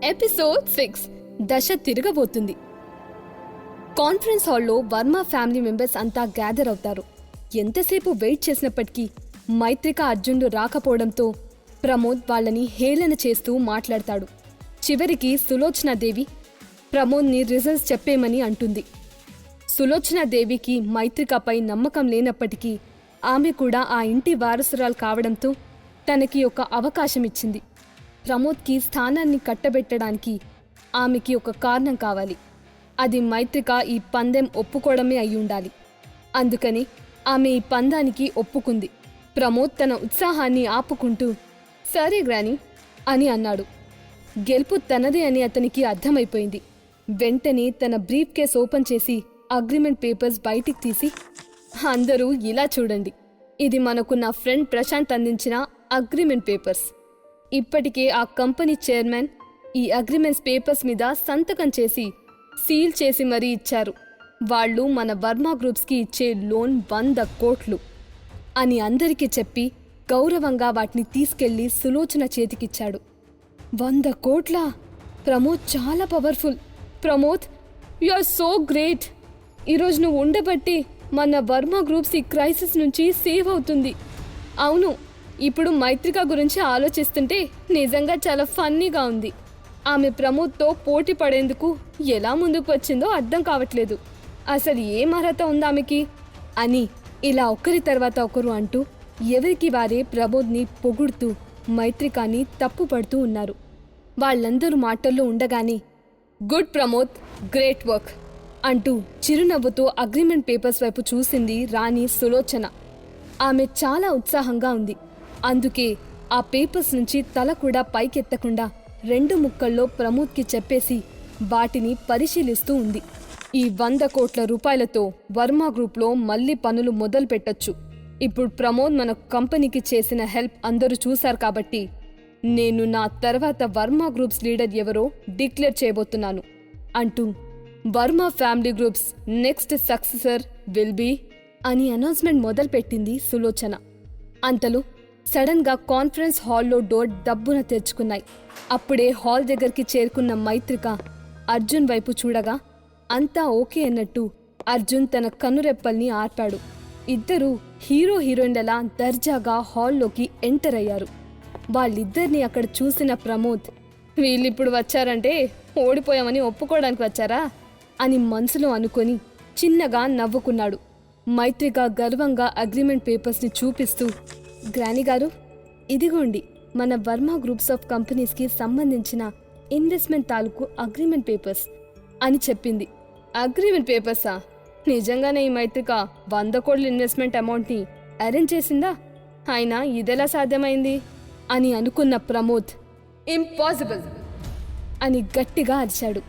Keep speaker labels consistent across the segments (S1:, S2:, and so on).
S1: Episode 6 దశ తిరగబోతుంది. Conference హాల్లో Varma family members అంతా గ్యాదర్ అవుతారు. ఎంతసేపు వెయిట్ చేసినప్పటికీ మైత్రిక అర్జున్లు రాకపోవడంతో ప్రమోద్ వాళ్ళని హేళన చేస్తూ మాట్లాడతాడు. చివరికి సులోచనాదేవి ప్రమోద్ని రిజల్ట్స్ చెప్పేమని అంటుంది. సులోచనాదేవికి మైత్రికపై నమ్మకం లేనప్పటికీ ఆమె కూడా ఆ ఇంటి వారసురాలు కావడంతో తనకి ఒక అవకాశం ఇచ్చింది. ప్రమోద్కి స్థానాన్ని కట్టబెట్టడానికి ఆమెకి ఒక కారణం కావాలి. అది మైత్రిక ఈ పందెం ఒప్పుకోవడమే అయ్యుండాలి. అందుకని ఆమె ఈ పందానికి ఒప్పుకుంది. ప్రమోద్ తన ఉత్సాహాన్ని ఆపుకుంటూ సరే గ్రాని అని అన్నాడు. గెలుపు తనదే అని అతనికి అర్థమైపోయింది. వెంటనే తన బ్రీఫ్ కేస్ ఓపెన్ చేసి అగ్రిమెంట్ పేపర్స్ బయటికి తీసి అందరూ ఇలా చూడండి, ఇది మనకు నా ఫ్రెండ్ ప్రశాంత్ అందించిన అగ్రిమెంట్ పేపర్స్. ఇప్పటికే ఆ కంపెనీ చైర్మన్ ఈ అగ్రిమెంట్స్ పేపర్స్ మీద సంతకం చేసి సీల్ చేసి మరీ ఇచ్చారు. వాళ్ళు మన వర్మ గ్రూప్స్కి ఇచ్చే లోన్ 100 కోట్లు అని అందరికీ చెప్పి గౌరవంగా వాటిని తీసుకెళ్లి సులోచన చేతికిచ్చాడు. 100 కోట్లా? ప్రమోద్ చాలా powerful. Pramod, you are so great. ఈరోజు నువ్వు ఉండబట్టి మన వర్మ గ్రూప్స్ ఈ క్రైసిస్ నుంచి సేవ్ అవుతుంది. అవును, ఇప్పుడు మైత్రిక గురించి ఆలోచిస్తుంటే నిజంగా చాలా ఫన్నీగా ఉంది. ఆమె ప్రమోద్తో పోటీ పడేందుకు ఎలా ముందుకు వచ్చిందో అర్థం కావట్లేదు. అసలు ఏం అర్హత ఉంది ఆమెకి అని ఇలా ఒకరి తర్వాత ఒకరు అంటూ ఎవరికి వారే ప్రమోద్ని పొగుడుతూ మైత్రికాని తప్పుపడుతూ ఉన్నారు. వాళ్ళందరూ మాటల్లో ఉండగానే గుడ్ ప్రమోద్, గ్రేట్ వర్క్ అంటూ చిరునవ్వుతో అగ్రిమెంట్ పేపర్స్ వైపు చూసింది రాణి సులోచన. ఆమె చాలా ఉత్సాహంగా ఉంది. అందుకే ఆ పేపర్స్ నుంచి తల కూడా పైకెత్తకుండా 2 ముక్కల్లో ప్రమోద్కి చెప్పేసి వాటిని పరిశీలిస్తూ ఉంది. ఈ 100 కోట్ల రూపాయలతో వర్మ గ్రూప్లో మళ్ళీ పనులు మొదలు పెట్టొచ్చు. ఇప్పుడు ప్రమోద్ మన కంపెనీకి చేసిన హెల్ప్ అందరూ చూశారు కాబట్టి నేను నా తర్వాత వర్మ గ్రూప్స్ లీడర్ ఎవరో డిక్లేర్ చేయబోతున్నాను అంటూ Varma family groups next successor will be అని అనౌన్స్మెంట్ మొదలుపెట్టింది సులోచన. అంతలో సడన్ గా కాన్ఫరెన్స్ హాల్లో డోర్ దబ్బున తెరుచుకున్నాయి. అప్పుడే హాల్ దగ్గరికి చేరుకున్న మైత్రిక అర్జున్ వైపు చూడగా అంతా ఓకే అన్నట్టు అర్జున్ తన కనురెప్పల్ని ఆర్పాడు. ఇద్దరూ హీరో హీరోయిన్లలా దర్జాగా హాల్లోకి ఎంటర్ అయ్యారు. వాళ్ళిద్దరినీ అక్కడ చూసిన ప్రమోద్, వీళ్ళిప్పుడు వచ్చారంటే ఓడిపోయామని ఒప్పుకోవడానికి వచ్చారా అని మనసులో అనుకొని చిన్నగా నవ్వుకున్నాడు. మైత్రిక గర్వంగా అగ్రిమెంట్ పేపర్స్ని చూపిస్తూ, గ్రాని గారు, ఇదిగోండి మన వర్మ గ్రూప్స్ ఆఫ్ కంపెనీస్కి సంబంధించిన ఇన్వెస్ట్మెంట్ తాలూకు అగ్రిమెంట్ పేపర్స్ అని చెప్పింది. అగ్రిమెంట్ పేపర్సా? నిజంగానే ఈ మైత్రిక 100 కోట్ల ఇన్వెస్ట్మెంట్ అమౌంట్ని అరేంజ్ చేసిందా? అయినా ఇదెలా సాధ్యమైంది అని అనుకున్న ప్రమోద్ ఇంపాసిబుల్ అని గట్టిగా అరిచాడు.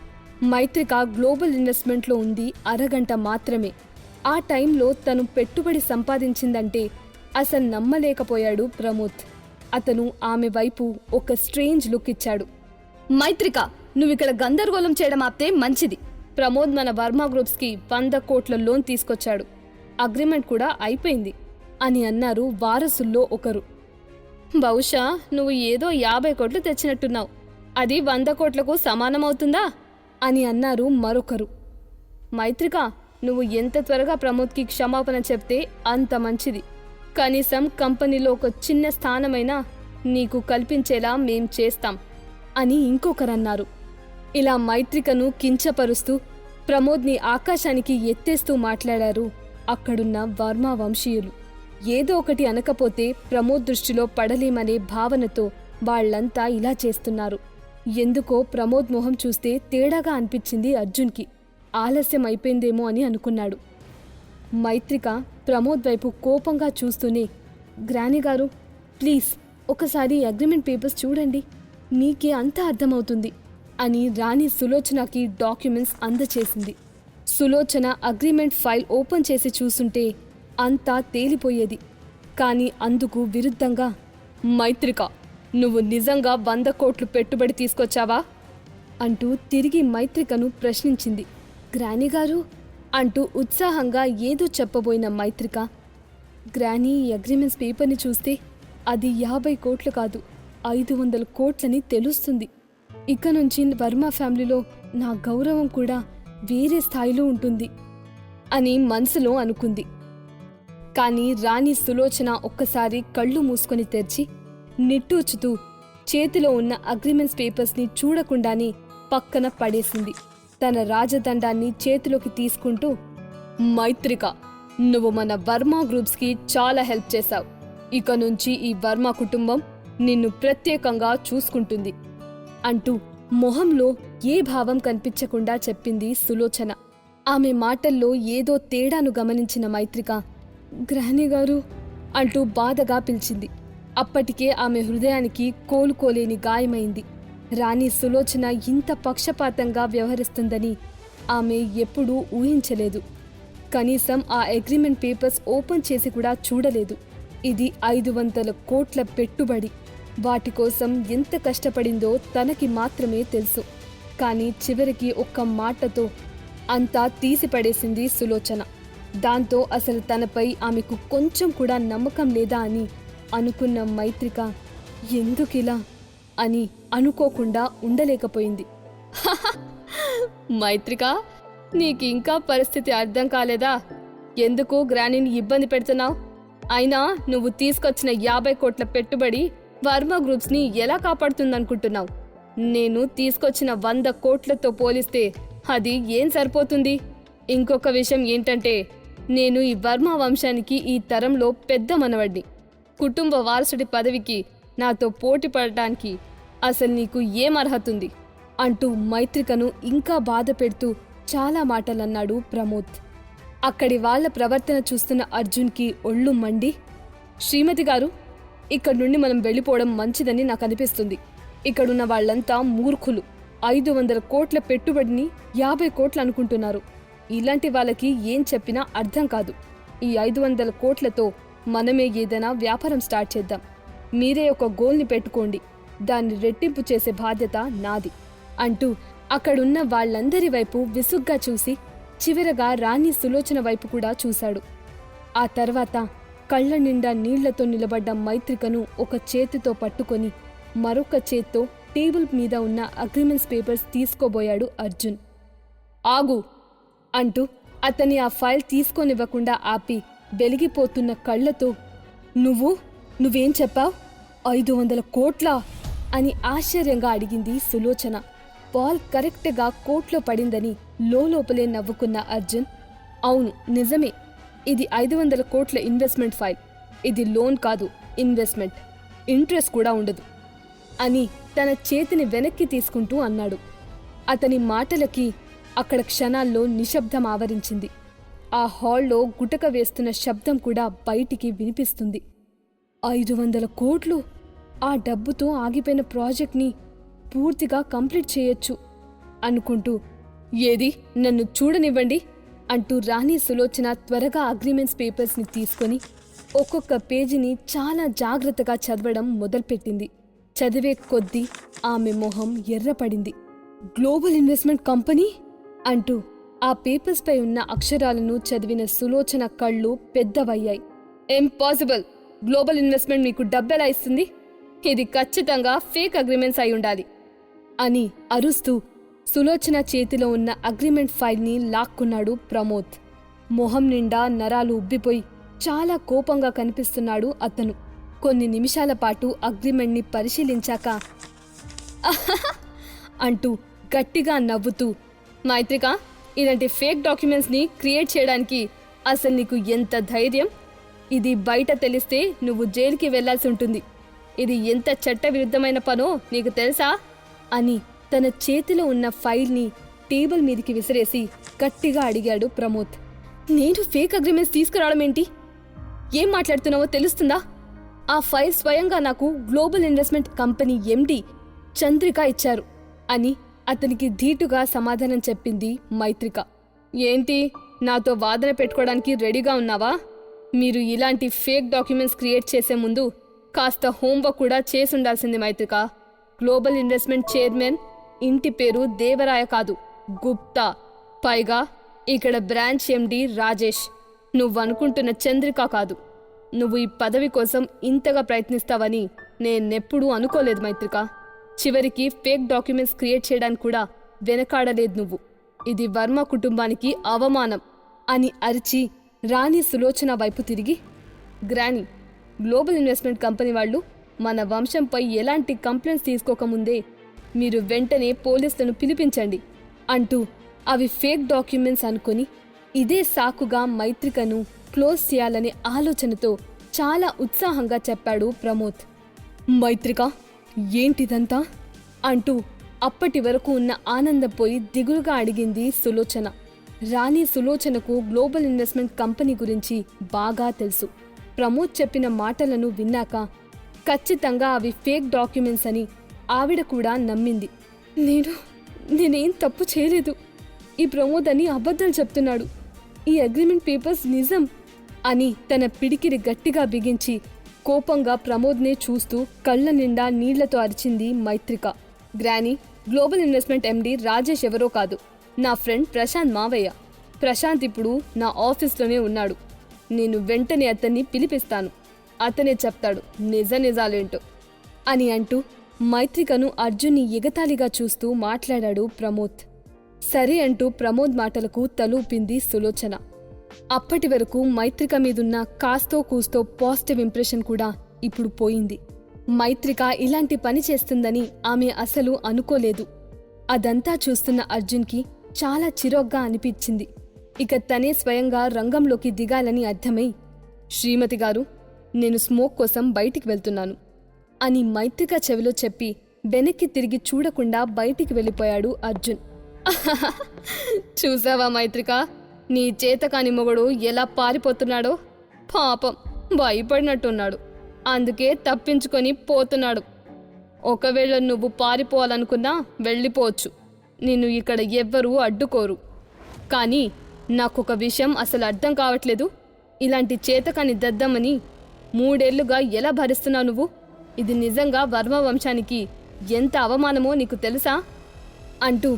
S1: మైత్రిక గ్లోబల్ ఇన్వెస్ట్మెంట్లో ఉంది అరగంట మాత్రమే. ఆ టైంలో తను పెట్టుబడి సంపాదించిందంటే అసలు నమ్మలేకపోయాడు ప్రమోద్. అతను ఆమె వైపు ఒక స్ట్రేంజ్ లుక్ ఇచ్చాడు. మైత్రిక, నువ్విక్కడ గందరగోళం చేయడం ఆపితే మంచిది. ప్రమోద్ మన వర్మ గ్రూప్స్కి 100 కోట్ల లోన్ తీసుకొచ్చాడు. అగ్రిమెంట్ కూడా అయిపోయింది అని అన్నారు వారసుల్లో ఒకరు. బహుశా నువ్వు ఏదో 50 కోట్లు తెచ్చినట్టున్నావు. అది 100 కోట్లకు సమానమవుతుందా అని అన్నారు మరొకరు. మైత్రిక, నువ్వు ఎంత త్వరగా ప్రమోద్కి క్షమాపణ చెప్తే అంత మంచిది. కనీసం కంపెనీలో ఒక చిన్న స్థానమైనా నీకు కల్పించేలా మేం చేస్తాం అని ఇంకొకరన్నారు. ఇలా మైత్రికను కించపరుస్తూ ప్రమోద్ని ఆకాశానికి ఎత్తేస్తూ మాట్లాడారు అక్కడున్న వర్మ వంశీయులు. ఏదో ఒకటి అనకపోతే ప్రమోద్ దృష్టిలో పడలేమనే భావనతో వాళ్లంతా ఇలా చేస్తున్నారు. ఎందుకో ప్రమోద్ మొహం చూస్తే తేడాగా అనిపించింది అర్జున్కి. ఆలస్యం అయిపోయిందేమో అని అనుకున్నాడు. మైత్రిక ప్రమోద్ వైపు కోపంగా చూస్తూనే, గ్రాని గారు, ప్లీజ్ ఒకసారి అగ్రిమెంట్ పేపర్స్ చూడండి, మీకే అంతా అర్థమవుతుంది అని రాణి సులోచనకి డాక్యుమెంట్స్ అందచేసింది. సులోచన అగ్రిమెంట్ ఫైల్ ఓపెన్ చేసి చూస్తుంటే అంతా తేలిపోయేది. కానీ అందుకు విరుద్ధంగా, మైత్రిక, నువ్వు నిజంగా 100 కోట్లు పెట్టుబడి తీసుకొచ్చావా అంటూ తిరిగి మైత్రికను ప్రశ్నించింది. గ్రాని గారు అంటూ ఉత్సాహంగా ఏదో చెప్పబోయిన మైత్రిక, గ్రాని, ఈ అగ్రిమెంట్స్ పేపర్ని చూస్తే అది 50 కోట్లు కాదు 500 కోట్లని తెలుస్తుంది ఇక నుంచి వర్మ ఫ్యామిలీలో నా గౌరవం కూడా వేరే స్థాయిలో ఉంటుంది అని మనసులో అనుకుంది. కాని రాణి సులోచన ఒక్కసారి కళ్ళు మూసుకొని తెరిచి నిట్టూర్చుతూ చేతిలో ఉన్న అగ్రిమెంట్స్ పేపర్స్ని చూడకుండానే పక్కన పడేసింది. తన రాజదండాన్ని చేతిలోకి తీసుకుంటూ, మైత్రిక, నువ్వు మన వర్మ గ్రూప్స్కి చాలా హెల్ప్ చేశావు. ఇక నుంచి ఈ వర్మ కుటుంబం నిన్ను ప్రత్యేకంగా చూసుకుంటుంది అంటూ మొహంలో ఏ భావం కనిపించకుండా చెప్పింది సులోచన. ఆమె మాటల్లో ఏదో తేడాను గమనించిన మైత్రిక, గ్రహణిగారు అంటూ బాధగా పిలిచింది. అప్పటికే ఆమె హృదయానికి కోలుకోలేని గాయమైంది. రాణి సులోచన ఇంత పక్షపాతంగా వ్యవహరిస్తుందని ఆమె ఎప్పుడూ ఊహించలేదు. కనీసం ఆ అగ్రిమెంట్ పేపర్స్ ఓపెన్ చేసి కూడా చూడలేదు. ఇది 500 కోట్ల పెట్టుబడి. వాటి కోసం ఎంత కష్టపడిందో తనకి మాత్రమే తెలుసు. కానీ చివరికి ఒక్క మాటతో అంతా తీసిపడేసింది సులోచన. దాంతో అసలు తనపై ఆమెకు కొంచెం కూడా నమ్మకం లేదా అని అనుకున్న మైత్రిక ఎందుకిలా అని అనుకోకుండా ఉండలేకపోయింది. మైత్రిక, నీకింకా పరిస్థితి అర్థం కాలేదా? ఎందుకు గ్రానీని ఇబ్బంది పెడుతున్నావు? అయినా నువ్వు తీసుకొచ్చిన 50 కోట్ల పెట్టుబడి వర్మ గ్రూప్స్ని ఎలా కాపాడుతుందనుకుంటున్నావు? నేను తీసుకొచ్చిన 100 కోట్లతో పోలిస్తే అది ఏం సరిపోతుంది? ఇంకొక విషయం ఏంటంటే, నేను ఈ వర్మ వంశానికి ఈ తరంలో పెద్ద మనవడిని. కుటుంబ వారసుడి పదవికి నాతో పోటీ పడటానికి అసలు నీకు ఏం అర్హతుంది అంటూ మైత్రికను ఇంకా బాధ పెడుతూ చాలా మాటలన్నాడు ప్రమోద్. అక్కడి వాళ్ల ప్రవర్తన చూస్తున్న అర్జున్కి ఒళ్ళు మండి, శ్రీమతి గారు, ఇక్కడి నుండి మనం వెళ్ళిపోవడం మంచిదని నాకు అనిపిస్తుంది. ఇక్కడున్న వాళ్లంతా మూర్ఖులు. 500 కోట్ల పెట్టుబడిని 50 కోట్లు అనుకుంటున్నారు. ఇలాంటి వాళ్ళకి ఏం చెప్పినా అర్థం కాదు. ఈ 500 కోట్లతో మనమే ఏదైనా వ్యాపారం స్టార్ట్ చేద్దాం. మీరే ఒక గోల్ని పెట్టుకోండి, దాన్ని రెట్టింపు చేసే బాధ్యత నాది అంటూ అక్కడున్న వాళ్లందరి వైపు విసుగ్గా చూసి చివరగా రాణి సులోచన వైపు కూడా చూశాడు. ఆ తర్వాత కళ్ల నిండా నీళ్లతో నిలబడ్డ మైత్రికను ఒక చేతితో పట్టుకొని మరొక చేత్తో టేబుల్ మీద ఉన్న అగ్రిమెంట్స్ పేపర్స్ తీసుకోబోయాడు అర్జున్. ఆగు అంటూ అతని ఆ ఫైల్ తీసుకోనివ్వకుండా ఆపి వెలిగిపోతున్న కళ్లతో, నువ్వేం చెప్పావ్? 500 కోట్లా అని ఆశ్చర్యంగా అడిగింది సులోచన. బాల్ కరెక్ట్గా కోట్లో పడిందని లోపలే నవ్వుకున్న అర్జున్, అవును నిజమే, ఇది 500 కోట్ల ఇన్వెస్ట్మెంట్ ఫైల్. ఇది లోన్ కాదు, ఇన్వెస్ట్మెంట్. ఇంట్రెస్ట్ కూడా ఉండదు అని తన చేతిని వెనక్కి తీసుకుంటూ అన్నాడు. అతని మాటలకి అక్కడ క్షణాల్లో నిశ్శబ్దం ఆవరించింది. ఆ హాల్లో గుటక వేస్తున్న శబ్దం కూడా బయటికి వినిపిస్తుంది. 500 కోట్లు! ఆ డబ్బుతో ఆగిపోయిన ప్రాజెక్ట్ని పూర్తిగా కంప్లీట్ చేయొచ్చు అనుకుంటూ, ఏది నన్ను చూడనివ్వండి అంటూ రాణి సులోచన త్వరగా అగ్రిమెంట్స్ పేపర్స్ని తీసుకొని ఒక్కొక్క పేజీని చాలా జాగ్రత్తగా చదవడం మొదలుపెట్టింది. చదివే కొద్దీ ఆమె మొహం ఎర్రపడింది. గ్లోబల్ ఇన్వెస్ట్మెంట్ కంపెనీ అంటూ ఆ పేపర్స్ పై ఉన్న అక్షరాలను చదివిన సులోచన కళ్ళు పెద్దవయ్యాయి. ఇంపాసిబుల్! గ్లోబల్ ఇన్వెస్ట్మెంట్ మీకు డబ్బెలా ఇస్తుంది? ఇది ఖచ్చితంగా ఫేక్ అగ్రిమెంట్స్ అయి ఉండాలి అని అరుస్తూ సులోచన చేతిలో ఉన్న అగ్రిమెంట్ ఫైల్ని లాక్కున్నాడు ప్రమోద్. మొహం నిండా నరాలు ఉబ్బిపోయి చాలా కోపంగా కనిపిస్తున్నాడు అతను. కొన్ని నిమిషాల పాటు అగ్రిమెంట్ని పరిశీలించాక అంటూ గట్టిగా నవ్వుతూ, మైత్రిక, ఇలాంటి ఫేక్ డాక్యుమెంట్స్ని క్రియేట్ చేయడానికి అసలు నీకు ఎంత ధైర్యం? ఇది బయట తెలిస్తే నువ్వు జైలుకి వెళ్లాల్సి ఉంటుంది. ఇది ఎంత చట్టవిరుద్ధమైన పనో నీకు తెలుసా అని తన చేతిలో ఉన్న ఫైల్ని టేబుల్ మీదికి విసిరేసి గట్టిగా అడిగాడు ప్రమోద్. నేను ఫేక్ అగ్రిమెంట్స్ తీసుకురావడం ఏంటి? ఏం మాట్లాడుతున్నావో తెలుస్తుందా? ఆ ఫైల్ స్వయంగా నాకు global investment company MD Chandrika ఇచ్చారు అని అతనికి ధీటుగా సమాధానం చెప్పింది మైత్రిక. ఏంటి, నాతో వాదన పెట్టుకోవడానికి రెడీగా ఉన్నావా? మీరు ఇలాంటి ఫేక్ డాక్యుమెంట్స్ క్రియేట్ చేసే ముందు కాస్త హోంవర్క్ కూడా చేసుండాల్సింది మైత్రిక. గ్లోబల్ ఇన్వెస్ట్మెంట్ చైర్మన్ ఇంటి పేరు దేవరాయ కాదు, గుప్తా. పైగా ఇక్కడ బ్రాంచ్ ఎండి రాజేష్. నువ్వనుకుంటున్న చంద్రిక కాదు. నువ్వు ఈ పదవి కోసం ఇంతగా ప్రయత్నిస్తావని నేనెప్పుడూ అనుకోలేదు మైత్రిక. చివరికి ఫేక్ డాక్యుమెంట్స్ క్రియేట్ చేయడానికి కూడా వెనకాడలేదు నువ్వు. ఇది వర్మ కుటుంబానికి అవమానం అని అరిచి రాణి సులోచన వైపు తిరిగి, గ్రానీ, గ్లోబల్ ఇన్వెస్ట్మెంట్ కంపెనీ వాళ్ళు మన వంశంపై ఎలాంటి కంప్లైంట్స్ తీసుకోకముందే మీరు వెంటనే పోలీసులను పిలిపించండి అంటూ అవి ఫేక్ డాక్యుమెంట్స్ అనుకుని ఇదే సాకుగా మైత్రికను క్లోజ్ చేయాలనే ఆలోచనతో చాలా ఉత్సాహంగా చెప్పాడు ప్రమోద్. మైత్రిక, ఏంటిదంతా అంటూ అప్పటి వరకు ఉన్న ఆనందం పోయి దిగులుగా అడిగింది సులోచన. రాణి సులోచనకు గ్లోబల్ ఇన్వెస్ట్మెంట్ కంపెనీ గురించి బాగా తెలుసు. ప్రమోద్ చెప్పిన మాటలను విన్నాక ఖచ్చితంగా అవి ఫేక్ డాక్యుమెంట్స్ అని ఆవిడ కూడా నమ్మింది. నేనేం తప్పు చేయలేదు. ఈ ప్రమోద్ అని అబద్ధాలు చెప్తున్నాడు. ఈ అగ్రిమెంట్ పేపర్స్ నిజం అని తన పిడికిరి గట్టిగా బిగించి కోపంగా ప్రమోద్నే చూస్తూ కళ్ళ నిండా నీళ్లతో అరిచింది మైత్రిక. గ్రానీ, గ్లోబల్ ఇన్వెస్ట్మెంట్ ఎండి రాజేష్ ఎవరో కాదు, నా ఫ్రెండ్ ప్రశాంత్ మావయ్య. ప్రశాంత్ ఇప్పుడు నా ఆఫీస్లోనే ఉన్నాడు. నేను వెంటనే అతన్ని పిలిపిస్తాను. అతనే చెప్తాడు నిజాలేంటో అని అంటూ మైత్రికను అర్జున్ని ఎగతాళిగా చూస్తూ మాట్లాడాడు ప్రమోద్. సరే అంటూ ప్రమోద్ మాటలకు తలూపింది సులోచన. అప్పటి వరకు మైత్రిక మీదున్న కాస్తో కూస్తో పాజిటివ్ ఇంప్రెషన్ కూడా ఇప్పుడు పోయింది. మైత్రిక ఇలాంటి పని చేస్తుందని ఆమె అసలు అనుకోలేదు. అదంతా చూస్తున్న అర్జున్కి చాలా చిరాగ్గా అనిపించింది. ఇక తనే స్వయంగా రంగంలోకి దిగాలని అర్థమై, శ్రీమతి గారు, నేను స్మోక్ కోసం బయటికి వెళ్తున్నాను అని మైత్రిక చెవిలో చెప్పి వెనక్కి తిరిగి చూడకుండా బయటికి వెళ్ళిపోయాడు అర్జున్. చూసావా మైత్రిక, నీ చేతకాని మొగుడు ఎలా పారిపోతున్నాడో? పాపం, భయపడినట్టున్నాడు. అందుకే తప్పించుకొని పోతున్నాడు. ఒకవేళ నువ్వు పారిపోవాలనుకున్నా వెళ్ళిపోవచ్చు. నిన్ను ఇక్కడ ఎవ్వరూ అడ్డుకోరు. కానీ నాకొక విషయం అసలు అర్థం కావట్లేదు. ఇలాంటి చేతకాని దద్దమ్మని 3 ఏళ్లుగా ఎలా భరిస్తున్నావు నువ్వు? ఇది నిజంగా వర్మ వంశానికి ఎంత అవమానమో నీకు తెలుసా అంటూ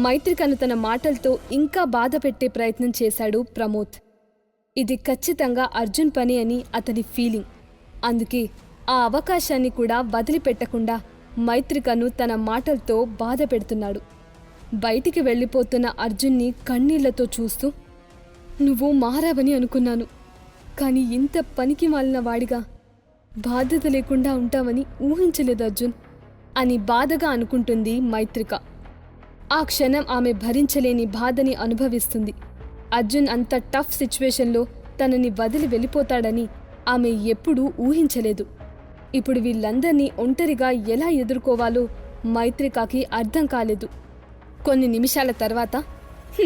S1: మైత్రికను తన మాటలతో ఇంకా బాధ పెట్టే ప్రయత్నం చేశాడు ప్రమోద్. ఇది ఖచ్చితంగా అర్జున్ పని అని అతని ఫీలింగ్. అందుకే ఆ అవకాశాన్ని కూడా వదిలిపెట్టకుండా మైత్రికను తన మాటలతో బాధ పెడుతున్నాడు. బయటికి వెళ్ళిపోతున్న అర్జున్ని కన్నీళ్లతో చూస్తూ, నువ్వు మారావని అనుకున్నాను, కానీ ఇంత పనికి మాలిన వాడిగా బాధ్యత లేకుండా ఉంటావని ఊహించలేదు అర్జున్ అని బాధగా అనుకుంటుంది మైత్రిక. ఆ క్షణం ఆమె భరించలేని బాధని అనుభవిస్తుంది. అర్జున్ అంత టఫ్ సిచ్యువేషన్లో తనని వదిలి వెళ్ళిపోతాడని ఆమె ఎప్పుడూ ఊహించలేదు. ఇప్పుడు వీళ్ళందర్నీ ఒంటరిగా ఎలా ఎదుర్కోవాలో మైత్రికకి అర్థం కాలేదు. కొన్ని నిమిషాల తర్వాత,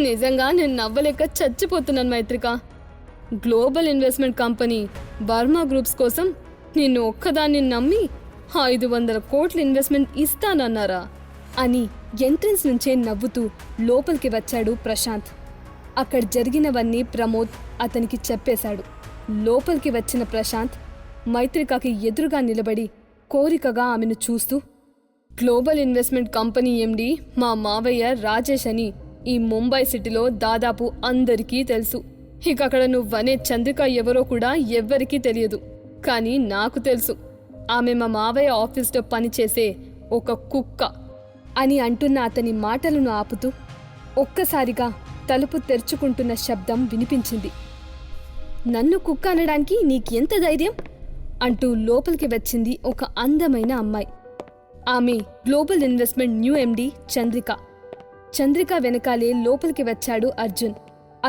S1: నిజంగా నేను నవ్వలేక చచ్చిపోతున్నాను Maithrika. Global investment company Varma groups కోసం నిన్ను ఒక్కదాన్ని నమ్మి 500 కోట్ల ఇన్వెస్ట్మెంట్ ఇస్తానన్నారా అని ఎంట్రన్స్ నుంచే నవ్వుతూ లోపలికి వచ్చాడు ప్రశాంత్. అక్కడ జరిగినవన్నీ ప్రమోద్ అతనికి చెప్పేశాడు. లోపలికి వచ్చిన ప్రశాంత్ మైత్రికకి ఎదురుగా నిలబడి కోరికగా ఆమెను చూస్తూ, గ్లోబల్ ఇన్వెస్ట్మెంట్ కంపెనీ ఎండి మా మావయ్య రాజేష్ అని ఈ ముంబై సిటీలో దాదాపు అందరికీ తెలుసు. ఇక అక్కడ నువ్వనే చంద్రిక ఎవరో కూడా ఎవ్వరికీ తెలియదు. కానీ నాకు తెలుసు, ఆమె మా మావయ్య ఆఫీస్లో పనిచేసే ఒక కుక్క అని అంటున్న అతని మాటలను ఆపుతూ ఒక్కసారిగా తలుపు తెరుచుకుంటున్న శబ్దం వినిపించింది. నన్ను కుక్క అనడానికి నీకెంత ధైర్యం అంటూ లోపలికి వచ్చింది ఒక అందమైన అమ్మాయి. ఆమె గ్లోబల్ ఇన్వెస్ట్మెంట్ న్యూ ఎండి చంద్రిక. చంద్రిక వెనకాలే లోపలికి వచ్చాడు అర్జున్.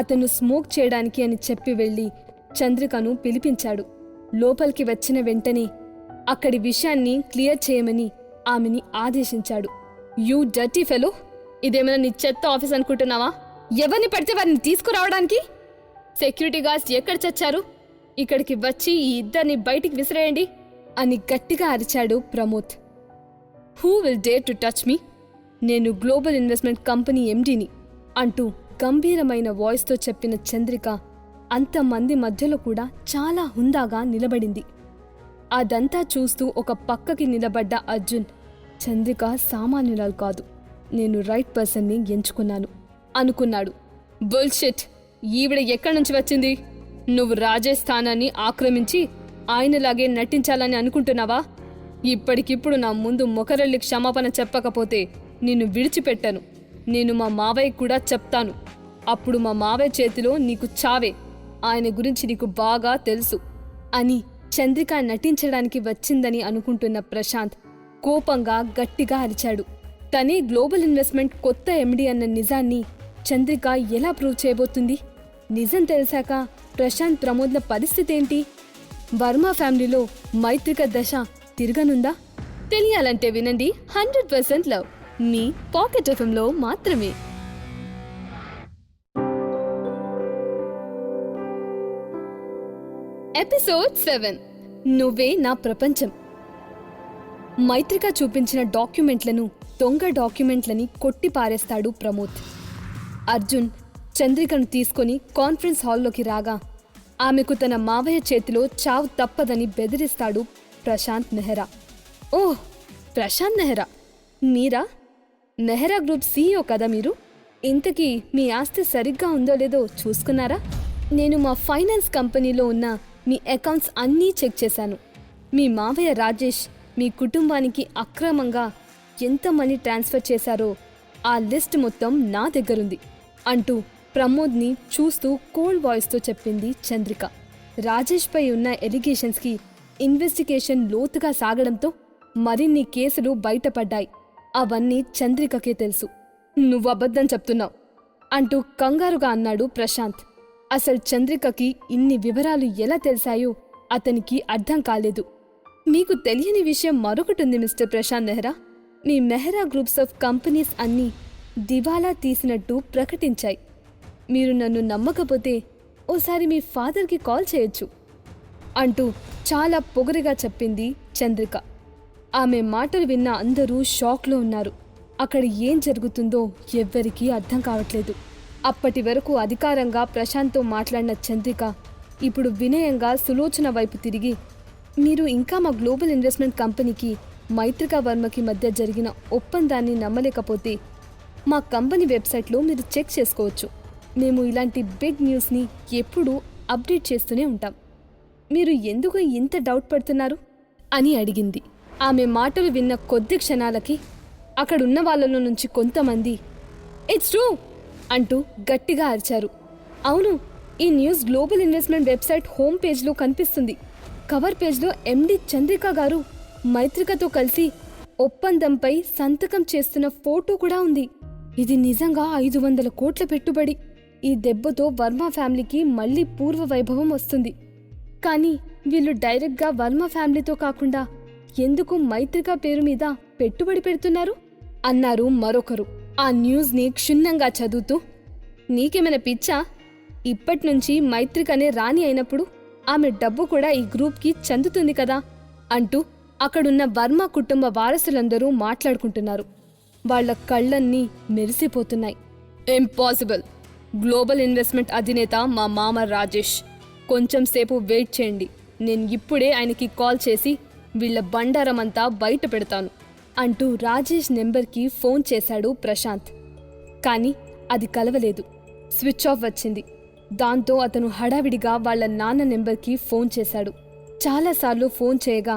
S1: అతను స్మోక్ చేయడానికి అని చెప్పి వెళ్ళి చంద్రికను పిలిపించాడు. లోపలికి వచ్చిన వెంటనే అక్కడి విషయాన్ని క్లియర్ చేయమని ఆమెని ఆదేశించాడు. యూ డర్టీ ఫెలో, ఇదేమైనా నీ చెత్త ఆఫీస్ అనుకుంటున్నావా? ఎవరిని పడితే వారిని తీసుకురావడానికి? సెక్యూరిటీ గార్డ్స్ ఎక్కడ చచ్చారు? ఇక్కడికి వచ్చి ఈ ఇద్దరిని బయటికి విసిరేయండి అని గట్టిగా అరిచాడు Pramod. Who will dare to touch me? నేను గ్లోబల్ ఇన్వెస్ట్మెంట్ కంపెనీ ఎండీని అంటూ గంభీరమైన వాయిస్తో చెప్పిన చంద్రిక అంతమంది మధ్యలో కూడా చాలా హుందాగా నిలబడింది. అదంతా చూస్తూ ఒక పక్కకి నిలబడ్డ అర్జున్, చంద్రిక సామాన్యురాలు కాదు, నేను రైట్ పర్సన్ని ఎంచుకున్నాను అనుకున్నాడు. బుల్షిట్, ఈవిడ ఎక్కడి నుంచి వచ్చింది? నువ్వు రాజేష్ స్థానాన్ని ఆక్రమించి ఆయనలాగే నటించాలని అనుకుంటున్నావా? ఇప్పటికిప్పుడు నా ముందు మొకరెళ్ళి క్షమాపణ చెప్పకపోతే నిన్ను విడిచిపెట్టను. నేను మా మావయ్య కూడా చెప్తాను. అప్పుడు మా మావయ్య చేతిలో నీకు చావే. ఆయన గురించి నీకు బాగా తెలుసు అని చంద్రిక నటించడానికి వచ్చిందని అనుకుంటున్న ప్రశాంత్ కోపంగా గట్టిగా అరిచాడు. తనే గ్లోబల్ ఇన్వెస్ట్మెంట్ కొత్త ఎండి అన్న నిజాన్ని చంద్రిక ఎలా ప్రూవ్ చేయబోతుంది? నిజం తెలిసాక ప్రశాంత్ ప్రమోద్ల పరిస్థితి ఏంటి? వర్మ ఫ్యామిలీలో మైత్రిక దశ తిరగనుందా? తెలియాలంటే వినండి 100% లవ్ మీ పాకెట్ ఎఫ్ఎంలో మాత్రమే. ఎపిసోడ్ 7 నువ్వే నా ప్రపంచం. మైత్రిక చూపించిన డాక్యుమెంట్లను దొంగ డాక్యుమెంట్లని కొట్టి పారేస్తాడు ప్రమోద్. అర్జున్ చంద్రికను తీసుకొని కాన్ఫరెన్స్ హాల్లోకి రాగా ఆమెకు తన మావయ్య చేతిలో చావు తప్పదని బెదిరిస్తాడు ప్రశాంత్ నెహ్రా. ఓహ్, ప్రశాంత్ నెహ్రా మీరా? నెహ్రా గ్రూప్ CEO కదా మీరు? ఇంతకీ మీ ఆస్తి సరిగ్గా ఉందో లేదో చూసుకున్నారా? నేను మా ఫైనాన్స్ కంపెనీలో ఉన్న మీ అకౌంట్స్ అన్నీ చెక్ చేశాను. మీ మావయ్య రాజేష్ మీ కుటుంబానికి అక్రమంగా ఎంత మనీ ట్రాన్స్ఫర్ చేశారో ఆ లిస్ట్ మొత్తం నా దగ్గరుంది అంటూ ప్రమోద్ని చూస్తూ కోల్డ్ వాయిస్తో చెప్పింది చంద్రిక. రాజేష్పై ఉన్న ఎలిగేషన్స్కి ఇన్వెస్టిగేషన్ లోతుగా సాగడంతో మరిన్ని కేసులు బయటపడ్డాయి. అవన్నీ చంద్రికకే తెలుసు. నువ్వు అబద్ధం చెప్తున్నావు అంటూ కంగారుగా అన్నాడు ప్రశాంత్. అసలు చంద్రికకి ఇన్ని వివరాలు ఎలా తెలిసాయో అతనికి అర్థం కాలేదు. మీకు తెలియని విషయం మరొకటుంది మిస్టర్ ప్రశాంత్ నెహ్రా. మీ మెహ్రా గ్రూప్స్ ఆఫ్ కంపెనీస్ అన్నీ దివాలా తీసినట్టు ప్రకటించాయి. మీరు నన్ను నమ్మకపోతే ఓసారి మీ ఫాదర్కి కాల్ చేయొచ్చు అంటూ చాలా పొగరుగా చెప్పింది చంద్రిక. ఆమె మాటలు విన్న అందరూ షాక్లో ఉన్నారు. అక్కడ ఏం జరుగుతుందో ఎవ్వరికీ అర్థం కావట్లేదు. అప్పటి వరకు అధికారంగా ప్రశాంత్తో మాట్లాడిన చంద్రిక ఇప్పుడు వినయంగా సులోచన వైపు తిరిగి, మీరు ఇంకా మా గ్లోబల్ ఇన్వెస్ట్మెంట్ కంపెనీకి మైత్రిక వర్మకి మధ్య జరిగిన ఒప్పందాన్ని నమ్మలేకపోతే మా కంపెనీ వెబ్సైట్లో మీరు చెక్ చేసుకోవచ్చు. మేము ఇలాంటి బిగ్ న్యూస్ని ఎప్పుడూ అప్డేట్ చేస్తూనే ఉంటాం. మీరు ఎందుకు ఇంత డౌట్ పడుతున్నారు అని అడిగింది. ఆమె మాటలు విన్న కొద్ది క్షణాలకి అక్కడున్న వాళ్ళలో నుంచి కొంతమంది ఇట్స్ ట్రూ అంటూ గట్టిగా అరిచారు. అవును, ఈ news global investment website home పేజ్లో కనిపిస్తుంది. కవర్ పేజ్లో ఎండి చంద్రిక గారు మైత్రికతో కలిసి ఒప్పందంపై సంతకం చేస్తున్న ఫోటో కూడా ఉంది. ఇది నిజంగా 500 కోట్ల పెట్టుబడి. ఈ దెబ్బతో వర్మ ఫ్యామిలీకి మళ్లీ పూర్వ వైభవం వస్తుంది. కానీ వీళ్ళు డైరెక్ట్గా వర్మ ఫ్యామిలీతో కాకుండా ఎందుకు మైత్రిక పేరు మీద పెట్టుబడి పెడుతున్నారు అన్నారు మరొకరు. ఆ న్యూస్ని క్షుణ్ణంగా చదువుతూ, నీకేమైనా పిచ్చా? ఇప్పట్నుంచి మైత్రికనే రాణి అయినప్పుడు ఆమె డబ్బు కూడా ఈ గ్రూప్కి చెందుతుంది కదా అంటూ అక్కడున్న వర్మ కుటుంబ వారసులందరూ మాట్లాడుకుంటున్నారు. వాళ్ల కళ్ళన్నీ మెరిసిపోతున్నాయి. ఇంపాసిబుల్. గ్లోబల్ ఇన్వెస్ట్మెంట్ అధినేత మా మామ రాజేష్. కొంచెం సేపు వెయిట్ చేయండి. నేను ఇప్పుడే ఆయనకి కాల్ చేసి వీళ్ల బండారమంతా బయట పెడతాను అంటూ రాజేష్ నెంబర్కి ఫోన్ చేశాడు ప్రశాంత్. కానీ అది కలవలేదు. స్విచ్ ఆఫ్ వచ్చింది. దాంతో అతను హడావిడిగా వాళ్ల నాన్న నెంబర్కి ఫోన్ చేశాడు. చాలాసార్లు ఫోన్ చేయగా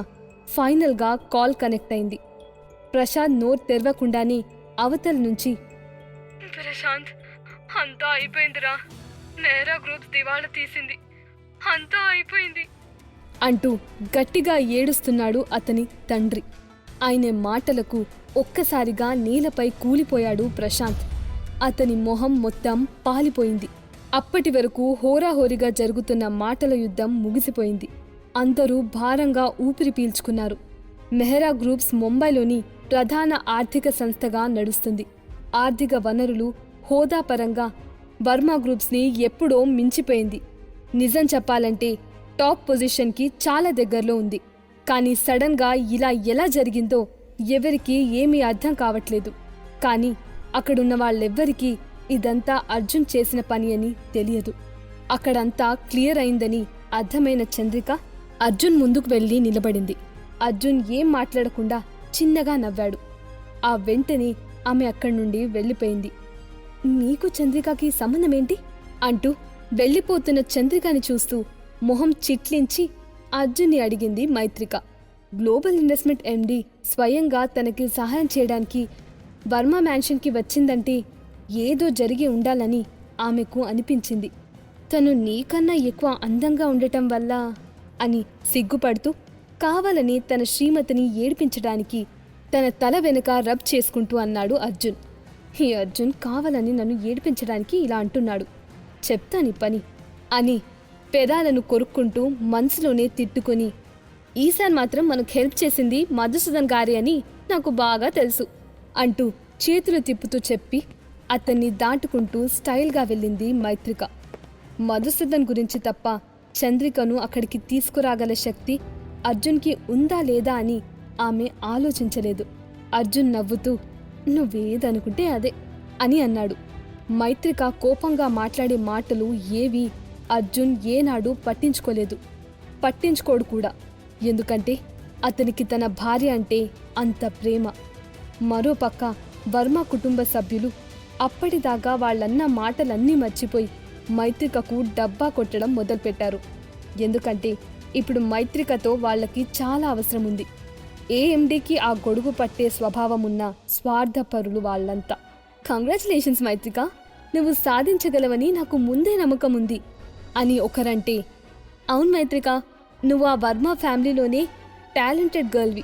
S1: ఫైనల్గా కాల్ కనెక్ట్ అయింది. ప్రశాంత్ నోరు తెరవకుండానే అవతల నుంచి, ప్రశాంత్, అంతా అయిపోయిందిరా. నెహ్రా గ్రూప్స్ దివాళా తీసింది. అంతా అయిపోయింది అంటూ గట్టిగా ఏడుస్తున్నాడు అతని తండ్రి. ఆయన మాటలకు ఒక్కసారిగా నేలపై కూలిపోయాడు ప్రశాంత్. అతని మొహం మొత్తం పాలిపోయింది. అప్పటి వరకు హోరాహోరీగా జరుగుతున్న మాటల యుద్ధం ముగిసిపోయింది. అందరూ భారంగా ఊపిరి పీల్చుకున్నారు. మెహ్రా గ్రూప్స్ ముంబైలోని ప్రధాన ఆర్థిక సంస్థగా నడుస్తుంది. ఆర్థిక వనరులు, హోదా పరంగా వర్మ గ్రూప్స్ని ఎప్పుడో మించిపోయింది. నిజం చెప్పాలంటే టాప్ పొజిషన్కి చాలా దగ్గరలో ఉంది. కానీ సడన్గా ఇలా ఎలా జరిగిందో ఎవరికీ ఏమీ అర్థం కావట్లేదు. కానీ అక్కడున్న వాళ్ళెవ్వరికీ ఇదంతా అర్జున్ చేసిన పని అని తెలియదు. అక్కడంతా క్లియర్ అయిందని అర్థమైన చంద్రిక అర్జున్ ముందుకు వెళ్ళి నిలబడింది. అర్జున్ ఏం మాట్లాడకుండా చిన్నగా నవ్వాడు. ఆ వెంటనే ఆమె అక్కడి నుండి వెళ్ళిపోయింది. నీకు చంద్రికకి సంబంధమేంటి అంటూ వెళ్ళిపోతున్న చంద్రికని చూస్తూ మొహం చిట్లించి అర్జున్ని అడిగింది మైత్రిక. గ్లోబల్ ఇన్వెస్ట్మెంట్ ఎండి స్వయంగా తనకి సహాయం చేయడానికి వర్మ మ్యాన్షన్కి వచ్చిందంటే ఏదో జరిగి ఉండాలని ఆమెకు అనిపించింది. తను నీకన్నా ఎక్కువ అందంగా ఉండటం వల్ల అని సిగ్గుపడుతూ కావాలని తన శ్రీమతిని ఏడిపించడానికి తన తల వెనుక రబ్ చేసుకుంటూ అన్నాడు అర్జున్. ఈ అర్జున్ కావాలని నన్ను ఏడిపించడానికి ఇలా అంటున్నాడు, చెప్తాని పని అని పెదాలను కొరుక్కుంటూ మనసులోనే తిట్టుకొని, ఈశాన్ మాత్రం మనకు హెల్ప్ చేసింది మధుసూదన్ గారి అని నాకు బాగా తెలుసు అంటూ చేతులు తిప్పుతూ చెప్పి అతన్ని దాటుకుంటూ స్టైల్గా వెళ్ళింది మైత్రిక. మధుసూదన్ గురించి తప్ప చంద్రికను అక్కడికి తీసుకురాగల శక్తి అర్జున్కి ఉందా లేదా అని ఆమె ఆలోచించలేదు. అర్జున్ నవ్వుతూ నువ్వేదనుకుంటే అదే అని అన్నాడు. మైత్రిక కోపంగా మాట్లాడే మాటలు ఏవి అర్జున్ ఏనాడు పట్టించుకోలేదు, పట్టించుకోడు కూడా. ఎందుకంటే అతనికి తన భార్య అంటే అంత ప్రేమ. మరోపక్క వర్మ కుటుంబ సభ్యులు అప్పటిదాకా వాళ్ళన్న మాటలన్నీ మర్చిపోయి మైత్రికకు డబ్బా కొట్టడం మొదలుపెట్టారు. ఎందుకంటే ఇప్పుడు మైత్రికతో వాళ్ళకి చాలా అవసరం ఉంది. ఏ ఎండీకి ఆ గొడుగు పట్టే స్వభావం ఉన్న స్వార్థపరులు వాళ్ళంతా. కంగ్రాచులేషన్స్ మైత్రిక, నువ్వు సాధించగలవని నాకు ముందే నమ్మకం ఉంది అని ఒకరంటే, అవును మైత్రిక, నువ్వు ఆ వర్మ ఫ్యామిలీలోనే టాలెంటెడ్ గర్ల్వి.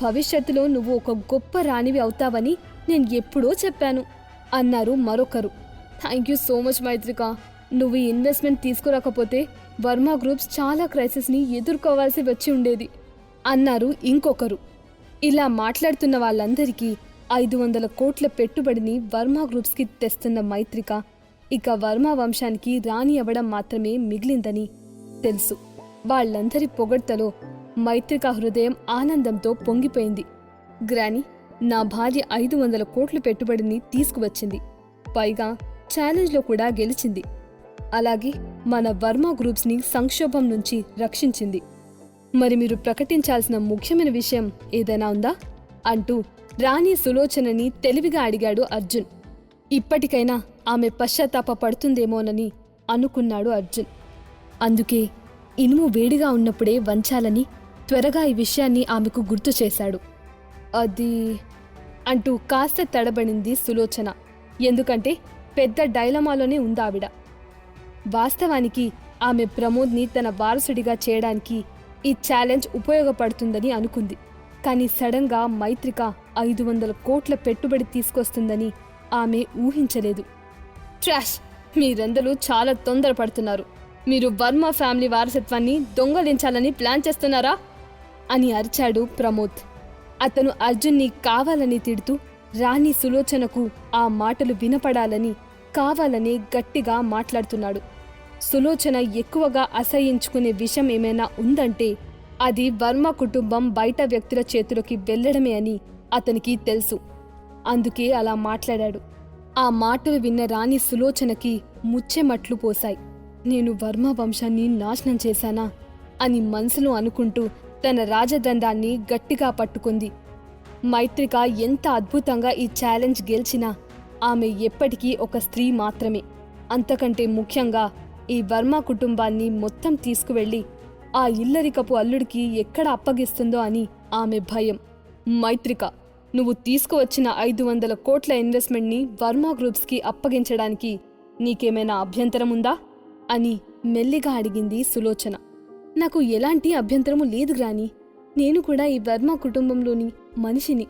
S1: భవిష్యత్తులో నువ్వు ఒక గొప్ప రాణివి అవుతావని నేను ఎప్పుడో చెప్పాను అన్నారు మరొకరు. థ్యాంక్ యూ సో మచ్ మైత్రిక, నువ్వు ఈ ఇన్వెస్ట్మెంట్ తీసుకురాకపోతే వర్మ గ్రూప్స్ చాలా క్రైసిస్ని ఎదుర్కోవాల్సి వచ్చి ఉండేది అన్నారు ఇంకొకరు. ఇలా మాట్లాడుతున్న వాళ్ళందరికీ 500 కోట్ల పెట్టుబడిని వర్మ గ్రూప్స్కి తెస్తున్న మైత్రిక ఇక వర్మ వంశానికి రాణి అవ్వడం మాత్రమే మిగిలిందని తెలుసు. వాళ్ళందరి పొగడ్తలో మైత్రిక హృదయం ఆనందంతో పొంగిపోయింది. గ్రాని, నా భార్య 500 కోట్ల పెట్టుబడిని తీసుకువచ్చింది, పైగా ఛాలెంజ్లో కూడా గెలిచింది. అలాగే మన వర్మ గ్రూప్స్ని సంక్షోభం నుంచి రక్షించింది. మరి మీరు ప్రకటించాల్సిన ముఖ్యమైన విషయం ఏదైనా ఉందా అంటూ రాణి సులోచనని తెలివిగా అడిగాడు అర్జున్. ఇప్పటికైనా ఆమె పశ్చాత్తాప పడుతుందేమోనని అనుకున్నాడు అర్జున్. అందుకే ఇనుము వేడిగా ఉన్నప్పుడే వంచాలని త్వరగా ఈ విషయాన్ని ఆమెకు గుర్తు చేశాడు. అది అంటూ కాస్త తడబడింది సులోచన. ఎందుకంటే పెద్ద డైలమాలోనే ఉందావిడ. వాస్తవానికి ఆమె ప్రమోద్ని తన వారసుడిగా చేయడానికి ఈ ఛాలెంజ్ ఉపయోగపడుతుందని అనుకుంది. కానీ సడన్గా మైత్రిక 500 కోట్ల పెట్టుబడి తీసుకొస్తుందని ఆమె ఊహించలేదు. ట్రాష్, మీరందరూ చాలా తొందరపడుతున్నారు. మీరు వర్మ ఫ్యామిలీ వారసత్వాన్ని దొంగలించాలని ప్లాన్ చేస్తున్నారా అని అరిచాడు ప్రమోద్. అతను అర్జున్ని కావాలని తిడుతూ రాణి సులోచనకు ఆ మాటలు వినపడాలని కావాలనే గట్టిగా మాట్లాడుతున్నాడు. సులోచన ఎక్కువగా అసహ్యించుకునే విషయం ఏమైనా ఉందంటే అది వర్మ కుటుంబం బయట వ్యక్తుల చేతులకి వెళ్లడమే అని అతనికి తెలుసు. అందుకే అలా మాట్లాడాడు. ఆ మాటలు విన్న రాణి సులోచనకి ముచ్చెమట్లు పోశాయి. నేను వర్మ వంశాన్ని నాశనం చేశానా అని మనసులో అనుకుంటూ తన రాజదండాన్ని గట్టిగా పట్టుకుంది. మైత్రిక ఎంత అద్భుతంగా ఈ ఛాలెంజ్ గెలిచినా ఆమె ఎప్పటికీ ఒక స్త్రీ మాత్రమే. అంతకంటే ముఖ్యంగా ఈ వర్మ కుటుంబాన్ని మొత్తం తీసుకువెళ్లి ఆ ఇల్లరికపు అల్లుడికి ఎక్కడ అప్పగిస్తుందో అని ఆమె భయం. మైత్రిక, నువ్వు తీసుకువచ్చిన 500 కోట్ల ఇన్వెస్ట్మెంట్ని వర్మ గ్రూప్స్కి అప్పగించడానికి నీకేమైనా అభ్యంతరం ఉందా అని మెల్లిగా అడిగింది సులోచన. నాకు ఎలాంటి అభ్యంతరము లేదు గ్రాని, నేను కూడా ఈ వర్మ కుటుంబంలోని మనిషిని.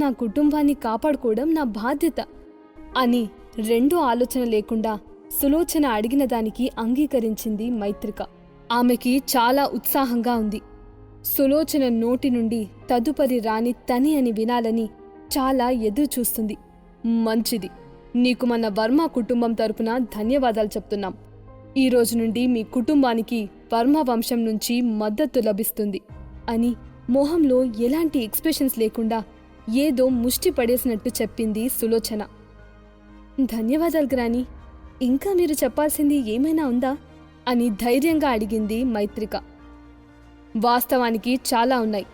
S1: నా కుటుంబాన్ని కాపాడుకోవడం నా బాధ్యత అని రెండో ఆలోచన లేకుండా సులోచన అడిగిన దానికి అంగీకరించింది మైత్రిక. ఆమెకి చాలా ఉత్సాహంగా ఉంది. సులోచన నోటి నుండి తదుపరి రాణి తని అని వినాలని చాలా ఎదురు చూస్తుంది. మంచిది, నీకు మన వర్మ కుటుంబం తరపున ధన్యవాదాలు చెప్తున్నాం. ఈ రోజు నుండి మీ కుటుంబానికి వర్మ వంశం నుంచి మద్దతు లభిస్తుంది అని మొహంలో ఎలాంటి ఎక్స్ప్రెషన్స్ లేకుండా ఏదో ముష్టి పడేసినట్టు చెప్పింది సులోచన. ధన్యవాదాలు గ్రాని, ఇంకా మీరు చెప్పాల్సింది ఏమైనా ఉందా అని ధైర్యంగా అడిగింది మైత్రిక. వాస్తవానికి చాలా ఉన్నాయి.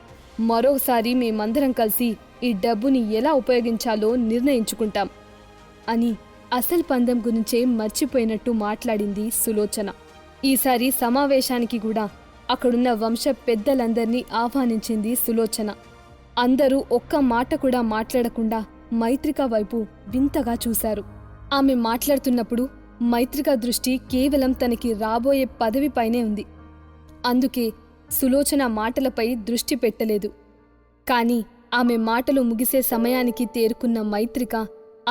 S1: మరోసారి మేమందరం కలిసి ఈ డబ్బుని ఎలా ఉపయోగించాలో నిర్ణయించుకుంటాం అని అసలు పందెం గురించే మర్చిపోయినట్టు మాట్లాడింది సులోచన. ఈసారి సమావేశానికి కూడా అక్కడున్న వంశ పెద్దలందర్నీ ఆహ్వానించింది సులోచన. అందరూ ఒక్క మాట కూడా మాట్లాడకుండా మైత్రిక వైపు వింతగా చూశారు. ఆమె మాట్లాడుతున్నప్పుడు మైత్రిక దృష్టి కేవలం తనకి రాబోయే పదవిపైనే ఉంది. అందుకే సులోచన మాటలపై దృష్టి పెట్టలేదు. కాని ఆమె మాటలు ముగిసే సమయానికి తేరుకున్న మైత్రిక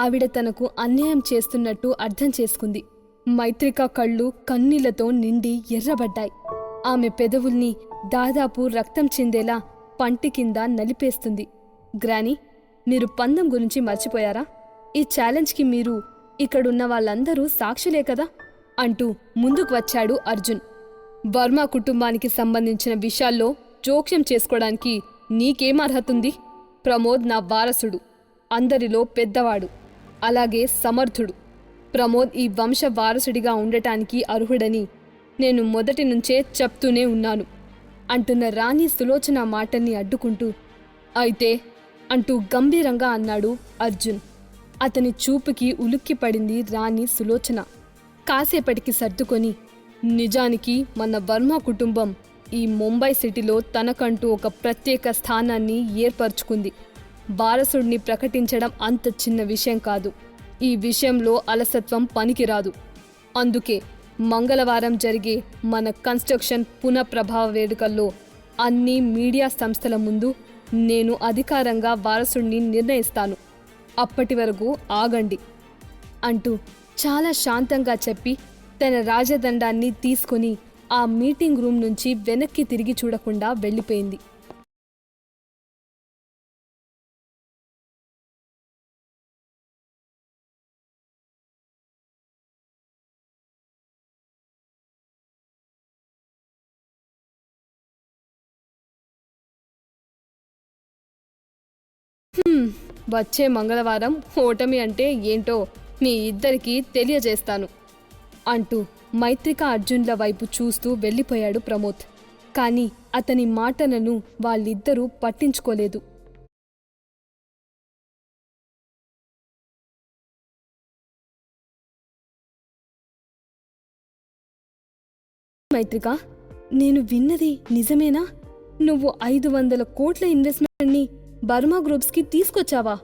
S1: ఆవిడ తనకు అన్యాయం చేస్తున్నట్టు అర్థం చేసుకుంది. మైత్రిక కళ్ళు కన్నీళ్లతో నిండి ఎర్రబడ్డాయి. ఆమె పెదవుల్ని దాదాపు రక్తం చిందేలా పంటి కింద నలిపేస్తుంది. గ్రానీ, మీరు పందెం గురించి మర్చిపోయారా? ఈ ఛాలెంజ్కి మీరు ఇక్కడున్న వాళ్ళందరూ సాక్షులే కదా అంటూ ముందుకు వచ్చాడు అర్జున్. వర్మ కుటుంబానికి సంబంధించిన విషయాల్లో జోక్యం చేసుకోవడానికి నీకేం అర్హతుంది? ప్రమోద్ నా వారసుడు, అందరిలో పెద్దవాడు, అలాగే సమర్థుడు. ప్రమోద్ ఈ వంశ వారసుడిగా ఉండటానికి అర్హుడని నేను మొదటి నుంచే చెప్తూనే ఉన్నాను అంటున్న రాణి సులోచన మాటల్ని అడ్డుకుంటూ, అయితే అంటూ గంభీరంగా అన్నాడు అర్జున్. అతని చూపుకి ఉలిక్కిపడింది రాణి సులోచన. కాసేపటికి సర్దుకొని, నిజానికి మన వర్మ కుటుంబం ఈ ముంబై సిటీలో తనకంటూ ఒక ప్రత్యేక స్థానాన్ని ఏర్పరచుకుంది. వారసుడిని ప్రకటించడం అంత చిన్న విషయం కాదు. ఈ విషయంలో అలసత్వం పనికిరాదు. అందుకే మంగళవారం జరిగే మన కన్స్ట్రక్షన్ పునఃప్రభావ వేడుకల్లో అన్ని మీడియా సంస్థల ముందు నేను అధికారంగా వారసుడిని నిర్ణయిస్తాను. అప్పటి వరకు ఆగండి అంటూ చాలా శాంతంగా చెప్పి తన రాజదండాన్ని తీసుకుని ఆ మీటింగ్ రూమ్ నుంచి వెనక్కి తిరిగి చూడకుండా వెళ్ళిపోయింది. వచ్చే మంగళవారం ఓటమి అంటే ఏంటో మీ ఇద్దరికీ తెలియజేస్తాను అంటూ మైత్రిక అర్జున్ల వైపు చూస్తూ వెళ్ళిపోయాడు ప్రమోద్. కానీ అతని మాటలను వాళ్ళిద్దరూ పట్టించుకోలేదు. మైత్రిక, నేను విన్నది నిజమేనా? నువ్వు 500 కోట్ల ఇన్వెస్ట్మెంట్ని బర్మా గ్రూప్స్కి తీసుకొచ్చావా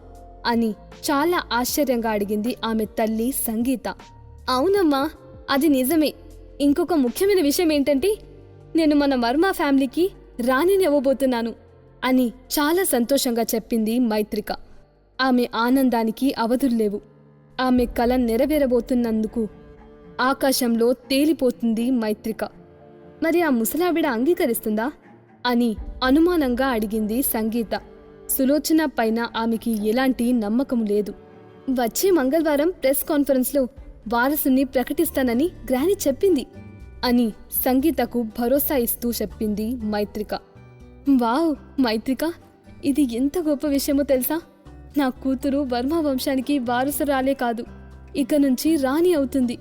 S1: అని చాలా ఆశ్చర్యంగా అడిగింది ఆమె తల్లి సంగీత. అవునమ్మా, అది నిజమే. ఇంకొక ముఖ్యమైన విషయం ఏంటంటే నేను మన వర్మ ఫ్యామిలీకి రాణిని ఇవ్వబోతున్నాను అని చాలా సంతోషంగా చెప్పింది మైత్రిక. ఆమె ఆనందానికి అవధుల్లేవు. ఆమె కల నెరవేరబోతున్నందుకు ఆకాశంలో తేలిపోతుంది మైత్రిక. మరి ఆ ముసలావిడ అంగీకరిస్తుందా అని అనుమానంగా అడిగింది సంగీత. సులోచన పైన ఆమెకి ఎలాంటి నమ్మకం లేదు. వచ్చే మంగళవారం ప్రెస్ కాన్ఫరెన్స్లో వారసుని ప్రకటిస్తానని గ్రాని చెప్పింది అని సంగీతకు భరోసా ఇస్తూ చెప్పింది మైత్రిక. వావ్ మైత్రిక, ఇది ఎంత గొప్ప విషయమో తెలుసా? నా కూతురు వర్మ వంశానికి వారసురాలే కాదు, ఇక నుంచి రాణి అవుతుంది.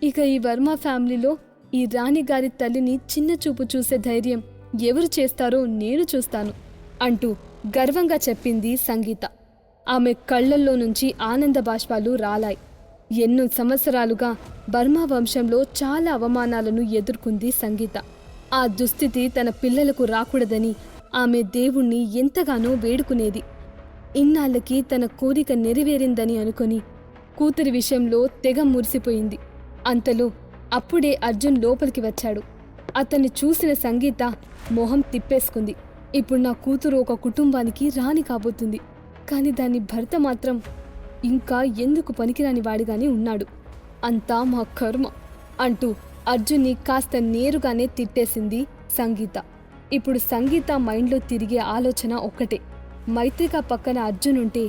S1: ఇక ఈ వర్మ ఫ్యామిలీలో ఈ రాణి గారి తల్లిని చిన్న చూపు చూసే ధైర్యం ఎవరు చేస్తారో నేను చూస్తాను అంటూ గర్వంగా చెప్పింది సంగీత. ఆమె కళ్లల్లో నుంచి ఆనంద బాష్పాలు రాలాయి. ఎన్నో సంవత్సరాలుగా బర్మా వంశంలో చాలా అవమానాలను ఎదుర్కొంది సంగీత. ఆ దుస్థితి తన పిల్లలకు రాకూడదని ఆమె దేవుణ్ణి ఎంతగానో వేడుకునేది. ఇన్నాళ్ళకి తన కోరిక నెరవేరిందని అనుకొని కూతురి విషయంలో తెగ మురిసిపోయింది. అంతలో అప్పుడే అర్జున్ లోపలికి వచ్చాడు. అతన్ని చూసిన సంగీత మొహం తిప్పేసుకుంది. ఇప్పుడు నా కూతురు ఒక కుటుంబానికి రాణి కాబోతుంది, కానీ దాని భర్త మాత్రం ఇంకా ఎందుకు పనికిరాని వాడిగానే ఉన్నాడు. అంతా మా కర్మ అంటూ అర్జున్ని కాస్త నేరుగానే తిట్టేసింది సంగీత. ఇప్పుడు సంగీత మైండ్లో తిరిగే ఆలోచన ఒక్కటే, మైత్రిక పక్కన అర్జున్ ఉంటే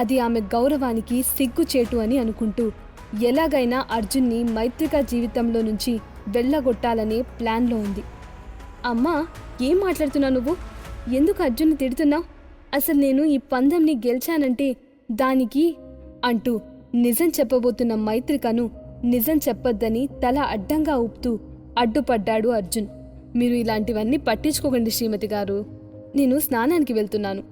S1: అది ఆమె గౌరవానికి సిగ్గుచేటు అని అనుకుంటూ ఎలాగైనా అర్జున్ని మైత్రిక జీవితంలో నుంచి వెళ్ళగొట్టాలనే ప్లాన్లో ఉంది. అమ్మా, ఏం మాట్లాడుతున్నావు నువ్వు? ఎందుకు అర్జున్ని తిడుతున్నావు? అసలు నేను ఈ పందెంని గెలిచానంటే దానికి అంటూ నిజం చెప్పబోతున్న మైత్రికను నిజం చెప్పొద్దని తల అడ్డంగా ఊపుతూ అడ్డుపడ్డాడు అర్జున్. మీరు ఇలాంటివన్నీ పట్టించుకోకండి శ్రీమతి గారు, నేను స్నానానికి వెళ్తున్నాను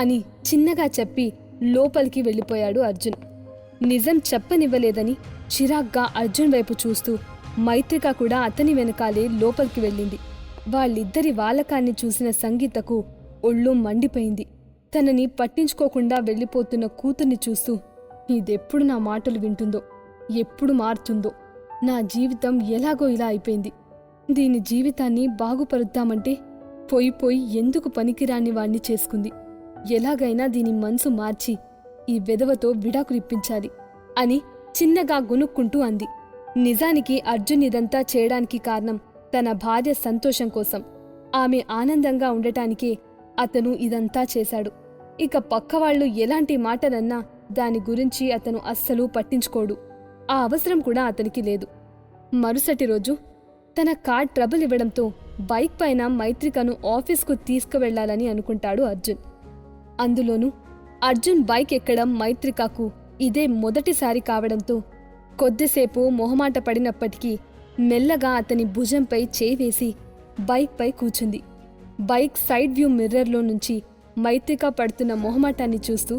S1: అని చిన్నగా చెప్పి లోపలికి వెళ్ళిపోయాడు అర్జున్. నిజం చెప్పనివ్వలేదని చిరాగ్గా అర్జున్ వైపు చూస్తూ మైత్రిక కూడా అతని వెనకాలే లోపలికి వెళ్ళింది. వాళ్ళిద్దరి వాలకాన్ని చూసిన సంగీతకు ఒళ్ళు మండిపోయింది. తనని పట్టించుకోకుండా వెళ్ళిపోతున్న కూతుర్ని చూస్తూ, ఇదెప్పుడు నా మాటలు వింటుందో, ఎప్పుడు మారుతుందో, నా జీవితం ఎలాగో ఇలా అయిపోయింది. దీని జీవితాన్ని బాగుపరుద్దామంటే పోయి ఎందుకు పనికిరాని వాణ్ణి చేసుకుంది. ఎలాగైనా దీని మనసు మార్చి ఈ వెధవతో విడాకులిప్పించాలి అని చిన్నగా గునుక్కుంటూ అంది. నిజానికి అర్జున్ ఇదంతా చేయడానికి కారణం తన భార్య సంతోషం కోసం. ఆమె ఆనందంగా ఉండటానికే అతను ఇదంతా చేశాడు. ఇక పక్కవాళ్లు ఎలాంటి మాటలన్నా దాని గురించి అతను అస్సలు పట్టించుకోడు. ఆ అవసరం కూడా అతనికి లేదు. మరుసటి రోజు తన కార్ ట్రబుల్ ఇవ్వడంతో బైక్ పైన మైత్రికను ఆఫీస్కు తీసుకువెళ్లాలని అనుకుంటాడు అర్జున్. అందులోనూ అర్జున్ బైక్ ఎక్కడం మైత్రికకు ఇదే మొదటిసారి కావడంతో కొద్దిసేపు మొహమాట పడినప్పటికీ మెల్లగా అతని భుజంపై చేవేసి బైక్పై కూర్చుంది. బైక్ సైడ్ వ్యూ మిర్రర్లో నుంచి మైత్రిక పడుతున్న మొహమాటాన్ని చూస్తూ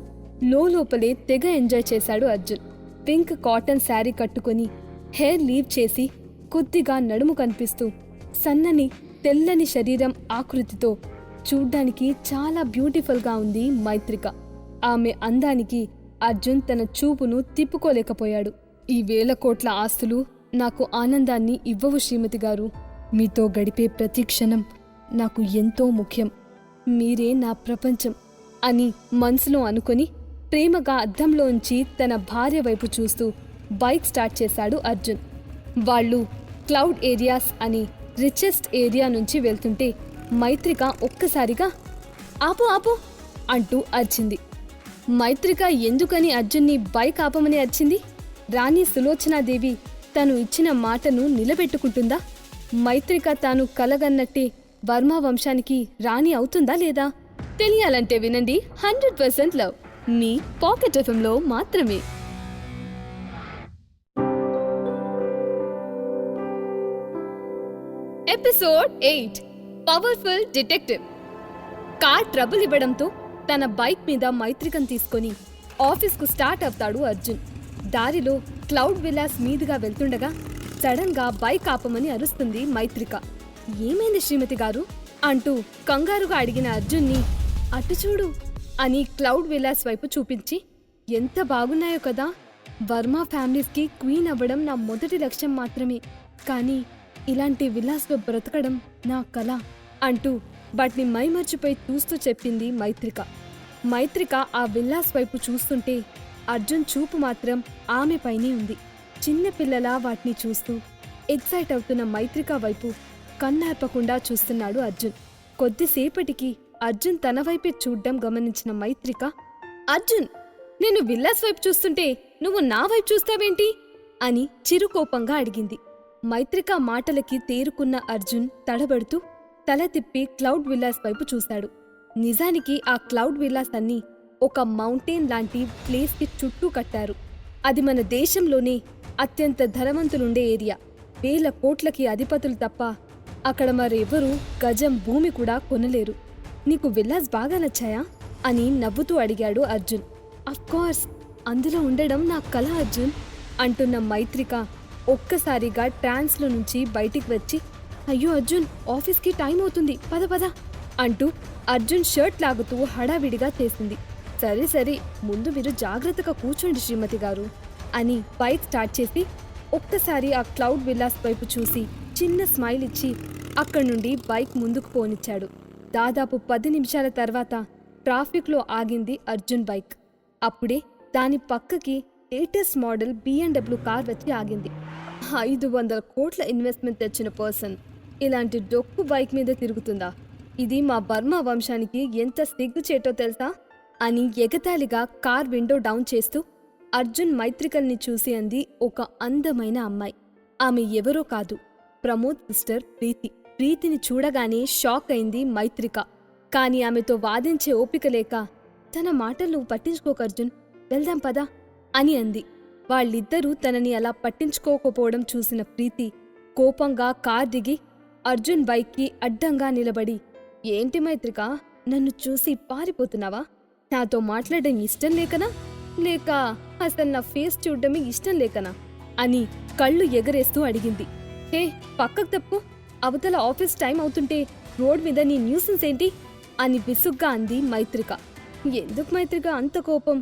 S1: లోపలే తెగ ఎంజాయ్ చేశాడు అర్జున్. పింక్ కాటన్ శారీ కట్టుకుని హెయిర్ లీవ్ చేసి కొద్దిగా నడుము కనిపిస్తూ సన్నని తెల్లని శరీరం ఆకృతితో చూడ్డానికి చాలా బ్యూటిఫుల్గా ఉంది మైత్రిక. ఆమె అందానికి అర్జున్ తన చూపును తిప్పుకోలేకపోయాడు. ఈ 1000 కోట్ల ఆస్తులు నాకు ఆనందాన్ని ఇవ్వవు శ్రీమతి గారు. మీతో గడిపే ప్రతి క్షణం నాకు ఎంతో ముఖ్యం. మీరే నా ప్రపంచం అని మనసులో అనుకుని ప్రేమగా అద్దంలోంచి తన భార్య వైపు చూస్తూ బైక్ స్టార్ట్ చేశాడు అర్జున్. వాళ్ళు క్లౌడ్ ఏరియాస్ అని రిచెస్ట్ ఏరియా నుంచి వెళ్తుంటే మైత్రిక ఒక్కసారిగా ఆపు ఆపు అంటూ అరిచింది. మైత్రిక ఎందుకని అర్జున్ని బైక్ ఆపమని అరిచింది? రాణి సులోచనాదేవి తను ఇచ్చిన మాటను నిలబెట్టుకుంటుందా? మైత్రిక తాను కలగన్నట్టే వర్మ వంశానికి రాణి అవుతుందా లేదా? తెలియాలంటే వినండి 100% లవ్ మీ పాకెట్ ఎఫ్ఎంలో మాత్రమే. Episode 8 powerful detective. Car trouble ఇవ్వడంతో తన బైక్ మీద మైత్రికను తీసుకొని ఆఫీస్కు స్టార్ట్ అవుతాడు అర్జున్. దారిలో క్లౌడ్ విలాస్ మీదుగా వెళ్తుండగా సడన్ గా బైక్ ఆపమని అరుస్తుంది మైత్రిక. ఏమైంది శ్రీమతి గారు అంటూ కంగారుగా అడిగిన అర్జున్ని అటు చూడు అని క్లౌడ్ విలాస్ వైపు చూపించి, ఎంత బాగున్నాయో కదా, వర్మ ఫ్యామిలీస్కి క్వీన్ అవ్వడం నా మొదటి లక్ష్యం మాత్రమే, కానీ ఇలాంటి విలాస్లో బ్రతకడం నా కల అంటూ వాటిని మైమర్చిపోయి చూస్తూ చెప్పింది మైత్రిక. మైత్రిక ఆ విల్లాస్ వైపు చూస్తుంటే అర్జున్ చూపు మాత్రం ఆమెపైనే ఉంది. చిన్నపిల్లలా వాటిని చూస్తూ ఎక్సైట్ అవుతున్న మైత్రిక వైపు కన్నార్పకుండా చూస్తున్నాడు అర్జున్. కొద్దిసేపటికి అర్జున్ తన వైపే చూడ్డం గమనించిన మైత్రిక, అర్జున్, నేను విల్లాస్ వైపు చూస్తుంటే నువ్వు నా వైపు చూస్తావేంటి అని చిరుకోపంగా అడిగింది. మైత్రిక మాటలకి తేరుకున్న అర్జున్ తడబడుతూ తల తిప్పి క్లౌడ్ విల్లాస్ వైపు చూశాడు. నిజానికి ఆ క్లౌడ్ విల్లాస్ అన్నీ ఒక మౌంటైన్ లాంటి ప్లేస్కి చుట్టూ కట్టారు. అది మన దేశంలోనే అత్యంత ధనవంతులుండే ఏరియా. 1000 కోట్లకి అధిపతులు తప్ప అక్కడ మరెవరూ గజం భూమి కూడా కొనలేరు. నీకు విల్లాస్ బాగా నచ్చాయా అని నవ్వుతూ అడిగాడు అర్జున్. అఫ్కోర్స్, అందులో ఉండడం నా కల అర్జున్ అంటున్న మైత్రిక ఒక్కసారిగా ట్రాన్స్లో నుంచి బయటికి వచ్చి, అయ్యో అర్జున్, ఆఫీస్కి టైం అవుతుంది, పద పద అంటూ అర్జున్ షర్ట్ లాగుతూ హడావిడిగా చేసింది. సరే సరే, ముందు మీరు జాగ్రత్తగా కూర్చోండి శ్రీమతి గారు అని బైక్ స్టార్ట్ చేసి ఒక్కసారి ఆ క్లౌడ్ విల్లాస్ వైపు చూసి చిన్న స్మైల్ ఇచ్చి అక్కడి నుండి బైక్ ముందుకు పోనిచ్చాడు. దాదాపు 10 నిమిషాల తర్వాత ట్రాఫిక్లో ఆగింది అర్జున్ బైక్. అప్పుడే దాని పక్కకి లేటెస్ట్ మోడల్ BMW కార్ వచ్చి ఆగింది. 500 కోట్ల ఇన్వెస్ట్మెంట్ తెచ్చిన పర్సన్ ఇలాంటి డొక్కు బైక్ మీద తిరుగుతుందా? ఇది మా బర్మ వంశానికి ఎంత సిగ్గుచేటో తెలుసా అని ఎగతాళిగా కార్ విండో డౌన్ చేస్తూ అర్జున్ మైత్రికల్ని చూసి అంది ఒక అందమైన అమ్మాయి. ఆమె ఎవరో కాదు, ప్రమోద్ సిస్టర్ ప్రీతి. ప్రీతిని చూడగానే షాక్ అయింది మైత్రిక. కాని ఆమెతో వాదించే ఓపిక లేక, తన మాటలు పట్టించుకోక అర్జున్, వెళ్దాం పదా అని అంది. వాళ్ళిద్దరూ తనని అలా పట్టించుకోకపోవడం చూసిన ప్రీతి కోపంగా కార్ దిగి అర్జున్ బైక్కి అడ్డంగా నిలబడి, ఏంటి మైత్రిక, నన్ను చూసి పారిపోతున్నావా? నాతో మాట్లాడడం ఇష్టం లేకనా, లేక అసలు నా ఫేస్ చూడడమే ఇష్టం లేకనా అని కళ్ళు ఎగరేస్తూ అడిగింది. హే, పక్కకు తప్పు అవతల ఆఫీస్ టైం అవుతుంటే రోడ్ మీద నీ న్యూసెన్స్ ఏంటి అని విసుగ్గా అంది మైత్రిక. ఎందుకు మైత్రిక అంత కోపం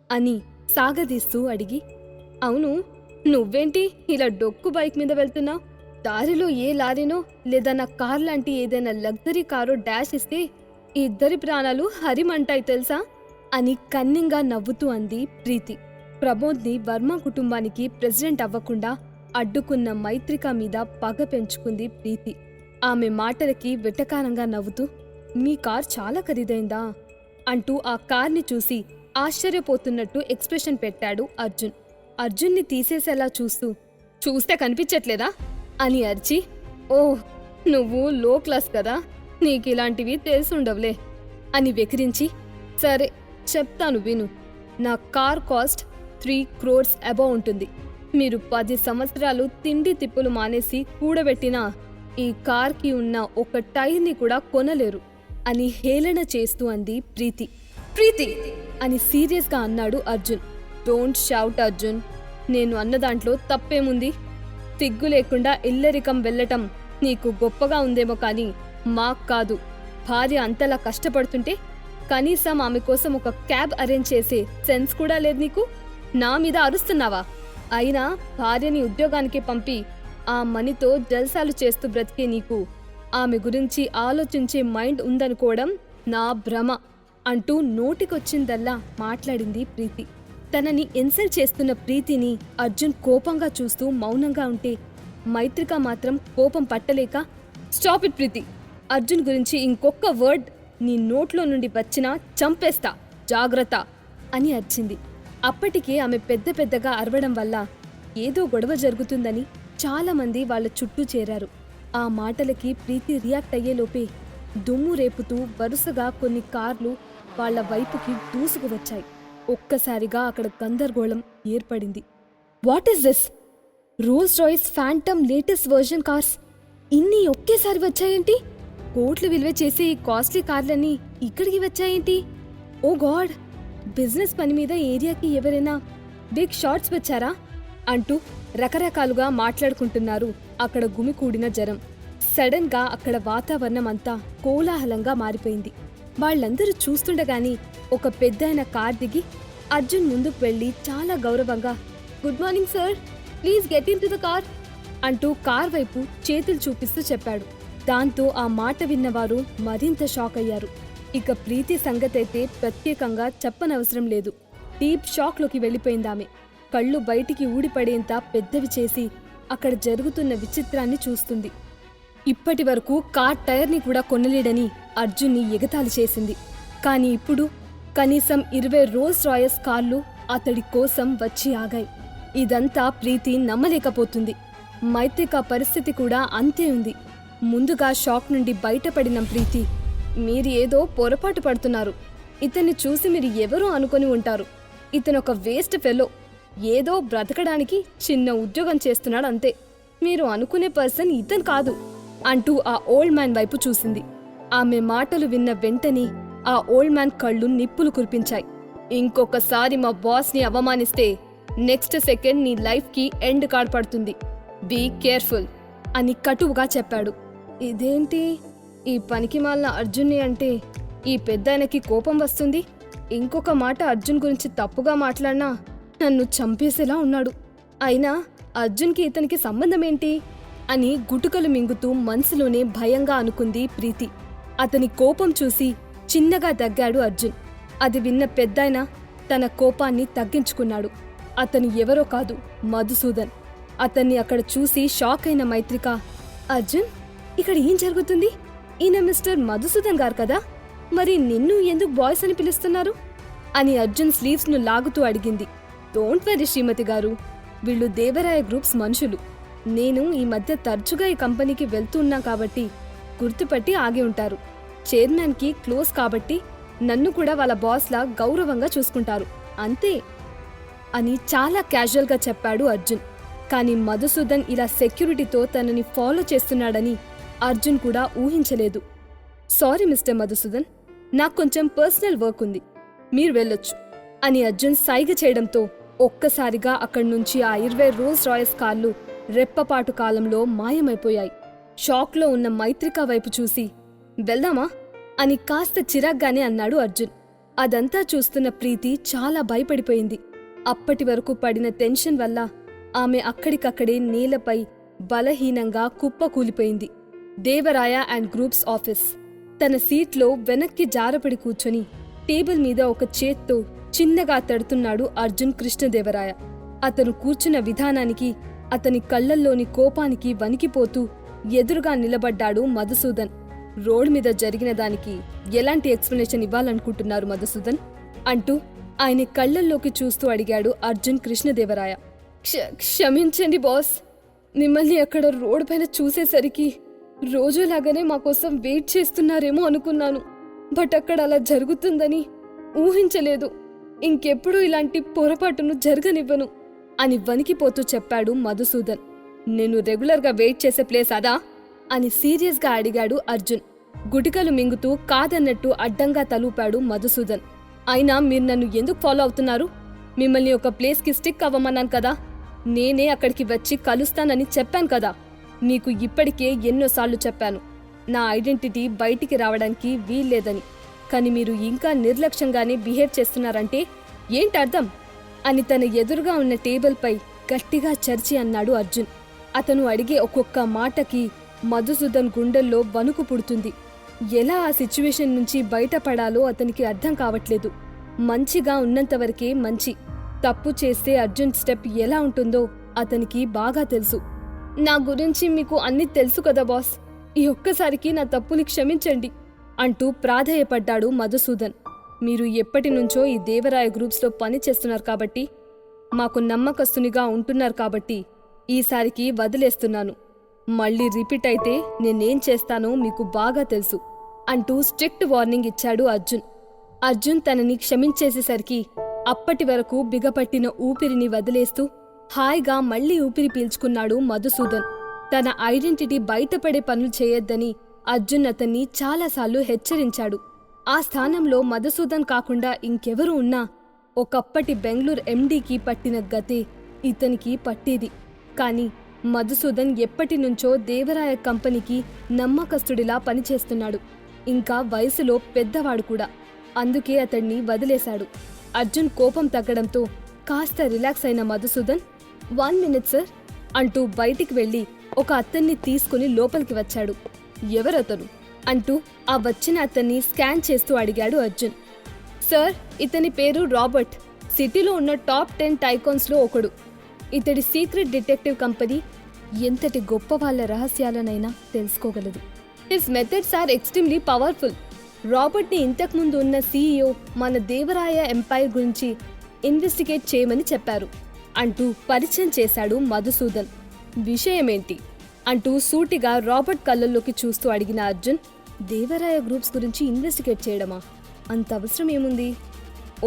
S1: అని సాగదీస్తూ అడిగి, అవును నువ్వేంటి ఇలా డొక్కు బైక్ మీద వెళ్తున్నావు? దారిలో ఏ లారీనో లేదా నా కార్ లాంటి ఏదైనా లగ్జరీ కారో డాష్ ఇస్తే ఇద్దరి ప్రాణాలు హరిమంటాయి తెలుసా అని కన్నింగా నవ్వుతూ అంది ప్రీతి. ప్రమోద్ని వర్మ కుటుంబానికి ప్రెసిడెంట్ అవ్వకుండా అడ్డుకున్న మైత్రిక మీద పగ పెంచుకుంది ప్రీతి. ఆమె మాటలకి వెటకారంగా నవ్వుతూ, మీ కార్ చాలా ఖరీదైందా అంటూ ఆ కార్ని చూసి ఆశ్చర్యపోతున్నట్టు ఎక్స్ప్రెషన్ పెట్టాడు అర్జున్. అర్జున్ని తీసేసేలా చూస్తే కనిపించట్లేదా అని అరిచి, ఓహ్ నువ్వు లో క్లాస్ కదా, నీకిలాంటివి తెలిసుండవులే అని వెకిరించి, సరే చెప్తాను విను. నా కార్ కాస్ట్ 3 crores అబౌవ్ ఉంటుంది. మీరు 10 సంవత్సరాలు తిండి తిప్పులు మానేసి కూడబెట్టినా ఈ కార్కి ఉన్న ఒక టైర్ని కూడా కొనలేరు అని హేళన చేస్తూ అంది ప్రీతి. ప్రీతి అని సీరియస్గా అన్నాడు అర్జున్. డోంట్ షౌట్ అర్జున్, నేను అన్న దాంట్లో తప్పేముంది? సిగ్గు లేకుండా ఇల్లరికం వెళ్ళటం నీకు గొప్పగా ఉందేమో కానీ మాకు కాదు. భార్య అంతలా కష్టపడుతుంటే కనీసం ఆమె కోసం ఒక క్యాబ్ అరేంజ్ చేసే సెన్స్ కూడా లేదు నీకు. నా మీద అరుస్తున్నావా? అయినా భార్యని ఉద్యోగానికి పంపి ఆ మనీతో జల్సాలు చేస్తూ బ్రతికే నీకు ఆమె గురించి ఆలోచించే మైండ్ ఉందనుకోవడం నా భ్రమ అంటూ నోటికొచ్చిందల్లా మాట్లాడింది ప్రీతి. తనని ఇన్సల్ట్ చేస్తున్న ప్రీతిని అర్జున్ కోపంగా చూస్తూ మౌనంగా ఉంటే మైత్రిక మాత్రం కోపం పట్టలేక, స్టాప్ ఇట్ ప్రీతి, అర్జున్ గురించి ఇంకొక వర్డ్ నీ నోట్లో నుండి వచ్చినా చంపేస్తా, జాగ్రత్త అని అరిచింది. అప్పటికే ఆమె పెద్దగా అరవడం వల్ల ఏదో గొడవ జరుగుతుందని చాలామంది వాళ్ళ చుట్టూ చేరారు. ఆ మాటలకి ప్రీతి రియాక్ట్ అయ్యేలోపే దుమ్ము రేపుతూ వరుసగా కొన్ని కార్లు వాళ్ల వైపుకి దూసుకువచ్చాయి. ఒక్కసారిగా అక్కడ గందరగోళం ఏర్పడింది. What is this? Rolls Royce phantom latest version cars ఇన్ని ఒకేసారి వచ్చాయేంటి? కోట్లు విలువ చేసే ఈ కాస్ట్లీ కార్లన్నీ ఇక్కడికి వచ్చాయేంటి? ఓ గాడ్, బిజినెస్ పని మీద ఏరియాకి ఎవరైనా బిగ్ షాట్స్ వచ్చారా అంటూ రకరకాలుగా మాట్లాడుకుంటున్నారు అక్కడ గుమికూడిన జనం. సడన్ గా అక్కడ వాతావరణం అంతా కోలాహలంగా మారిపోయింది. వాళ్ళందరూ చూస్తుండగాని ఒక పెద్దయిన కార్ దిగి అర్జున్ ముందుకు వెళ్లి చాలా గౌరవంగా, good morning sir, please get in to the car అంటూ కార్ వైపు చేతులు చూపిస్తూ చెప్పాడు. దాంతో ఆ మాట విన్నవారు మరింత షాక్ అయ్యారు. ఇక ప్రీతి సంగతైతే ప్రత్యేకంగా చెప్పనవసరం లేదు. డీప్ షాక్లోకి వెళ్ళిపోయిందామె. కళ్ళు బయటికి ఊడిపడేంత పెద్దవి చేసి అక్కడ జరుగుతున్న విచిత్రాన్ని చూస్తుంది. ఇప్పటి వరకు కార్ టైర్ని కూడా కొనలేడని అర్జున్ని ఎగతాళి చేసింది. కాని ఇప్పుడు కనీసం 20 రోల్స్ రాయస్ కార్లు అతడి కోసం వచ్చి ఆగాయి. ఇదంతా ప్రీతి నమ్మలేకపోతుంది. మైత్రిక పరిస్థితి కూడా అంతే ఉంది. ముందుగా షాక్ నుండి బయటపడిన ప్రీతి, మీరు ఏదో పొరపాటు పడుతున్నారు. ఇతన్ని చూసి మీరు ఎవరో అనుకొని ఉంటారు. ఇతనొక వేస్ట్ ఫెలో, ఏదో బ్రతకడానికి చిన్న ఉద్యోగం చేస్తున్నాడు అంతే. మీరు అనుకునే పర్సన్ ఇతను కాదు అంటూ ఆ ఓల్డ్ మ్యాన్ వైపు చూసింది. ఆమె మాటలు విన్న వెంటనే ఆ ఓల్డ్ మ్యాన్ కళ్ళు నిప్పులు కురిపించాయి. ఇంకొకసారి మా బాస్ని అవమానిస్తే నెక్స్ట్ సెకండ్ నీ లైఫ్కి ఎండ్ కార్డ్ పడుతుంది. బీ కేర్ఫుల్ అని కటువుగా చెప్పాడు. ఇదేంటి, ఈ పనికిమాలిన అర్జున్ని అంటే ఈ పెద్దాయనకి కోపం వస్తుంది. ఇంకొక మాట అర్జున్ గురించి తప్పుగా మాట్లాడినా నన్ను చంపేసేలా ఉన్నాడు. అయినా అర్జున్కి ఇతనికి సంబంధమేంటి అని గుటుకలు మింగుతూ మనసులోనే భయంగా అనుకుంది ప్రీతి. అతని కోపం చూసి చిన్నగా దగ్గాడు అర్జున్. అది విన్న పెద్దాయన తన కోపాన్ని తగ్గించుకున్నాడు. అతను ఎవరో కాదు, మధుసూదన్. అతన్ని అక్కడ చూసి షాక్ అయిన మైత్రిక, అర్జున్ ఇక్కడ ఏం జరుగుతుంది? ఈయన మిస్టర్ మధుసూదన్ గారు కదా, మరి నిన్ను ఎందుకు బాయ్స్ అని పిలుస్తున్నారు అని అర్జున్ స్లీవ్స్ ను లాగుతూ అడిగింది. డోంట్ వరీ శ్రీమతి గారు, వీళ్ళు దేవరాయ గ్రూప్స్ మనుషులు. నేను ఈ మధ్య తరచుగా ఈ కంపెనీకి వెళ్తున్నా కాబట్టి గుర్తుపట్టి ఆగి ఉంటారు. చైర్మన్ కి క్లోజ్ కాబట్టి నన్ను కూడా వాళ్ళ బాస్లా గౌరవంగా చూసుకుంటారు అంతే అని చాలా క్యాజువల్గా చెప్పాడు అర్జున్. కానీ మధుసూదన్ ఇలా సెక్యూరిటీతో తనని ఫాలో చేస్తున్నాడని అర్జున్ కూడా ఊహించలేదు. సారీ మిస్టర్ మధుసూదన్, నాకు కొంచెం పర్సనల్ వర్క్ ఉంది, మీరు వెళ్ళొచ్చు అని అర్జున్ సైగ చేయడంతో ఒక్కసారిగా అక్కడి నుంచి ఆ 20 రోల్స్ రాయస్ కార్లు రెప్పపాటు కాలంలో మాయమైపోయాయి. షాక్లో ఉన్న మైత్రిక వైపు చూసి వెళ్దామా అని కాస్త చిరాగ్గానే అన్నాడు అర్జున్. అదంతా చూస్తున్న ప్రీతి చాలా భయపడిపోయింది. అప్పటి వరకు పడిన టెన్షన్ వల్ల ఆమె అక్కడికక్కడే నేలపై బలహీనంగా కుప్పకూలిపోయింది. Devaraya and groups office. తన సీట్లో వెనక్కి జారపడి కూర్చొని టేబుల్ మీద ఒక చేత్తో చిన్నగా తడుతున్నాడు అర్జున్ కృష్ణదేవరాయ. అతను కూర్చున్న విధానానికి, అతని కళ్లల్లోని కోపానికి వణికిపోతూ ఎదురుగా నిలబడ్డాడు మధుసూదన్. రోడ్ మీద జరిగిన దానికి ఎలాంటి ఎక్స్ప్లెనేషన్ ఇవ్వాలనుకుంటున్నారు మధుసూదన్ అంటూ ఆయన కళ్లల్లోకి చూస్తూ అడిగాడు అర్జున్ కృష్ణదేవరాయ. క్షమించండి బాస్, మిమ్మల్ని అక్కడ రోడ్ పైన చూసేసరికి రోజులాగానే మా కోసం వెయిట్ చేస్తున్నారేమో అనుకున్నాను. బట్ అక్కడ అలా జరుగుతుందని ఊహించలేదు. ఇంకెప్పుడూ ఇలాంటి పొరపాటును జరగనివ్వను అని వణికిపోతూ చెప్పాడు మధుసూదన్. నేను రెగ్యులర్గా వెయిట్ చేసే ప్లేస్ అదా అని సీరియస్గా అడిగాడు అర్జున్. గుటికలు మింగుతూ కాదన్నట్టు అడ్డంగా తలూపాడు మధుసూదన్. అయినా మీరు నన్ను ఎందుకు ఫాలో అవుతున్నారు? మిమ్మల్ని ఒక ప్లేస్కి స్టిక్ అవ్వమన్నాను కదా. నేనే అక్కడికి వచ్చి కలుస్తానని చెప్పాను కదా. మీకు ఇప్పటికే ఎన్నోసార్లు చెప్పాను నా ఐడెంటిటీ బయటికి రావడానికి వీల్లేదని. కానీ మీరు ఇంకా నిర్లక్ష్యంగానే బిహేవ్ చేస్తున్నారంటే ఏంటర్థం అని తన ఎదురుగా ఉన్న టేబుల్పై గట్టిగా చర్చి అన్నాడు అర్జున్. అతను అడిగే ఒక్కొక్క మాటకి మధుసూదన్ గుండెల్లో వణుకు పుడుతుంది. ఎలా ఆ సిచ్యువేషన్ నుంచి బయటపడాలో అతనికి అర్థం కావట్లేదు. మంచిగా ఉన్నంతవరకే మంచి. తప్పు చేస్తే అర్జున్ స్టెప్ ఎలా ఉంటుందో అతనికి బాగా తెలుసు. నా గురించి మీకు అన్నీ తెలుసు కదా బాస్, ఈ ఒక్కసారికి నా తప్పుని క్షమించండి అంటూ ప్రాధేయపడ్డాడు మధుసూదన్. మీరు ఎప్పటి నుంచో ఈ దేవరాయ గ్రూప్స్లో పని చేస్తున్నారు కాబట్టి, మాకు నమ్మకస్తునిగా ఉంటున్నారు కాబట్టి ఈసారికి వదిలేస్తున్నాను. మళ్ళీ రిపీట్ అయితే నేనేం చేస్తానో మీకు బాగా తెలుసు అంటూ స్ట్రిక్ట్ వార్నింగ్ ఇచ్చాడు అర్జున్. అర్జున్ తనని క్షమించేసేసరికి అప్పటి వరకు బిగపట్టిన ఊపిరిని వదిలేస్తూ హాయిగా మళ్లీ ఊపిరి పీల్చుకున్నాడు మధుసూదన్. తన ఐడెంటిటీ బయటపడే పనులు చేయొద్దని అర్జున్ అతన్ని చాలాసార్లు హెచ్చరించాడు. ఆ స్థానంలో మధుసూదన్ కాకుండా ఇంకెవరూ ఉన్నా ఒకప్పటి బెంగళూరు ఎండీకి పట్టిన గతే ఇతనికి పట్టేది. కాని మధుసూదన్ ఎప్పటినుంచో దేవరాయ కంపెనీకి నమ్మకస్తుడిలా పనిచేస్తున్నాడు. ఇంకా వయసులో పెద్దవాడు కూడా. అందుకే అతన్ని వదిలేశాడు. అర్జున్ కోపం తగ్గడంతో కాస్త రిలాక్స్ అయిన మధుసూదన్ 1 minute సార్ అంటూ బయటికి వెళ్లి ఒక అతన్ని తీసుకుని లోపలికి వచ్చాడు. ఎవరతను అంటూ ఆ వచ్చిన అతన్ని స్కాన్ చేస్తూ అడిగాడు అర్జున్. సార్, ఇతని పేరు రాబర్ట్. సిటీలో ఉన్న టాప్ 10 టైకాన్స్లో ఒకడు. ఇతడి సీక్రెట్ డిటెక్టివ్ కంపెనీ ఎంతటి గొప్ప వాళ్ళ రహస్యాలనైనా తెలుసుకోగలదు. His methods are extremely powerful. రాబర్ట్ని ఇంతకుముందు ఉన్న సీఈఓ మన దేవరాయ ఎంపైర్ గురించి ఇన్వెస్టిగేట్ చేయమని చెప్పారు అంటూ పరిచయం చేశాడు మధుసూదన్. విషయమేంటి అంటూ సూటిగా రాబర్ట్ కళ్ళల్లోకి చూస్తూ అడిగిన అర్జున్, దేవరాయ గ్రూప్స్ గురించి ఇన్వెస్టిగేట్ చేయడమా? అంత అవసరం ఏముంది?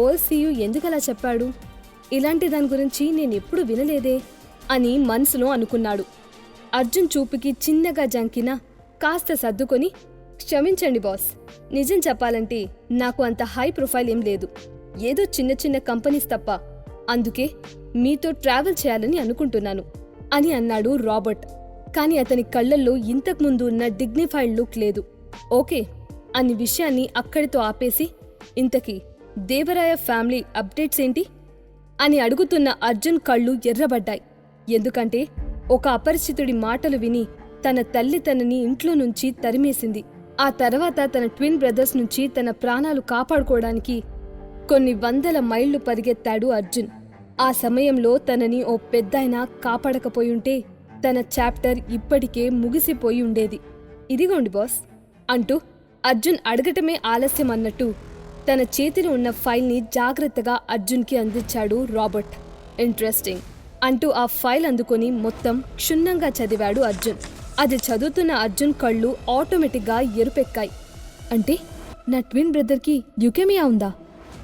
S1: ఓసీయూ ఎందుకలా చెప్పాడు? ఇలాంటి దాని గురించి నేనెప్పుడు వినలేదే అని మనసులో అనుకున్నాడు. అర్జున్ చూపుకి చిన్నగా జంకినా కాస్త సర్దుకొని, క్షమించండి బాస్, నిజం చెప్పాలంటే నాకు అంత హై ప్రొఫైల్ ఏం లేదు. ఏదో చిన్న చిన్న కంపెనీస్ తప్ప. అందుకే మీతో ట్రావెల్ చేయాలని అనుకుంటున్నాను అని అన్నాడు రాబర్ట్. కాని అతని కళ్లల్లో ఇంతకుముందు ఉన్న డిగ్నిఫైడ్ లుక్ లేదు. ఓకే అన్ని విషయాన్ని అక్కడితో ఆపేసి, ఇంతకీ దేవరాయ ఫ్యామిలీ అప్డేట్స్ ఏంటి అని అడుగుతున్న అర్జున్ కళ్ళు ఎర్రబడ్డాయి. ఎందుకంటే ఒక అపరిచితుడి మాటలు విని తన తల్లి తనని ఇంట్లో నుంచి తరిమేసింది. ఆ తర్వాత తన ట్విన్ బ్రదర్స్ నుంచి తన ప్రాణాలు కాపాడుకోవడానికి కొన్ని 100 మైళ్లు పరిగెత్తాడు అర్జున్. ఆ సమయంలో తనని ఓ పెద్దాయన కాపాడకపోయుంటే తన చాప్టర్ ఇప్పటికే ముగిసిపోయి ఉండేది. ఇదిగోండి బాస్ అంటూ అర్జున్ అడగటమే ఆలస్యం అన్నట్టు తన చేతిలో ఉన్న ఫైల్ని జాగ్రత్తగా అర్జున్కి అందించాడు రాబర్ట్. ఇంట్రెస్టింగ్ అంటూ ఆ ఫైల్ అందుకొని మొత్తం క్షుణ్ణంగా చదివాడు అర్జున్. అది చదువుతున్న అర్జున్ కళ్ళు ఆటోమేటిక్గా ఎరుపెక్కాయి. అంటే నా ట్విన్ బ్రదర్కి ల్యూకేమియా ఉందా?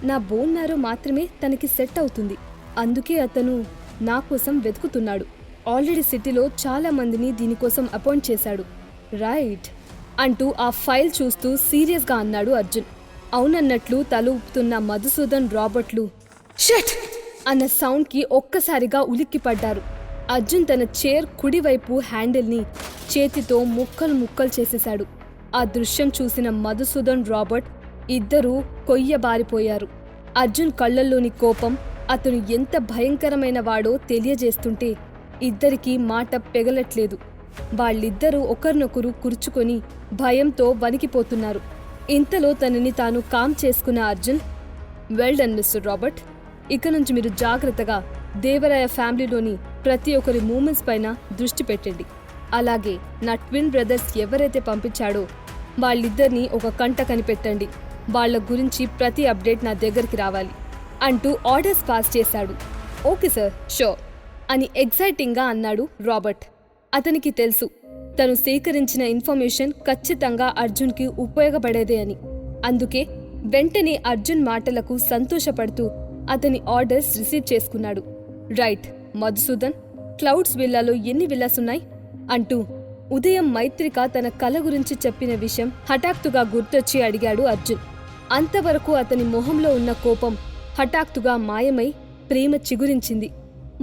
S1: నా బోన్ మ్యారో మాత్రమే తనకి సెట్ అవుతుంది. అందుకే అతను నా కోసం వెతుకుతున్నాడు. ఆల్రెడీ సిటీలో చాలా మందిని దీనికోసం అపాయింట్ చేశాడు. రైట్ అంటూ ఆ ఫైల్ చూస్తూ సీరియస్గా అన్నాడు అర్జున్. అవునన్నట్లు తల ఊపుతున్న మధుసూదన్, రాబర్ట్లు షట్ అన్న సౌండ్కి ఒక్కసారిగా ఉలిక్కిపడ్డారు. అర్జున్ తన చైర్ కుడివైపు హ్యాండిల్ని చేతితో ముక్కలు ముక్కలు చేసేశాడు. ఆ దృశ్యం చూసిన మధుసూదన్, రాబర్ట్ ఇద్దరూ కొయ్యబారిపోయారు. అర్జున్ కళ్ళల్లోని కోపం అతను ఎంత భయంకరమైన వాడో తెలియజేస్తుంటే ఇద్దరికీ మాట పెగలట్లేదు. వాళ్ళిద్దరూ ఒకరినొకరు కురుచుకొని భయంతో వణికిపోతున్నారు. ఇంతలో తనని తాను కామ్ చేసుకున్న Arjun, well done mister Robert. ఇక నుంచి మీరు జాగ్రత్తగా దేవరాయ ఫ్యామిలీలోని ప్రతి ఒక్కరి మూమెంట్స్ పైన దృష్టి పెట్టండి. అలాగే నా ట్విన్ బ్రదర్స్ ఎవరైతే పంపించాడో వాళ్ళిద్దరినీ ఒక కంట కనిపెట్టండి. వాళ్ల గురించి ప్రతి అప్డేట్ నా దగ్గరికి రావాలి అంటూ ఆర్డర్స్ పాస్ చేశాడు. ఓకే సార్, షూర్ అని ఎగ్జైటింగ్గా అన్నాడు రాబర్ట్. అతనికి తెలుసు తను సేకరించిన ఇన్ఫర్మేషన్ ఖచ్చితంగా అర్జున్కి ఉపయోగపడేదే అని. అందుకే వెంటనే అర్జున్ మాటలకు సంతోషపడుతూ అతని ఆర్డర్స్ రిసీవ్ చేసుకున్నాడు. రైట్ మధుసూదన్, క్లౌడ్స్ విల్లాలో ఎన్ని విల్లాస్ ఉన్నాయి అంటూ ఉదయం మైత్రిక తన కల గురించి చెప్పిన విషయం హఠాత్తుగా గుర్తొచ్చి అడిగాడు అర్జున్. అంతవరకు అతని మొహంలో ఉన్న కోపం హఠాత్తుగా మాయమై ప్రేమ చిగురించింది.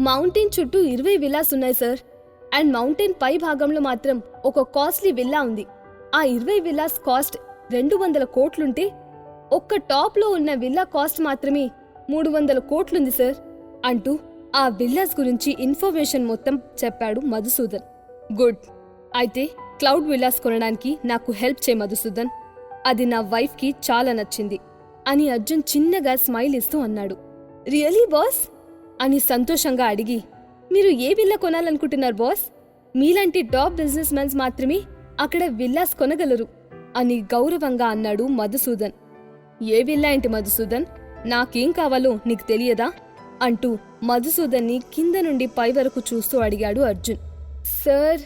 S1: మౌంటైన్ చుట్టూ 20 విల్లాస్ ఉన్నాయి సార్. అండ్ మౌంటైన్ పై భాగంలో మాత్రం ఒక కాస్ట్లీ విల్లా ఉంది. ఆ 20 విల్లాస్ కాస్ట్ 200 కోట్లుంటే ఒక్క టాప్లో ఉన్న విల్లా కాస్ట్ మాత్రమే 300 కోట్లుంది సార్ అంటూ ఆ విల్లాస్ గురించి ఇన్ఫర్మేషన్ మొత్తం చెప్పాడు మధుసూదన్. గుడ్, అయితే క్లౌడ్ విల్లాస్ కొనడానికి నాకు హెల్ప్ చేయి మధుసూదన్. అది నా వైఫ్కి చాలా నచ్చింది అని అర్జున్ చిన్నగా స్మైల్ ఇస్తూ అన్నాడు. రియలీ బాస్ అని సంతోషంగా అడిగి, మీరు ఏ విల్లా కొనాలనుకుంటున్నారు బాస్? మీలాంటి టాప్ బిజినెస్ మెన్స్ మాత్రమే అక్కడ విల్లాస్ కొనగలరు అని గౌరవంగా అన్నాడు మధుసూదన్. ఏ విల్లా ఏంటి మధుసూదన్, నాకేం కావాలో నీకు తెలియదా అంటూ మధుసూదన్ని కింద నుండి పై వరకు చూస్తూ అడిగాడు అర్జున్. సార్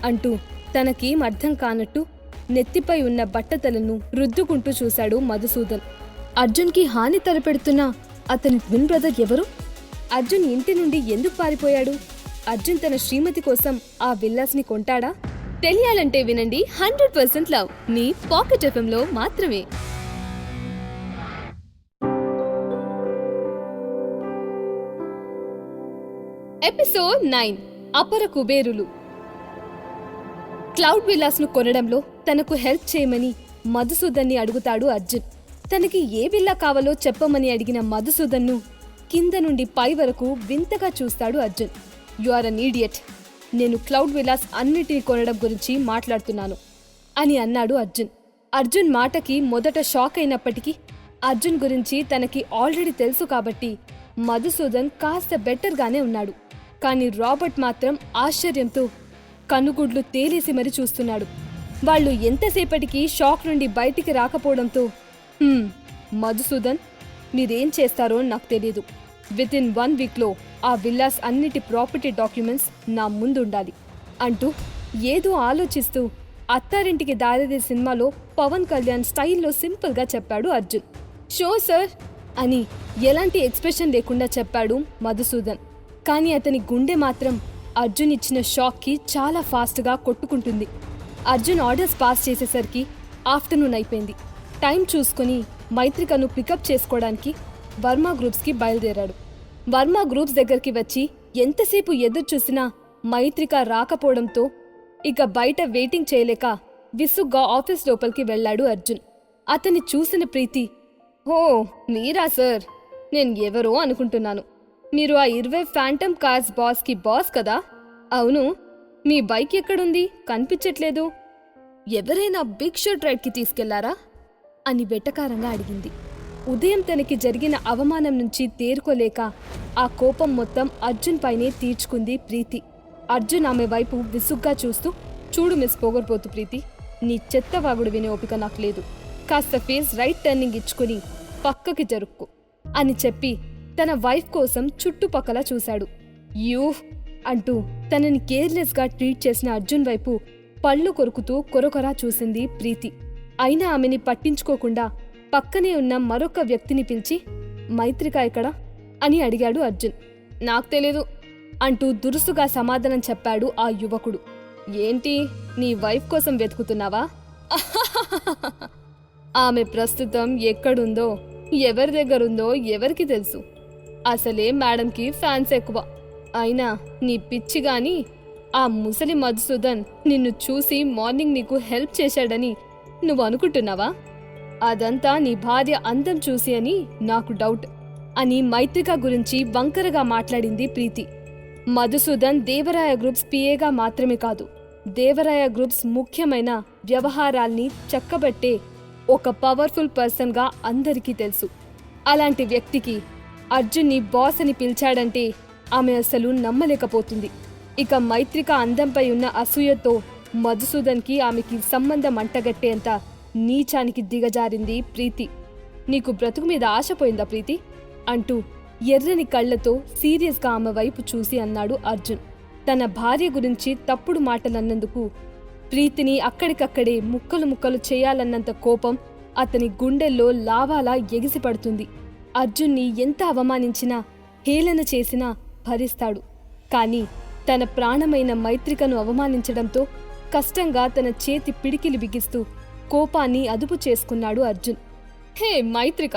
S1: అంటూ తనకేం అర్థం కానట్టు నెత్తిపై ఉన్న బట్టతలను రుద్దుకుంటూ చూశాడు మధుసూదన్. అర్జున్కి హాని తలపెడుతున్న అతని ట్విన్ బ్రదర్ ఎవరు? అర్జున్ ఇంటి నుండి ఎందుకు పారిపోయాడు? అర్జున్ తన శ్రీమతి కోసం ఆ విల్లాస్ని కొంటాడా? తెలియాలంటే వినండి 100% లవ్ మీ పాకెట్ ఎఫ్ఎంలో మాత్రమే. ఎపిసోడ్ 9 అపర కుబేరులు. క్లౌడ్ విల్లాస్ ను కొనడంలో తనకు హెల్ప్ చేయమని మధుసూదన్ని అడుగుతాడు అర్జున్. తనకి ఏ విల్లా కావాలో చెప్పమని అడిగిన మధుసూదన్ను కింద నుండి పై వరకు వింతగా చూస్తాడు Arjun. You are an idiot. నేను క్లౌడ్ విల్లాస్ అన్నిటిని కొనడం గురించి మాట్లాడుతున్నాను అని అన్నాడు అర్జున్. అర్జున్ మాటకి మొదట షాక్ అయినప్పటికీ అర్జున్ గురించి తనకి ఆల్రెడీ తెలుసు కాబట్టి మధుసూదన్ కాస్త బెటర్గానే ఉన్నాడు. కానీ రాబర్ట్ మాత్రం ఆశ్చర్యంతో కనుగుడ్లు తేలేసి మరి చూస్తున్నాడు. వాళ్ళు ఎంతసేపటికి షాక్ నుండి బయటికి రాకపోవడంతో, మధుసూదన్, మీరేం చేస్తారో నాకు తెలియదు. వితిన్ 1 వీక్లో ఆ విల్లాస్ అన్నిటి ప్రాపర్టీ డాక్యుమెంట్స్ నా ముందుండాలి అంటూ ఏదో ఆలోచిస్తూ అత్తారింటికి దారిదే సినిమాలో పవన్ కళ్యాణ్ స్టైల్లో సింపుల్గా చెప్పాడు అర్జున్. షో సార్ అని ఎలాంటి ఎక్స్ప్రెషన్ లేకుండా చెప్పాడు మధుసూదన్. కానీ అతని గుండె మాత్రం అర్జున్ ఇచ్చిన షాక్కి చాలా ఫాస్ట్గా కొట్టుకుంటుంది. అర్జున్ ఆర్డర్స్ పాస్ చేసేసరికి ఆఫ్టర్నూన్ అయిపోయింది. టైం చూసుకుని మైత్రికను పికప్ చేసుకోవడానికి వర్మ గ్రూప్స్కి బయలుదేరాడు. వర్మ గ్రూప్స్ దగ్గరికి వచ్చి ఎంతసేపు ఎదురు చూసినా మైత్రిక రాకపోవడంతో ఇక బయట వెయిటింగ్ చేయలేక విసుగ్గా ఆఫీస్ లోపలికి వెళ్లాడు అర్జున్. అతన్ని చూసిన ప్రీతి, ఓ మీరా సార్, నేను ఎవరో అనుకుంటున్నాను. మీరు ఆ 20 ఫ్యాంటమ్ కార్స్ బాస్కి బాస్ కదా? అవును, మీ బైక్ ఎక్కడుంది? కనిపించట్లేదు. ఎవరైనా బిగ్ షాట్ రైడ్కి తీసుకెళ్లారా అని వెటకారంగా అడిగింది. ఉదయం తనకి జరిగిన అవమానం నుంచి తేరుకోలేక ఆ కోపం మొత్తం అర్జున్ పైనే తీర్చుకుంది ప్రీతి. అర్జున్ ఆమె వైపు విసుగ్గా చూస్తూ, చూడు మిస్ పొగర్పోతు ప్రీతి, నీ చెత్తవాగుడు వినే ఓపిక నాకు లేదు. కాస్త ఫేస్ రైట్ టర్నింగ్ ఇచ్చుకుని పక్కకి జరుక్కు అని చెప్పి తన వైఫ్ కోసం చుట్టుపక్కల చూశాడు. యూ అంటూ తనని కేర్లెస్గా ట్రీట్ చేసిన అర్జున్ వైపు పళ్ళు కొరుకుతూ కొరకొరా చూసింది ప్రీతి. అయినా ఆమెని పట్టించుకోకుండా పక్కనే ఉన్న మరొక వ్యక్తిని పిలిచి, మైత్రిక ఎక్కడా అని అడిగాడు అర్జున్. నాకు తెలీదు అంటూ దురుసుగా సమాధానం చెప్పాడు ఆ యువకుడు. ఏంటి, నీ వైఫ్ కోసం వెతుకుతున్నావా? ఆమె ప్రస్తుతం ఎక్కడుందో ఎవరి దగ్గరుందో ఎవరికి తెలుసు. అసలే మేడంకి ఫ్యాన్స్ ఎక్కువ. అయినా నీ పిచ్చి గాని ఆ ముసలి మధుసూదన్ నిన్ను చూసి మార్నింగ్ నీకు హెల్ప్ చేశాడని నువ్వు అనుకుంటున్నావా? అదంతా నీ భార్య అందం చూసి అని నాకు డౌట్ అని మైత్రిక గురించి వంకరగా మాట్లాడింది ప్రీతి. మధుసూదన్ దేవరాయ గ్రూప్స్ పిఏగా మాత్రమే కాదు, దేవరాయ గ్రూప్స్ ముఖ్యమైన వ్యవహారాల్ని చక్కబట్టే ఒక పవర్ఫుల్ పర్సన్గా అందరికీ తెలుసు. అలాంటి వ్యక్తికి అర్జున్ని బాస్ అని పిలిచాడంటే ఆమె అసలు నమ్మలేకపోతుంది. ఇక మైత్రిక అందంపై ఉన్న అసూయతో మధుసూదన్కి ఆమెకి సంబంధం అంటగట్టేంత నీచానికి దిగజారింది ప్రీతి. నీకు బ్రతుకు మీద ఆశపోయిందా ప్రీతి అంటూ ఎర్రని కళ్లతో సీరియస్గా ఆమె వైపు చూసి అన్నాడు అర్జున్. తన భార్య గురించి తప్పుడు మాటలన్నందుకు ప్రీతిని అక్కడికక్కడే ముక్కలు ముక్కలు చేయాలన్నంత కోపం అతని గుండెల్లో లావాలా ఎగిసిపడుతుంది. అర్జున్ని ఎంత అవమానించినా హేళన చేసినా భరిస్తాడు. కాని తన ప్రాణమైన మైత్రికను అవమానించడంతో కష్టంగా తన చేతి పిడికిలి బిగిస్తూ కోపాన్ని అదుపు చేసుకున్నాడు అర్జున్. హే మైత్రిక,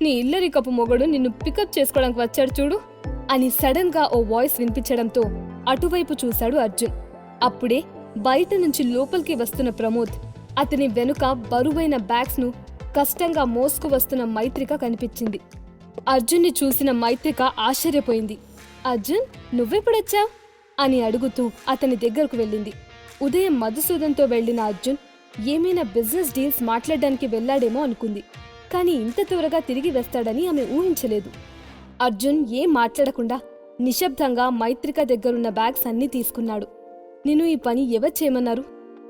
S1: నీ ఇల్లరికపు మొగడు నిన్ను పికప్ చేసుకోవడానికి వచ్చాడు చూడు అని సడన్ గా ఓ వాయిస్ వినిపించడంతో అటువైపు చూశాడు అర్జున్. అప్పుడే బయట నుంచి లోపలికి వస్తున్న ప్రమోద్, అతని వెనుక బరువైన బ్యాగ్స్ ను కష్టంగా మోసుకు వస్తున్న మైత్రిక కనిపించింది. అర్జున్ని చూసిన మైత్రిక ఆశ్చర్యపోయింది. అర్జున్, నువ్వెప్పుడొచ్చావ్ అని అడుగుతూ అతని దగ్గరకు వెళ్ళింది. ఉదయం మధుసూదన్తో వెళ్లిన అర్జున్ ఏమైనా బిజినెస్ డీల్స్ మాట్లాడడానికి వెళ్లాడేమో అనుకుంది. కానీ ఇంత త్వరగా తిరిగి వస్తాడని ఆమె ఊహించలేదు. అర్జున్ ఏం మాట్లాడకుండా నిశ్శబ్దంగా మైత్రిక దగ్గరున్న బ్యాగ్స్ అన్నీ తీసుకున్నాడు. నిన్ను ఈ పని ఎవరు చేయమన్నారు?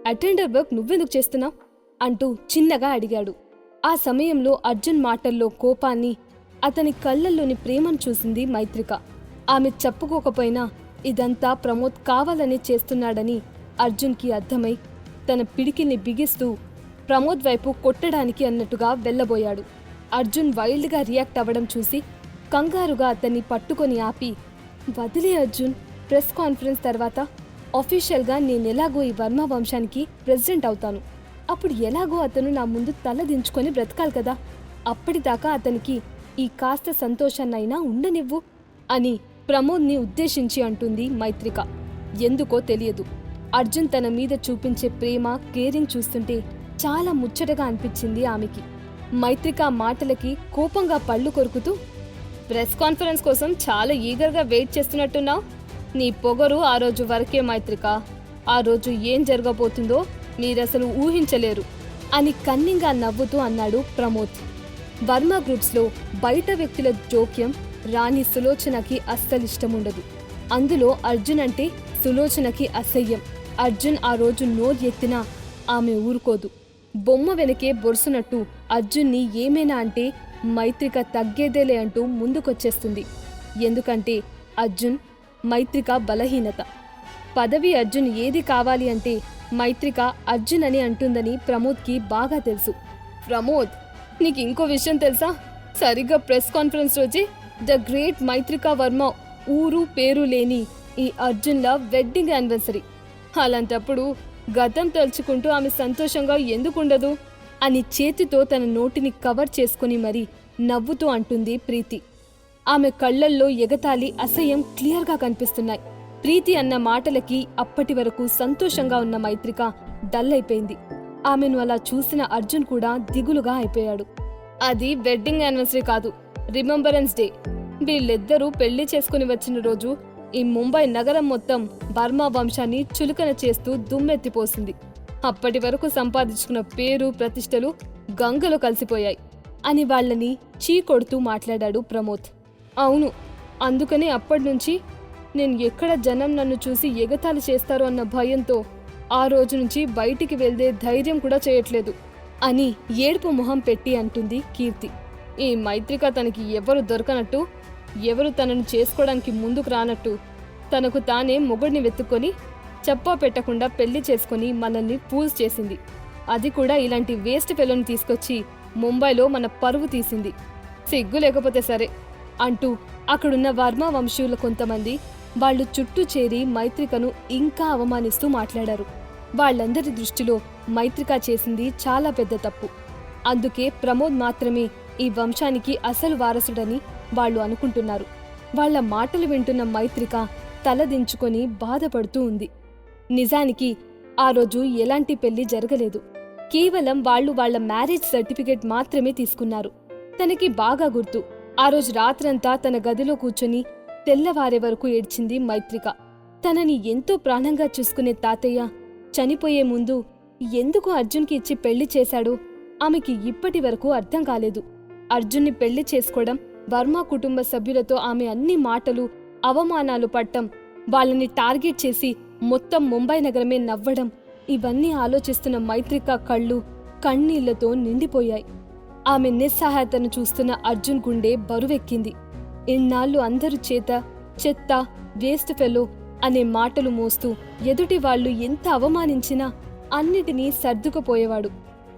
S1: అటెండర్ వర్క్ నువ్వెందుకు చేస్తున్నావు అంటూ చిన్నగా అడిగాడు. ఆ సమయంలో అర్జున్ మాటల్లో కోపాన్ని, అతని కళ్లల్లోని ప్రేమను చూసింది మైత్రిక. ఆమె చెప్పుకోకపోయినా ఇదంతా ప్రమోద్ కావాలని చేస్తున్నాడని అర్జున్కి అర్థమై తన పిడికిల్ని బిగిస్తూ ప్రమోద్ వైపు కొట్టడానికి అన్నట్టుగా వెళ్లబోయాడు. అర్జున్ వైల్డ్గా రియాక్ట్ అవ్వడం చూసి కంగారుగా అతన్ని పట్టుకొని ఆపి, వదిలే అర్జున్, ప్రెస్ కాన్ఫరెన్స్ తర్వాత ఆఫీషియల్గా నేనెలాగో ఈ వర్మ వంశానికి ప్రెసిడెంట్ అవుతాను. అప్పుడు ఎలాగో అతను నా ముందు తల దించుకొని బ్రతకాలి కదా. అప్పటిదాకా అతనికి ఈ కాస్త సంతోషాన్నైనా ఉండనివ్వు అని ప్రమోద్ని ఉద్దేశించి అంటుంది మైత్రిక. ఎందుకో తెలియదు, అర్జున్ తన మీద చూపించే ప్రేమ, కేరింగ్ చూస్తుంటే చాలా ముచ్చటగా అనిపించింది ఆమెకి. మైత్రిక మాటలకి కోపంగా పళ్ళు కొరుకుతూ, ప్రెస్ కాన్ఫరెన్స్ కోసం చాలా ఈగర్గా వెయిట్ చేస్తున్నట్టున్నావు. నీ పొగరు ఆ రోజు వరకే మైత్రిక. ఆ రోజు ఏం జరగబోతుందో మీరసలు ఊహించలేరు అని కన్నింగా నవ్వుతూ అన్నాడు ప్రమోద్. వర్మ గ్రూప్స్లో బయట వ్యక్తుల జోక్యం రాణి సులోచనకి అస్సలిష్టముండదు. అందులో అర్జున్ అంటే సులోచనకి అసహ్యం. అర్జున్ ఆ రోజు నోరు ఎత్తినా ఆమె ఊరుకోదు. బొమ్మ వెనకే బొరుసునట్టు అర్జున్ని ఏమైనా అంటే మైత్రిక తగ్గేదేలే అంటూ ముందుకొచ్చేస్తుంది. ఎందుకంటే అర్జున్ మైత్రిక బలహీనత. పదవి అర్జున్ ఏది కావాలి అంటే మైత్రిక అర్జున్ అని అంటుందని ప్రమోద్కి బాగా తెలుసు. ప్రమోద్, నీకు ఇంకో విషయం తెలుసా? సరిగ్గా ప్రెస్ కాన్ఫరెన్స్ రోజే ద గ్రేట్ మైత్రిక వర్మ ఊరు పేరు లేని ఈ అర్జున్ల వెడ్డింగ్ యానివర్సరీ. అలాంటప్పుడు గతం తలుచుకుంటూ ఆమె సంతోషంగా ఎందుకుండదు అని చేతితో తన నోటిని కవర్ చేసుకుని మరీ నవ్వుతూ అంటుంది ప్రీతి. ఆమె కళ్లల్లో ఎగతాళి, అసహ్యం క్లియర్గా కనిపిస్తున్నాయి. ప్రీతి అన్న మాటలకి అప్పటి వరకు సంతోషంగా ఉన్న మైత్రిక డల్ అయిపోయింది. ఆమెను అలా చూసిన అర్జున్ కూడా దిగులుగా అయిపోయాడు. అది వెడ్డింగ్ యానివర్సరీ కాదు, రిమెంబరెన్స్ డే. వీళ్ళిద్దరూ పెళ్లి చేసుకుని వచ్చిన రోజు ఈ ముంబై నగరం మొత్తం వర్మ వంశాన్ని చులకన చేస్తూ దుమ్మెత్తిపోసింది. అప్పటి వరకు సంపాదించుకున్న పేరు, ప్రతిష్టలు గంగలో కలిసిపోయాయి అని వాళ్ళని చీకొడుతూ మాట్లాడాడు ప్రమోద్. అవును, అందుకనే అప్పటినుంచి నేను ఎక్కడ జనం నన్ను చూసి ఎగతాళి చేస్తారో అన్న భయంతో ఆ రోజు నుంచి బయటికి వెళ్దే ధైర్యం కూడా చేయట్లేదు అని ఏడుపు మొహం పెట్టి అంటుంది కీర్తి. ఈ మైత్రిక తనకి ఎవరు దొరకనట్టు, ఎవరు తనను చేసుకోవడానికి ముందుకు రానట్టు, తనకు తానే మొగుడిని వెతుక్కొని చెప్పా పెట్టకుండా పెళ్లి చేసుకుని మనల్ని ఫూల్స్ చేసింది. అది కూడా ఇలాంటి వేస్ట్ ఫెలోని తీసుకొచ్చి ముంబైలో మన పరువు తీసింది. సిగ్గు లేకపోతే సరే అంటూ అక్కడున్న వర్మ వంశీయుల కొంతమంది వాళ్ళు చుట్టూ చేరి మైత్రికను ఇంకా అవమానిస్తూ మాట్లాడారు. వాళ్ళందరి దృష్టిలో మైత్రిక చేసింది చాలా పెద్ద తప్పు. అందుకే ప్రమోద్ మాత్రమే ఈ వంశానికి అసలు వారసుడని వాళ్ళు అనుకుంటున్నారు. వాళ్ళ మాటలు వింటున్న మైత్రిక తలదించుకొని బాధపడుతూ ఉంది. నిజానికి ఆ రోజు ఎలాంటి పెళ్లి జరగలేదు. కేవలం వాళ్ళ మ్యారేజ్ సర్టిఫికెట్ మాత్రమే తీసుకున్నారు. తనకి బాగా గుర్తు, ఆ రోజు రాత్రంతా తన గదిలో కూర్చొని తెల్లవారే వరకు ఏడ్చింది మైత్రిక. తనని ఎంతో ప్రాణంగా చూసుకునే తాతయ్య చనిపోయే ముందు ఎందుకు అర్జున్కి ఇచ్చి పెళ్లి చేశాడో ఆమెకి ఇప్పటి వరకు అర్థం కాలేదు. అర్జున్ని పెళ్లి చేసుకోవడం, వర్మ కుటుంబ సభ్యులతో ఆమె అన్ని మాటలు, అవమానాలు పడటం, వాళ్ళని టార్గెట్ చేసి మొత్తం ముంబై నగరమే నవ్వడం, ఇవన్నీ ఆలోచిస్తున్న మైత్రిక కళ్ళు కన్నీళ్లతో నిండిపోయాయి. ఆమె నిస్సహాయతను చూస్తున్న అర్జున్ గుండె బరువెక్కింది. ఇన్నాళ్ళు అందరు చేత చెత్త, వేస్ట్ ఫెలో అనే మాటలు మోస్తూ ఎదుటి వాళ్లు ఎంత అవమానించినా అన్నిటినీ సర్దుకుపోయేవాడు.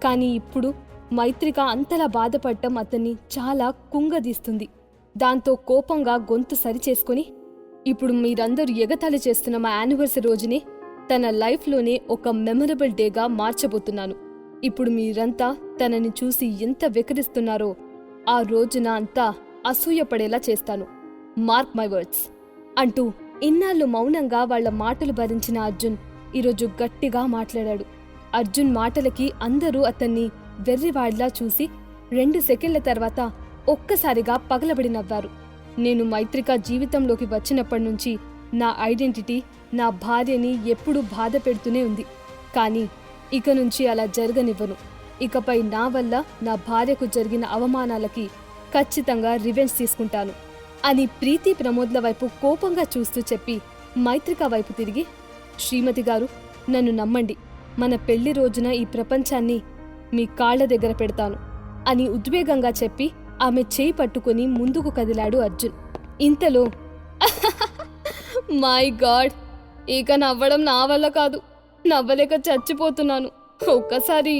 S1: కాని ఇప్పుడు మైత్రిక అంతలా బాధపడటం అతన్ని చాలా కుంగదీస్తుంది. దాంతో కోపంగా గొంతు సరిచేసుకుని, ఇప్పుడు మీరందరూ ఎగతాళి చేస్తున్న మా యానివర్సరీ రోజునే తన లైఫ్లోనే ఒక మెమరబుల్ డేగా మార్చబోతున్నాను. ఇప్పుడు మీరంతా తనని చూసి ఎంత వెకరిస్తున్నారో ఆ రోజున అంతా అసూయపడేలా చేస్తాను. మార్క్ మై వర్డ్స్ అంటూ ఇన్నాళ్ళు మౌనంగా వాళ్ల మాటలు భరించిన అర్జున్ ఈరోజు గట్టిగా మాట్లాడాడు. అర్జున్ మాటలకి అందరూ అతన్ని వెర్రివాడ్లా చూసి 2 సెకండ్ల తర్వాత ఒక్కసారిగా పగలబడి నవ్వారు. నేను మైత్రిక జీవితంలోకి వచ్చినప్పటినుంచి నా ఐడెంటిటీ నా భార్యని ఎప్పుడూ బాధ పెడుతూనే ఉంది. కానీ ఇక నుంచి అలా జరగనివ్వను. ఇకపై నా వల్ల నా భార్యకు జరిగిన అవమానాలకి ఖచ్చితంగా రివెంజ్ తీసుకుంటాను అని ప్రీతి ప్రమోద్ల వైపు కోపంగా చూస్తూ చెప్పి మైత్రిక వైపు తిరిగి, శ్రీమతి గారు, నన్ను నమ్మండి. మన పెళ్లి రోజున ఈ ప్రపంచాన్ని మీ కాళ్ల దగ్గర పెడతాను అని ఉద్వేగంగా చెప్పి ఆమె చేయి పట్టుకుని ముందుకు కదిలాడు అర్జున్. ఇంతలో మై గాడ్, ఇక నవ్వడం నా వల్ల కాదు, నవ్వలేక చచ్చిపోతున్నాను. ఒక్కసారి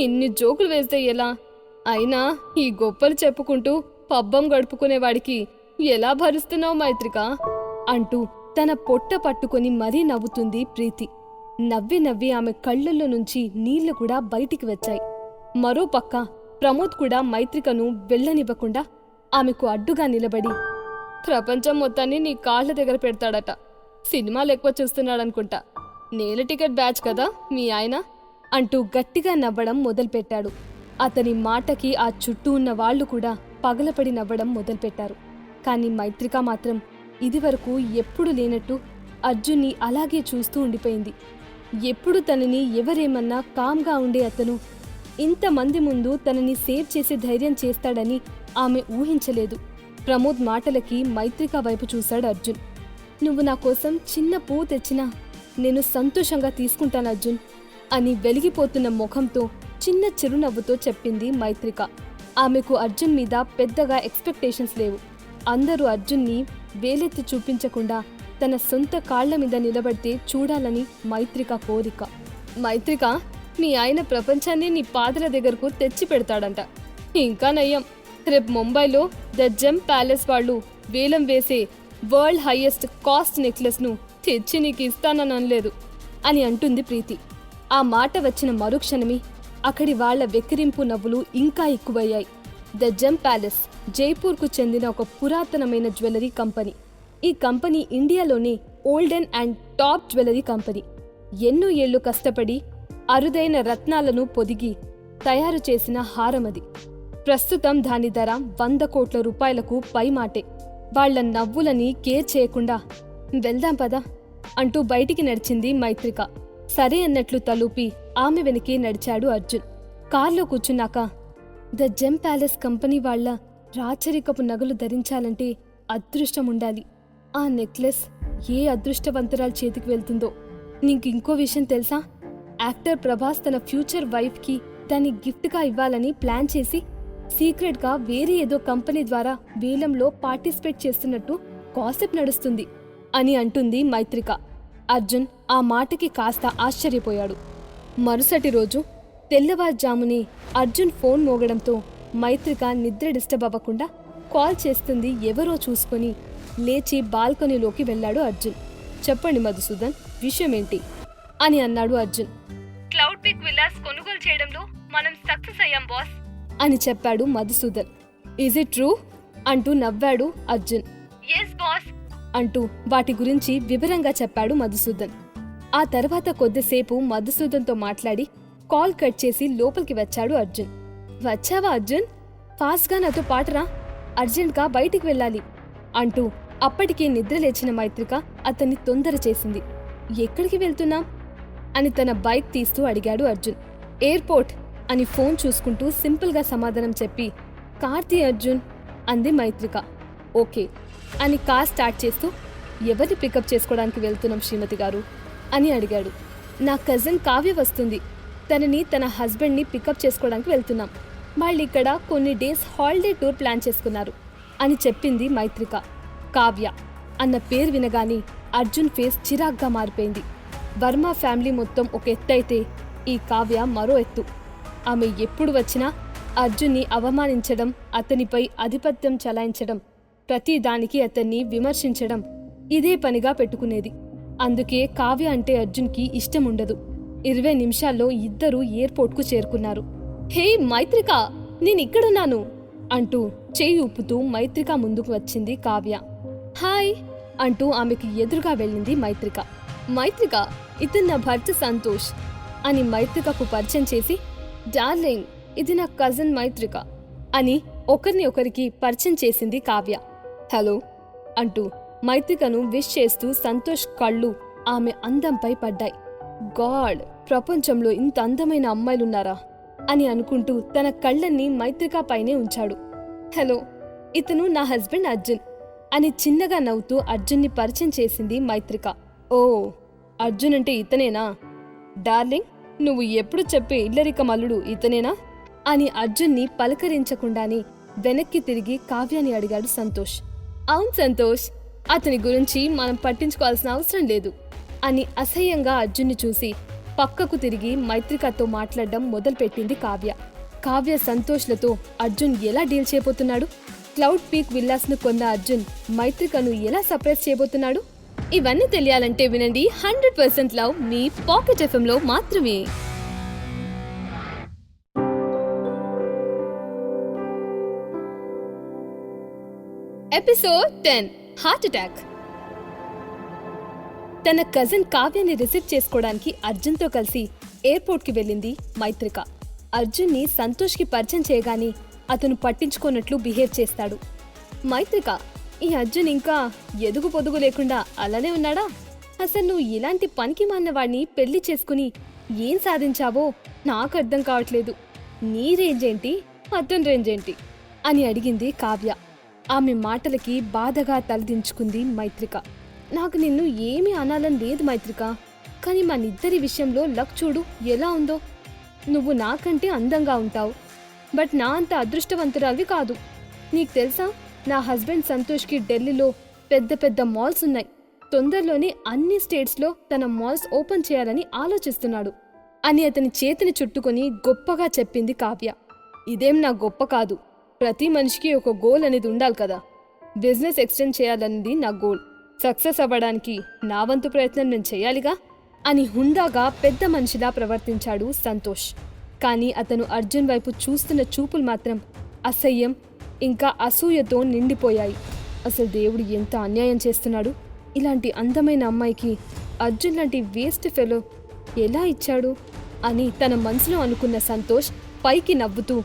S1: ఇన్ని జోకులు వేస్తే ఎలా? అయినా ఈ గొప్పలు చెప్పుకుంటూ పబ్బం గడుపుకునేవాడికి ఎలా భరిస్తున్నావు మైత్రిక అంటూ తన పొట్ట పట్టుకుని మరీ నవ్వుతుంది ప్రీతి. నవ్వి నవ్వి ఆమె కళ్ళల్లో నుంచి నీళ్లు కూడా బయటికి వచ్చాయి. మరోపక్క ప్రమోద్ కూడా మైత్రికను వెళ్ళనివ్వకుండా ఆమెకు అడ్డుగా నిలబడి, ప్రపంచం మొత్తాన్ని నీ కాళ్ల దగ్గర పెడతాడట, సినిమాలు ఎక్కువ చూస్తున్నాడనుకుంటా, నేల టికెట్ బ్యాచ్ కదా మీ ఆయన అంటూ గట్టిగా నవ్వడం మొదలుపెట్టాడు. అతని మాటకి ఆ చుట్టూ ఉన్న వాళ్లు కూడా పగలపడి నవ్వడం మొదలుపెట్టారు. కాని మైత్రిక మాత్రం ఇదివరకు ఎప్పుడు లేనట్టు అర్జున్ని అలాగే చూస్తూ ఉండిపోయింది. ఎప్పుడు తనని ఎవరేమన్నా కామ్గా ఉండే అతను ఇంతమంది ముందు తనని సేవ్ చేసి ధైర్యం చేస్తాడని ఆమె ఊహించలేదు. ప్రమోద్ మాటలకి మైత్రిక వైపు చూశాడు అర్జున్. నువ్వు నా కోసం చిన్న పువ్వు తెచ్చినా నేను సంతోషంగా తీసుకుంటాను అర్జున్ అని వెలిగిపోతున్న ముఖంతో చిన్న చిరునవ్వుతో చెప్పింది మైత్రిక. ఆమెకు అర్జున్ మీద పెద్దగా ఎక్స్పెక్టేషన్స్ లేవు. అందరూ అర్జున్ని వేలెత్తి చూపించకుండా తన సొంత కాళ్ల మీద నిలబడితే చూడాలని మైత్రిక కోరిక. మైత్రిక, మీ ఆయన ప్రపంచాన్ని నీ పాదల దగ్గరకు తెచ్చి పెడతాడంట. ఇంకా నయ్యం, రేపు ముంబైలో ద జెమ్ ప్యాలెస్ వాళ్ళు వేలం వేసే వరల్డ్ హైయెస్ట్ కాస్ట్ నెక్లెస్ను తెచ్చి నీకు ఇస్తానని అనలేదు అని అంటుంది ప్రీతి. ఆ మాట వచ్చిన మరుక్షణమే అక్కడి వాళ్ల వెక్కిరింపు నవ్వులు ఇంకా ఎక్కువయ్యాయి. ద జెమ్ ప్యాలెస్ జైపూర్కు చెందిన ఒక పురాతనమైన జ్యువెలరీ కంపెనీ. ఈ కంపెనీ ఇండియాలోనే olden and top jewellery company. ఎన్నో ఏళ్లు కష్టపడి అరుదైన రత్నాలను పొదిగి తయారు చేసిన హారమది. ప్రస్తుతం దాని ధర 100 కోట్ల రూపాయలకు పైమాటే. వాళ్ల నవ్వులని కేర్ చేయకుండా వెళ్దాం పదా అంటూ బయటికి నడిచింది మైత్రిక. సరే అన్నట్లు తలూపి ఆమె వెనకే నడిచాడు అర్జున్. కార్లో కూర్చున్నాక, ద జెమ్ ప్యాలెస్ కంపెనీ వాళ్ల రాచరికపు నగలు ధరించాలంటే అదృష్టం ఉండాలి. ఆ నెక్లెస్ ఏ అదృష్టవంతరాల చేతికి వెళ్తుందో. నీకింకో విషయం తెలుసా? యాక్టర్ ప్రభాస్ తన ఫ్యూచర్ వైఫ్కి దాన్ని గిఫ్ట్గా ఇవ్వాలని ప్లాన్ చేసి సీక్రెట్గా వేరే ఏదో కంపెనీ ద్వారా వేలంలో పార్టిసిపేట్ చేస్తున్నట్టు గాసిప్ నడుస్తుంది అని అంటుంది మైత్రిక. అర్జున్ ఆ మాటకి కాస్త ఆశ్చర్యపోయాడు. మరుసటి రోజు తెల్లవారుజామునే అర్జున్ ఫోన్ మోగడంతో మైత్రిక నిద్ర డిస్టర్బ్ అవ్వకుండా కాల్ చేస్తుంది ఎవరో చూసుకొని లేచి బాల్కనీలోకి వెళ్ళాడు అర్జున్. చెప్పండి మధుసూదన్, విషయమేంటి అని అన్నాడు అర్జున్. క్లౌడ్ పిక్ విల్లాస్ కొనుగోలు చేయడంలో మనం సక్సెస్ అయ్యాం బాస్ అని చెప్పాడు మధుసూదన్. ఈజ్ ఇట్ ట్రూ అంటూ నవ్వాడు అర్జున్. ఎస్ బాస్ అంటూ వాటి గురించి వివరంగా చెప్పాడు మధుసూదన్. ఆ తర్వాత కొద్దిసేపు మధుసూదన్తో మాట్లాడి కాల్ కట్ చేసి లోపలికి వచ్చాడు అర్జున్. వచ్చావా అర్జున్? ఫాస్ట్గా నాతో పాటురా, అర్జెంట్గా బయటికి వెళ్ళాలి అంటూ అప్పటికే నిద్రలేచిన మైత్రిక అతన్ని తొందర చేసింది. ఎక్కడికి వెళ్తున్నాం అని తన బైక్ తీస్తూ అడిగాడు అర్జున్. ఎయిర్పోర్ట్ అని ఫోన్ చూసుకుంటూ సింపుల్గా సమాధానం చెప్పి కార్తీ అర్జున్ అంది మైత్రిక. ఓకే అని కార్ స్టార్ట్ చేస్తూ ఎవరిని పికప్ చేసుకోవడానికి వెళ్తున్నాం శ్రీమతి గారు అని అడిగాడు. నా కజిన్ కావ్య వస్తుంది, తనని తన హస్బెండ్ని పికప్ చేసుకోవడానికి వెళ్తున్నాం. వాళ్ళిక్కడ కొన్ని డేస్ హాలిడే టూర్ ప్లాన్ చేసుకున్నారు అని చెప్పింది మైత్రిక. కావ్య అన్న పేరు వినగానే అర్జున్ ఫేస్ చిరాగ్గా మారిపోయింది. వర్మ ఫ్యామిలీ మొత్తం ఒక ఎత్తైతే ఈ కావ్య మరో ఎత్తు. ఆమె ఎప్పుడు వచ్చినా అర్జున్ని అవమానించడం, అతనిపై ఆధిపత్యం చలాయించడం, ప్రతిదానికి అతన్ని విమర్శించడం ఇదే పనిగా పెట్టుకునేది. అందుకే కావ్య అంటే అర్జున్కి ఇష్టం ఉండదు. 20 నిమిషాల్లో ఇద్దరూ ఎయిర్పోర్ట్కు చేరుకున్నారు. హే మైత్రిక, నేనిక్కడున్నాను అంటూ చేయి ఊపుతూ మైత్రిక ముందుకు వచ్చింది కావ్య. హాయ్ అంటూ ఆమెకి ఎదురుగా వెళ్ళింది మైత్రిక. మైత్రిక, ఇతను నా భర్త సంతోష్ అని మైత్రికకు పరిచయం చేసి, డార్లింగ్ ఇది నా కజిన్ మైత్రిక అని ఒకరికి పరిచయం చేసింది కావ్య. హలో అంటూ మైత్రికను విష్ చేస్తూ సంతోష్ కళ్ళు ఆమె అందంపై పడ్డాయి. గాడ్, ప్రపంచంలో ఇంత అందమైన అమ్మాయిలున్నారా అని అనుకుంటూ తన కళ్ళన్ని మైత్రిక పైనే ఉంచాడు. హలో, ఇతను నా హస్బెండ్ అర్జున్ అని చిన్నగా నవ్వుతూ అర్జున్ని పరిచయం చేసింది మైత్రిక. ఓ, అర్జున్ అంటే ఇతనేనా? డార్లింగ్, నువ్వు ఎప్పుడు చెప్పే ఇల్లరిక మల్లుడు ఇతనేనా అని అర్జున్ని పలకరించకుండానే వెనక్కి తిరిగి కావ్యాని అడిగాడు సంతోష్. అవును సంతోష్, అతని గురించి మనం పట్టించుకోవాల్సిన అవసరం లేదు అని అసహ్యంగా అర్జున్ని చూసి పక్కకు తిరిగి మైత్రికతో మాట్లాడడం మొదలుపెట్టింది కావ్య. కావ్య సంతోష్లతో అర్జున్ ఎలా డీల్ చేయబోతున్నాడు? క్లౌడ్ పీక్ విల్లాస్ను కొన్న అర్జున్ మైత్రికను ఎలా సర్ప్రైజ్ చేయబోతున్నాడు? ఇవన్నీ తెలియాలంటే వినండి 100% లవ్ మీ పాకెట్ ఎఫ్ఎంలో మాత్రమే. Episode 10 heart attack. తన కజిన్ కావ్యని రిసీవ్ చేసుకోవడానికి అర్జున్తో కలిసి ఎయిర్పోర్ట్కి వెళ్ళింది మైత్రిక. అర్జున్ని సంతోష్కి పరిచయం చేయగానే అతను పట్టించుకోనట్లు బిహేవ్ చేస్తాడు. మైత్రిక, ఈ అర్జున్ ఇంకా ఎదుగు పొదుగు లేకుండా అలానే ఉన్నాడా? అసలు నువ్వు ఇలాంటి పనికి మాన్నవాడిని పెళ్లి చేసుకుని ఏం సాధించావో నాకు అర్థం కావట్లేదు. నీ రేంజ్ ఏంటి, అతని రేంజ్ ఏంటి అని అడిగింది కావ్య. ఆమె మాటలకి బాధగా తలదించుకుంది మైత్రిక. నాకు నిన్ను ఏమీ అనాలని లేదు మైత్రిక, కానీ మనిద్దరి విషయంలో లక్ చూడు ఎలా ఉందో. నువ్వు నాకంటే అందంగా ఉంటావు, బట్ నా అంత అదృష్టవంతురాలివి కాదు. నీకు తెలుసా, నా హస్బెండ్ సంతోష్కి ఢిల్లీలో పెద్ద పెద్ద మాల్స్ ఉన్నాయి. తొందరలోనే అన్ని స్టేట్స్లో తన మాల్స్ ఓపెన్ చేయాలని ఆలోచిస్తున్నాడు అని అతని చేతిని చుట్టుకొని గొప్పగా చెప్పింది కావ్య. ఇదేం నా గొప్ప కాదు, ప్రతి మనిషికి ఒక గోల్ అనేది ఉండాలి కదా. బిజినెస్ ఎక్స్టెండ్ చేయాలన్నది నా గోల్. సక్సెస్ అవ్వడానికి నా వంతు ప్రయత్నం నేను చేయాలిగా అని హుందాగా పెద్ద మనిషిలా ప్రవర్తించాడు సంతోష్. కానీ అతను అర్జున్ వైపు చూస్తున్న చూపులు మాత్రం అసహ్యం ఇంకా అసూయతో నిండిపోయాయి. అసలు దేవుడు ఎంత అన్యాయం చేస్తున్నాడు. ఇలాంటి అందమైన అమ్మాయికి అర్జున్ లాంటి వేస్ట్ ఫెలో ఎలా ఇచ్చాడు అని తన మనసులో అనుకున్న సంతోష్ పైకి నవ్వుతూ,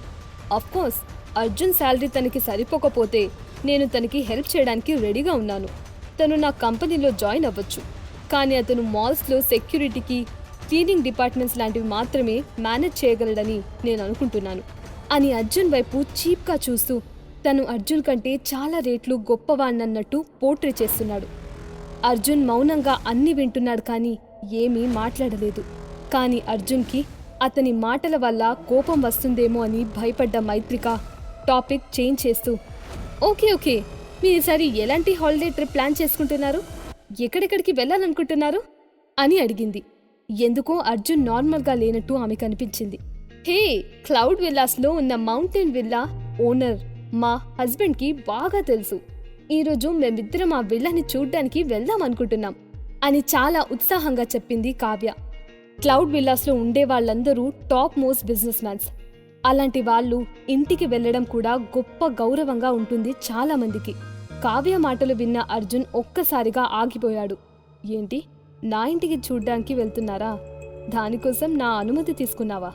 S1: అఫ్కోర్స్ అర్జున్ శాలరీ తనకి సరిపోకపోతే నేను తనకి హెల్ప్ చేయడానికి రెడీగా ఉన్నాను. తను నా కంపెనీలో జాయిన్ అవ్వచ్చు, కానీ అతను మాల్స్లో సెక్యూరిటీకి, క్లీనింగ్ డిపార్ట్మెంట్స్ లాంటివి మాత్రమే మేనేజ్ చేయగలడని నేను అనుకుంటున్నాను అని అర్జున్ వైపు చీప్గా చూస్తూ తను అర్జున్ కంటే చాలా రేట్లు గొప్పవాణ్ణన్నట్టు పోర్ట్రే చేస్తున్నాడు. అర్జున్ మౌనంగా అన్ని వింటున్నాడు, కానీ ఏమీ మాట్లాడలేదు. కానీ అర్జున్కి అతని మాటల వల్ల కోపం వస్తుందేమో అని భయపడ్డ మైత్రిక టాపిక్ చేంజ్ చేస్తూ, ఓకే మీరు ఈసారి ఎలాంటి హాలిడే ట్రిప్ ప్లాన్ చేసుకుంటున్నారు? ఎక్కడెక్కడికి వెళ్ళాలనుకుంటున్నారు అని అడిగింది. ఎందుకో అర్జున్ నార్మల్గా లేనట్టు ఆమె కనిపించింది. హే, క్లౌడ్ విల్లాస్లో ఉన్న మౌంటైన్ విల్లా ఓనర్ మా హస్బెండ్కి బాగా తెలుసు. ఈరోజు మేమిద్దరం ఆ విల్లాని చూడ్డానికి వెళ్దాం అనుకుంటున్నాం అని చాలా ఉత్సాహంగా చెప్పింది కావ్య. క్లౌడ్ విల్లాస్లో ఉండే వాళ్ళందరూ టాప్ మోస్ట్ బిజినెస్ మ్యాన్స్. అలాంటి వాళ్ళు ఇంటికి వెళ్లడం కూడా గొప్ప గౌరవంగా ఉంటుంది చాలా మందికి. కావ్య మాటలు విన్న అర్జున్ ఒక్కసారిగా ఆగిపోయాడు. ఏంటి, నా ఇంటికి చూడ్డానికి వెళ్తున్నారా? దానికోసం నా అనుమతి తీసుకున్నావా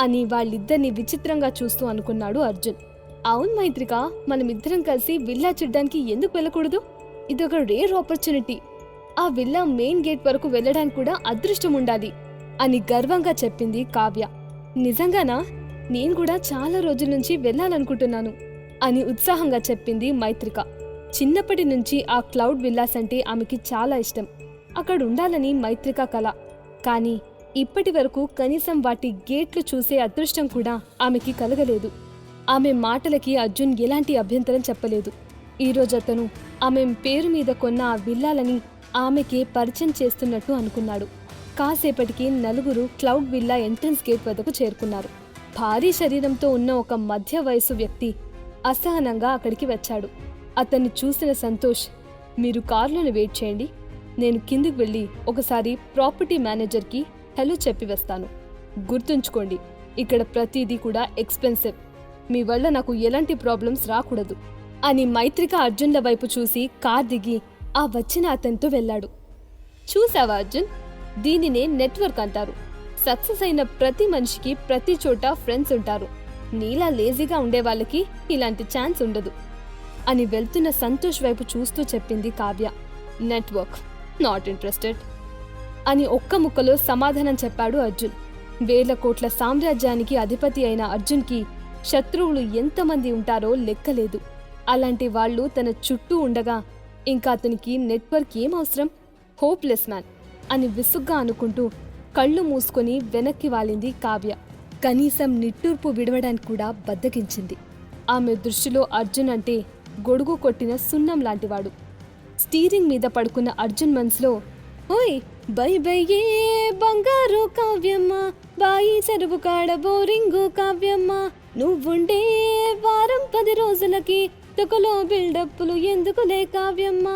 S1: అని వాళ్ళిద్దరిని విచిత్రంగా చూస్తూ అనుకున్నాడు అర్జున్. అవును మైత్రిక, మనమిద్దరం కలిసి విల్లా చూడ్డానికి ఎందుకు వెళ్ళకూడదు? ఇదొక రేర్ ఆపర్చునిటీ. ఆ విల్లా మెయిన్ గేట్ వరకు వెళ్ళడానికి కూడా అదృష్టం ఉండాలి అని గర్వంగా చెప్పింది కావ్య. నిజంగానా? నేను కూడా చాలా రోజుల నుంచి వెళ్ళాలనుకుంటున్నాను అని ఉత్సాహంగా చెప్పింది మైత్రిక. చిన్నప్పటి నుంచి ఆ క్లౌడ్ విల్లాస్ అంటే ఆమెకి చాలా ఇష్టం. అక్కడ ఉండాలని మైత్రిక కల. కానీ ఇప్పటి వరకు కనీసం వాటి గేట్లు చూసే అదృష్టం కూడా ఆమెకి కలగలేదు. ఆమె మాటలకి అర్జున్ ఎలాంటి అభ్యంతరం చెప్పలేదు. ఈరోజు అతను ఆమె పేరు మీద కొన్న ఆ విల్లాలని ఆమెకే పరిచయం చేస్తున్నట్టు అనుకున్నాడు. కాసేపటికి నలుగురు క్లౌడ్ విల్లా ఎంట్రన్స్ గేట్ వద్దకు చేరుకున్నారు. భారీ శరీరంతో ఉన్న ఒక మధ్య వయసు వ్యక్తి అసహనంగా అక్కడికి వచ్చాడు. అతన్ని చూసిన సంతోష్, మీరు కారులోనే వెయిట్ చేయండి, నేను కిందికి వెళ్ళి ఒకసారి ప్రాపర్టీ మేనేజర్కి హలో చెప్పి వస్తాను. గుర్తుంచుకోండి, ఇక్కడ ప్రతిదీ కూడా ఎక్స్పెన్సివ్. మీ వల్ల నాకు ఎలాంటి ప్రాబ్లమ్స్ రాకూడదు అని మైత్రిక అర్జున్ల వైపు చూసి కార్ దిగి ఆ వచ్చిన అతనితో వెళ్ళాడు. చూసావా అర్జున్, దీనినే నెట్వర్క్ అంటారు. సక్సెస్ అయిన ప్రతి మనిషికి ప్రతి చోట ఫ్రెండ్స్ ఉంటారు. నీలా లేజీగా ఉండే వాళ్ళకి ఇలాంటి ఛాన్స్ ఉండదు అని వెళ్తున్న సంతోష్ వైపు చూస్తూ చెప్పింది కావ్య. నెట్వర్క్, నాట్ ఇంట్రెస్టెడ్ అని ఒక్క ముక్కలో సమాధానం చెప్పాడు అర్జున్. వేల కోట్ల సామ్రాజ్యానికి అధిపతి అయిన అర్జున్కి శత్రువులు ఎంతమంది ఉంటారో లెక్కలేదు. అలాంటి వాళ్ళు తన చుట్టూ ఉండగా ఇంకా అతనికి నెట్వర్క్ ఏమవసరం? హోప్లెస్ మ్యాన్ అని విసుగ్గా అనుకుంటూ కళ్ళు మూసుకొని వెనక్కి వాలింది కావ్య. కనీసం నిట్టూర్పు విడవడానికి కూడా బద్దకించింది. ఆమె దృష్టిలో అర్జున్ అంటే గొడుగు కొట్టిన సున్నం లాంటివాడు. స్టీరింగ్ మీద పడుకున్న అర్జున్ మనసులో, ఓయ్ బై బయ్యే బంగారు కావ్యమ్మ, బాయి చెరువు కాడ బోరింగు కావ్యమ్మ, నువ్వుండే వారం 10 రోజులకి తొకలో బిల్డప్పులు ఎందుకులే కావ్యమ్మ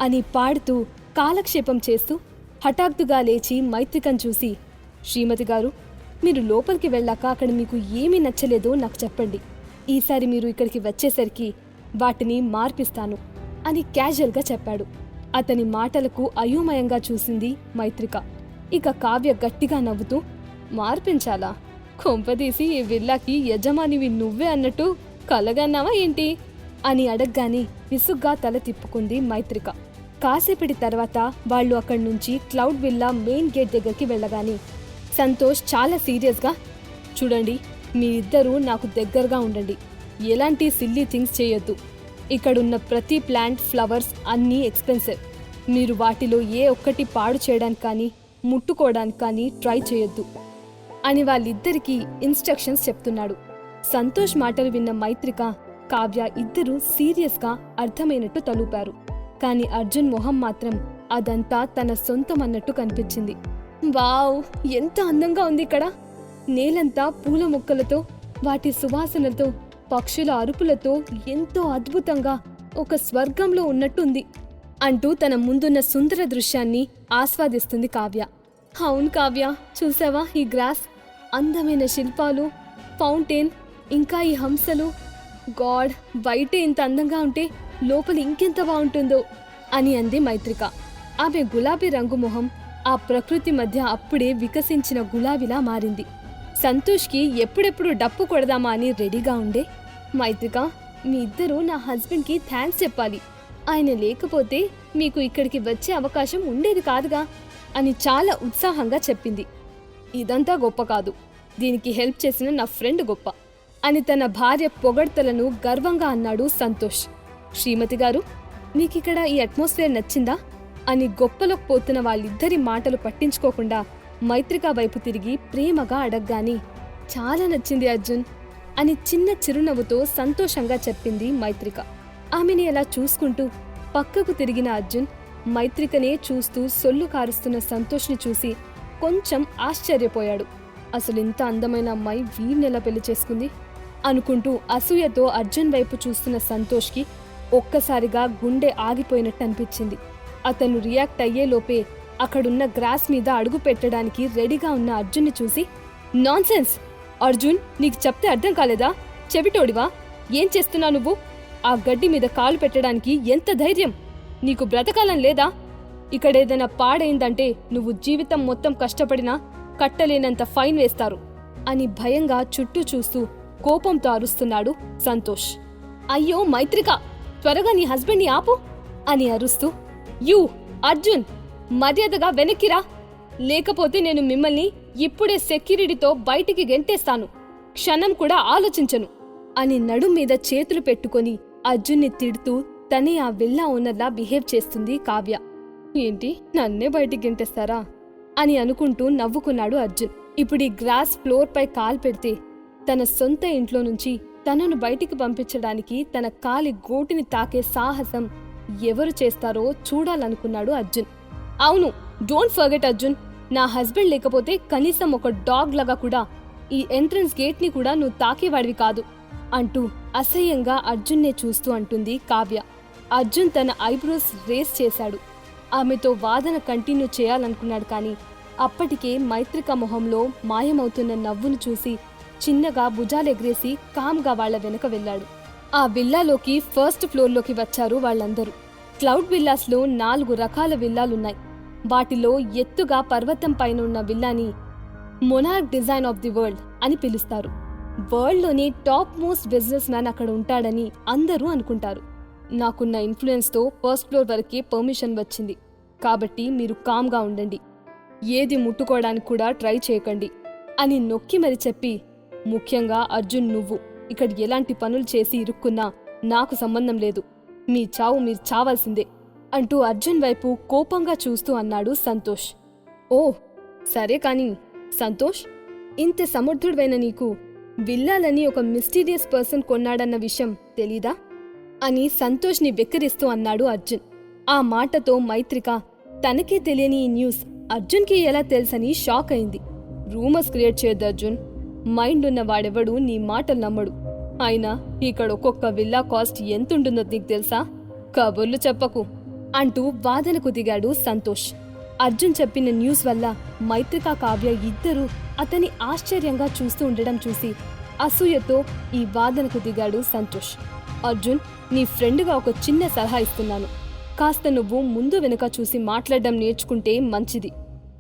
S1: అని పాడుతూ కాలక్షేపం చేస్తూ హఠాత్తుగా లేచి మైత్రికను చూసి, శ్రీమతి గారు, మీరు లోపలికి వెళ్ళాక అక్కడ మీకు ఏమీ నచ్చలేదో నాకు చెప్పండి. ఈసారి మీరు ఇక్కడికి వచ్చేసరికి వాటిని మార్పిస్తాను అని క్యాజువల్గా చెప్పాడు. అతని మాటలకు అయోమయంగా చూసింది మైత్రిక. ఇక కావ్య గట్టిగా నవ్వుతూ, మార్పించాలా? కొంపదీసి ఈ విల్లాకి యజమానివి నువ్వే అన్నట్టు కలగన్నావా ఏంటి అని అడగ్గాని విసుగ్గా తల తిప్పుకుంది మైత్రిక. కాసేపటి తర్వాత వాళ్ళు అక్కడి నుంచి క్లౌడ్ విల్లా మెయిన్ గేట్ దగ్గరికి వెళ్ళగాని సంతోష్ చాలా సీరియస్గా, చూడండి, మీరిద్దరూ నాకు దగ్గరగా ఉండండి, ఎలాంటి సిల్లీ థింగ్స్ చేయొద్దు. ఇక్కడున్న ప్రతి ప్లాంట్, ఫ్లవర్స్ అన్నీ ఎక్స్పెన్సివ్. మీరు వాటిలో ఏ ఒక్కటి పాడు చేయడానికి కానీ ముట్టుకోవడానికి కానీ ట్రై చేయొద్దు అని వాళ్ళిద్దరికీ ఇన్స్ట్రక్షన్స్ చెప్తున్నాడు. సంతోష్ మాటలు విన్న మైత్రిక, కావ్య ఇద్దరూ సీరియస్గా అర్థమైనట్టు తలూపారు. కాని అర్జున్ మొహం మాత్రం అదంతా తన సొంతం అన్నట్టు కనిపించింది. వావ్, ఎంత అందంగా ఉంది ఇక్కడ! నేలంతా పూల మొక్కలతో, వాటి సువాసనలతో, పక్షుల అరుపులతో ఎంతో అద్భుతంగా ఒక స్వర్గంలో ఉన్నట్టుంది అంటూ తన ముందున్న సుందర దృశ్యాన్ని ఆస్వాదిస్తుంది కావ్య. అవును కావ్య, చూసావా ఈ గ్రాస్, అందమైన శిల్పాలు, ఫౌంటైన్, ఇంకా ఈ హంసలు. గాడ్, బయటే ఇంత అందంగా ఉంటే లోపల ఇంకెంత బాగుంటుందో అని అంది మైత్రిక. ఆమె గులాబీ రంగు మొహం ఆ ప్రకృతి మధ్య అప్పుడే వికసించిన గులాబీలా మారింది. సంతోష్కి ఎప్పుడెప్పుడు డప్పు కొడదామా అని రెడీగా ఉండే. మైత్రిక, మీ ఇద్దరూ నా హస్బెండ్కి థ్యాంక్స్ చెప్పాలి. ఆయన లేకపోతే మీకు ఇక్కడికి వచ్చే అవకాశం ఉండేది కాదుగా అని చాలా ఉత్సాహంగా చెప్పింది. ఇదంతా గొప్ప కాదు, దీనికి హెల్ప్ చేసిన నా ఫ్రెండ్ గొప్ప అని తన భార్య పొగడ్తలను గర్వంగా అన్నాడు సంతోష్. శ్రీమతి గారు, మీకిక్కడ ఈ అట్మాస్ఫియర్ నచ్చిందా అని గొప్పలోకి పోతున్న వాళ్ళిద్దరి మాటలు పట్టించుకోకుండా మైత్రిక వైపు తిరిగి ప్రేమగా అడగ్గాని, చాలా నచ్చింది అర్జున్ అని చిన్న చిరునవ్వుతో సంతోషంగా చెప్పింది మైత్రిక. ఆమెని అలా చూసుకుంటూ పక్కకు తిరిగిన అర్జున్ మైత్రికనే చూస్తూ సొల్లు కారుస్తున్న సంతోష్ని చూసి కొంచెం ఆశ్చర్యపోయాడు. అసలు ఇంత అందమైన అమ్మాయి వీణ్ణెలా పెళ్లి చేసుకుంది అనుకుంటూ అసూయతో అర్జున్ వైపు చూస్తున్న సంతోష్కి ఒక్కసారిగా గుండె ఆగిపోయినట్టు అనిపించింది. అతను రియాక్ట్ అయ్యేలోపే అక్కడున్న గ్రాస్ మీద అడుగు పెట్టడానికి రెడీగా ఉన్న అర్జున్ని చూసి, నాన్సెన్స్ అర్జున్, నీకు చెప్తే అర్థం కాలేదా? చెవిటోడివా? ఏం చేస్తున్నావు నువ్వు? ఆ గడ్డి మీద కాలు పెట్టడానికి ఎంత ధైర్యం? నీకు బ్రతకాలం లేదా ఇక్కడేదైనా పాడైందంటే నువ్వు జీవితం మొత్తం కష్టపడినా కట్టలేనంత ఫైన్ వేస్తారు అని భయంగా చుట్టూ చూస్తూ కోపంతో అరుస్తున్నాడు సంతోష్. అయ్యో మైత్రిక, త్వరగా నీ హస్బెండ్ని ఆపు అని అరుస్తూ, యూ అర్జున్, మర్యాదగా వెనక్కిరా, లేకపోతే నేను మిమ్మల్ని ఇప్పుడే సెక్యూరిటీతో బయటికి గెంటేస్తాను, క్షణం కూడా ఆలోచించను అని నడుం మీద చేతులు పెట్టుకొని అర్జున్ని తిడుతూ తనే ఆ విల్లా ఓనర్లా బిహేవ్ చేస్తుంది కావ్య. ఏంటి, నన్నే బయటికి గెంటేస్తారా అని అనుకుంటూ నవ్వుకున్నాడు అర్జున్. ఇప్పుడీ గ్రాస్ ఫ్లోర్ పై కాలు పెడితే తన సొంత ఇంట్లో నుంచి తనను బయటికి పంపించడానికి తన కాలి గోటిని తాకే సాహసం ఎవరు చేస్తారో చూడాలనుకున్నాడు అర్జున్. అవును, డోంట్ ఫర్గెట్ అర్జున్, నా హస్బెండ్ లేకపోతే కనీసం ఒక డాగ్ లాగా కూడా ఈ ఎంట్రన్స్ గేట్ ని కూడా నువ్వు తాకేవాడివి కాదు అంటూ అసహ్యంగా అర్జున్నే చూస్తూ అంటుంది కావ్య. అర్జున్ తన ఐబ్రోస్ రేస్ చేశాడు. ఆమెతో వాదన కంటిన్యూ చేయాలనుకున్నాడు, కానీ అప్పటికే మైత్రిక మొహంలో మాయమవుతున్న నవ్వును చూసి చిన్నగా భుజాలెగ్రేసి కామ్గా వాళ్ల వెనక వెళ్లాడు. ఆ విల్లాలోకి ఫస్ట్ ఫ్లోర్లోకి వచ్చారు వాళ్ళందరూ. క్లౌడ్ విల్లాస్లో 4 రకాల విల్లాలున్నాయి. వాటిలో ఎత్తుగా పర్వతం పైన ఉన్న విల్లాని monarch design of the world అని పిలుస్తారు. వరల్డ్లోని టాప్ మోస్ట్ బిజినెస్ మ్యాన్ అక్కడ ఉంటాడని అందరూ అనుకుంటారు. నాకున్న ఇన్ఫ్లుయెన్స్తో ఫస్ట్ ఫ్లోర్ వరకే పర్మిషన్ వచ్చింది, కాబట్టి మీరు కామ్గా ఉండండి, ఏది ముట్టుకోవడానికి కూడా ట్రై చేయకండి అని నొక్కి మరి చెప్పి, ముఖ్యంగా అర్జున్, నువ్వు ఇక్కడ ఎలాంటి పనులు చేసి ఇరుక్కున్నా నాకు సంబంధం లేదు, మీ చావు మీరు చావాల్సిందే అంటూ అర్జున్ వైపు కోపంగా చూస్తూ అన్నాడు సంతోష్. ఓ సరే, కానీ సంతోష్, ఇంత సమర్థుడైన నీకు విల్లాలని ఒక మిస్టీరియస్ పర్సన్ కొన్నాడన్న విషయం తెలీదా అని సంతోష్ని వెక్కిరిస్తూ అన్నాడు అర్జున్. ఆ మాటతో మైత్రిక తనకే తెలియని ఈ న్యూస్ అర్జున్కి ఎలా తెలుసని షాక్ అయింది. రూమర్స్ క్రియేట్ చేయొద్దు అర్జున్, మైండ్ ఉన్న వాడెవడు నీ మాటలు నమ్మడు. అయినా ఇక్కడ ఒక్కొక్క విల్లా కాస్ట్ ఎంతుంటుందో నీకు తెలుసా? కబుర్లు చెప్పకు అంటూ వాదనకు దిగాడు సంతోష్. అర్జున్ చెప్పిన న్యూస్ వల్ల మైత్రిక, కావ్య ఇద్దరూ అతని ఆశ్చర్యంగా చూస్తూ ఉండడం చూసి అసూయతో ఈ వాదనకు దిగాడు సంతోష్. అర్జున్, నీ ఫ్రెండ్గా ఒక చిన్న సలహా ఇస్తున్నాను, కాస్త నువ్వు ముందు వెనుక చూసి మాట్లాడడం నేర్చుకుంటే మంచిది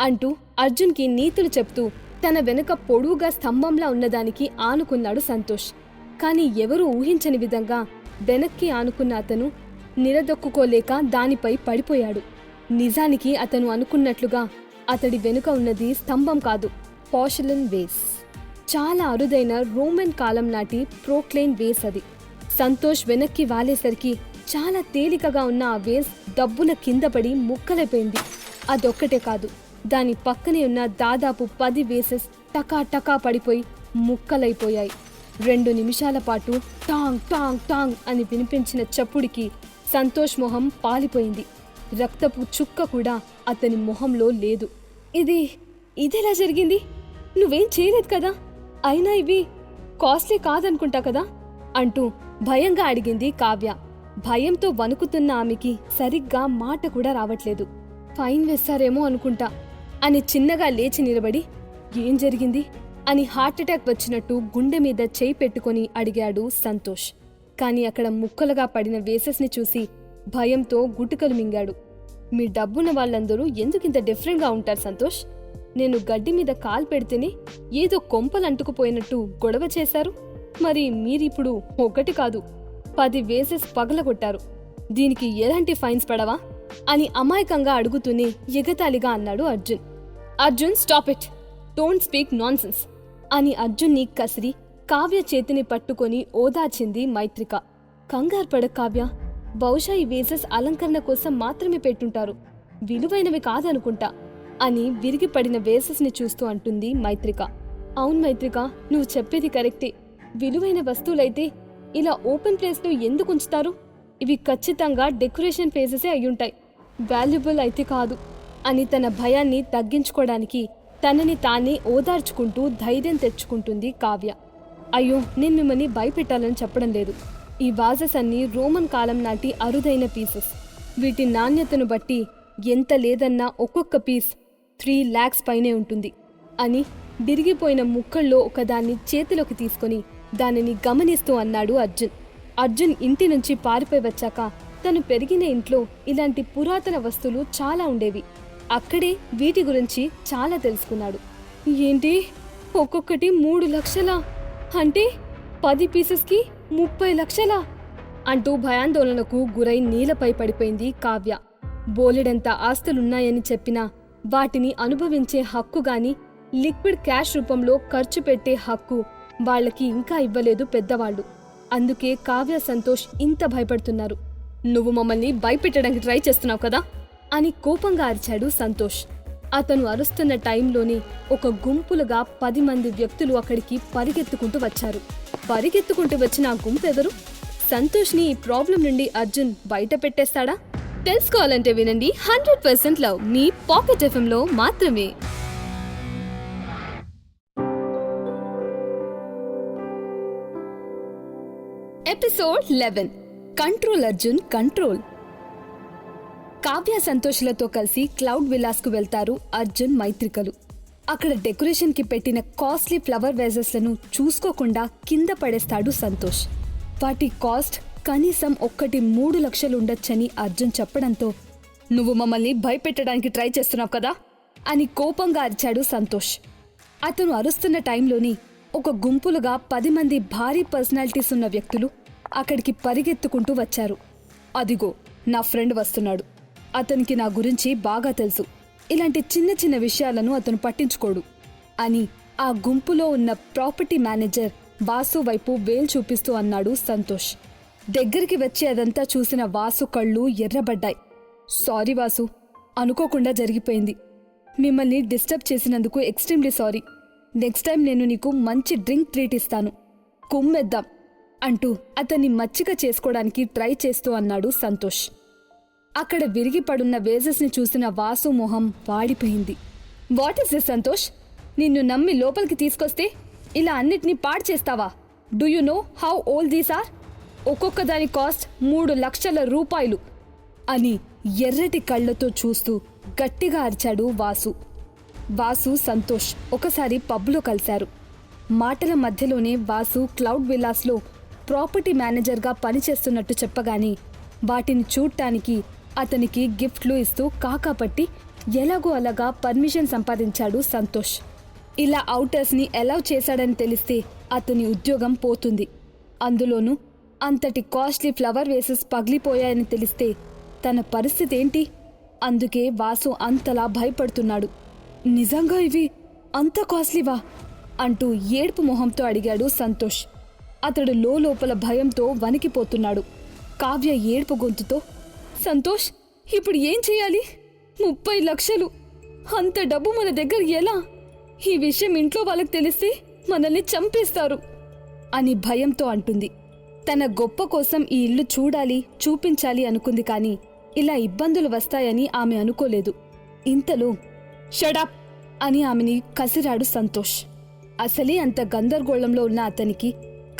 S1: అంటూ అర్జున్కి నీతులు చెప్తూ తన వెనుక పొడువుగా స్తంభంలా ఉన్నదానికి ఆనుకున్నాడు సంతోష్. కాని ఎవరూ ఊహించని విధంగా వెనక్కి ఆనుకున్న అతను నిలదొక్కుకోలేక దానిపై పడిపోయాడు. నిజానికి అతను అనుకున్నట్లుగా అతడి వెనుక ఉన్నది స్తంభం కాదు, పోర్సిలెన్ వేస్. చాలా అరుదైన రోమన్ కాలం నాటి ప్రోక్లైన్ వేస్ అది. సంతోష్ వెనక్కి వాలేసరికి చాలా తేలికగా ఉన్న ఆ వేస్ దబ్బున కింద పడి ముక్కలైపోయింది. అదొక్కటే కాదు, దాని పక్కనే ఉన్న దాదాపు 10 వేసెస్ టకా టకా పడిపోయి ముక్కలైపోయాయి. 2 నిమిషాల పాటు టాంగ్ టాంగ్ టాంగ్ అని వినిపించిన చప్పుడికి సంతోష్ మొహం పాలిపోయింది. రక్తపు చుక్క కూడా అతని మొహంలో లేదు. ఇదెలా జరిగింది? నువ్వేం చేయలేదు కదా? అయినా ఇవి కాస్ట్లీ కాదనుకుంటా కదా అంటూ భయంగా అడిగింది కావ్య. భయంతో వణుకుతున్న ఆమెకి సరిగ్గా మాట కూడా రావట్లేదు. ఫైన్ వేస్తారేమో అనుకుంటా అని చిన్నగా లేచి నిలబడి, ఏం జరిగింది అని హార్ట్అటాక్ వచ్చినట్టు గుండె మీద చేయి పెట్టుకుని అడిగాడు సంతోష్. కాని అక్కడ ముక్కలుగా పడిన వేసెస్ని చూసి భయంతో గుటుకలు మింగాడు. మీ డబ్బున్న వాళ్ళందరూ ఎందుకింత డిఫరెంట్గా ఉంటారు సంతోష్? నేను గడ్డి మీద కాలు పెడితేనే ఏదో కొంపలు అంటుకుపోయినట్టు గొడవ చేశారు, మరి మీరిప్పుడు 1 కాదు 10 వేసెస్ పగలగొట్టారు, దీనికి ఎలాంటి ఫైన్స్ పడవా అని అమాయకంగా అడుగుతూనే ఎగతాళిగా అన్నాడు Arjun. Arjun, stop it, don't speak nonsense అని అర్జున్ని కసిరి కావ్య చేతిని పట్టుకొని ఓదార్చింది మైత్రిక. కంగారు పడ కావ్య, బహుశా ఈ వేసెస్ అలంకరణ కోసం మాత్రమే పెట్టుంటారు, విలువైనవి కాదనుకుంటా అని విరిగిపడిన వేసెస్ని చూస్తూ అంటుంది మైత్రిక. అవును మైత్రిక, నువ్వు చెప్పేది కరెక్టే, విలువైన వస్తువులైతే ఇలా ఓపెన్ ప్లేస్లో ఎందుకు ఉంచుతారు? ఇవి ఖచ్చితంగా డెకరేషన్ ఫేసెసే అయ్యుంటాయి, వాల్యుబుల్ అయితే కాదు అని తన భయాన్ని తగ్గించుకోవడానికి తనని తానే ఓదార్చుకుంటూ ధైర్యం తెచ్చుకుంటుంది కావ్య. అయ్యో, నేను మిమ్మల్ని భయపెట్టాలని చెప్పడం లేదు. ఈ వాజెస్ అన్నీ రోమన్ కాలం నాటి అరుదైన పీసెస్. వీటి నాణ్యతను బట్టి ఎంత లేదన్నా ఒక్కొక్క పీస్ 3 lakhs పైనే ఉంటుంది అని విరిగిపోయిన ముక్కల్లో ఒకదాన్ని చేతిలోకి తీసుకొని దానిని గమనిస్తూ అన్నాడు అర్జున్. అర్జున్ ఇంటి నుంచి పారిపోయి వచ్చాక తను పెరిగిన ఇంట్లో ఇలాంటి పురాతన వస్తువులు చాలా ఉండేవి. అక్కడే వీటి గురించి చాలా తెలుసుకున్నాడు. ఏంటి, ఒక్కొక్కటి 3 లక్షలా? అంటే 10 పీసెస్కి 30 లక్షలా? అంటూ భయాందోళనకు గురై నీలపై పడిపోయింది కావ్య. బోలెడంత ఆస్తులున్నాయని చెప్పినా వాటిని అనుభవించే హక్కు గాని లిక్విడ్ క్యాష్ రూపంలో ఖర్చు పెట్టే హక్కు వాళ్ళకి ఇంకా ఇవ్వలేదు పెద్దవాళ్ళు. అందుకే కావ్య, సంతోష్ ఇంత భయపడుతున్నారు. నువ్వు మమ్మల్ని భయపెట్టడానికి ట్రై చేస్తున్నావు కదా అని కోపంగా అరిచాడు సంతోష్. అతను అరుస్తున్న టైంలోనే ఒక గుంపులుగా 10 మంది వ్యక్తులు అక్కడికి పరిగెత్తుకుంటూ వచ్చారు. పరిగెత్తుకుంటూ వచ్చిన ఆ గుంపు ఎవరు? సంతోష్ని ఈ ప్రాబ్లం నుండి అర్జున్ బయట పెట్టేస్తాడా? తెలుసుకోవాలంటే వినండి 100% లవ్ మీ పాకెట్ ఎఫ్ఎంలో మాత్రమే. Episode 11 control Arjun control. Kavya, సంతోష్లతో కలిసి క్లౌడ్ విలాస్కు వెళ్తారు అర్జున్, మైత్రికలు. అక్కడ డెకరేషన్కి పెట్టిన కాస్ట్లీ ఫ్లవర్ వేజెస్లను చూసుకోకుండా కింద పడేస్తాడు సంతోష్. వాటి కాస్ట్ కనీసం 3 లక్షలు ఉండొచ్చని అర్జున్ చెప్పడంతో, నువ్వు మమ్మల్ని భయపెట్టడానికి ట్రై చేస్తున్నావు కదా అని కోపంగా అరిచాడు సంతోష్. అతను అరుస్తున్న టైంలోని ఒక గుంపులుగా 10 మంది భారీ పర్సనాలిటీస్ ఉన్న వ్యక్తులు అక్కడికి పరిగెత్తుకుంటూ వచ్చారు. అదిగో నా ఫ్రెండ్ వస్తున్నాడు, అతనికి నా గురించి బాగా తెలుసు, ఇలాంటి చిన్న చిన్న విషయాలను అతను పట్టించుకోడు అని ఆ గుంపులో ఉన్న ప్రాపర్టీ మేనేజర్ వాసు వైపు వేలు చూపిస్తూ అన్నాడు సంతోష్. దగ్గరికి వచ్చి అదంతా చూసిన వాసు కళ్ళు ఎర్రబడ్డాయి. సారీ వాసు, అనుకోకుండా జరిగిపోయింది. మిమ్మల్ని డిస్టర్బ్ చేసినందుకు ఎక్స్ట్రీమ్లీ సారీ. నెక్స్ట్ టైం నేను నీకు మంచి డ్రింక్ ట్రీట్ ఇస్తాను, కుమ్మెద్దాం అంటూ అతన్ని మచ్చిక చేసుకోవడానికి ట్రై చేస్తూ అన్నాడు సంతోష్. అక్కడ విరిగి పడున్న వేజెస్ని చూసిన వాసు మొహం వాడిపోయింది. What is this Santosh? నిన్ను నమ్మి లోపలికి తీసుకొస్తే ఇలా అన్నిటినీ పాడు చేస్తావా? Do you know how old these are? ఒక్కొక్క దాని కాస్ట్ 3 లక్షల రూపాయలు అని ఎర్రటి కళ్లతో చూస్తూ గట్టిగా అరిచాడు వాసు. వాసు, సంతోష్ ఒకసారి పబ్లో కలిశారు. మాటల మధ్యలోనే వాసు క్లౌడ్ విలాస్లో ప్రాపర్టీ మేనేజర్గా పనిచేస్తున్నట్టు చెప్పగానే వాటిని చూడ్డానికి అతనికి గిఫ్ట్లు ఇస్తూ కాకాపట్టి ఎలాగో అలాగా పర్మిషన్ సంపాదించాడు సంతోష్. ఇలా అవుటర్స్ని అలౌ చేశాడని తెలిస్తే అతని ఉద్యోగం పోతుంది. అందులోనూ అంతటి కాస్ట్లీ ఫ్లవర్ వేసెస్ పగిలిపోయాయని తెలిస్తే తన పరిస్థితి ఏంటి? అందుకే వాసు అంతలా భయపడుతున్నాడు. నిజంగా ఇవి అంత కాస్ట్లీవా అంటూ ఏడుపు మొహంతో అడిగాడు సంతోష్. అతడు లోపల భయంతో వణికిపోతున్నాడు. కావ్య ఏడుపు గొంతుతో, సంతోష్ ఇప్పుడు ఏం చేయాలి? 30 లక్షలు, అంత డబ్బు మన దగ్గర ఎలా? ఈ విషయం ఇంట్లో వాళ్ళకి తెలిస్తే మనల్ని చంపేస్తారు అని భయంతో అంటుంది. తన గొప్ప కోసం ఈ ఇల్లు చూడాలి, చూపించాలి అనుకుంది, కానీ ఇలా ఇబ్బందులు వస్తాయని ఆమె అనుకోలేదు. ఇంతలో షడప్ అని ఆమెని కసిరాడు సంతోష్. అసలే అంత గందరగోళంలో ఉన్న అతనికి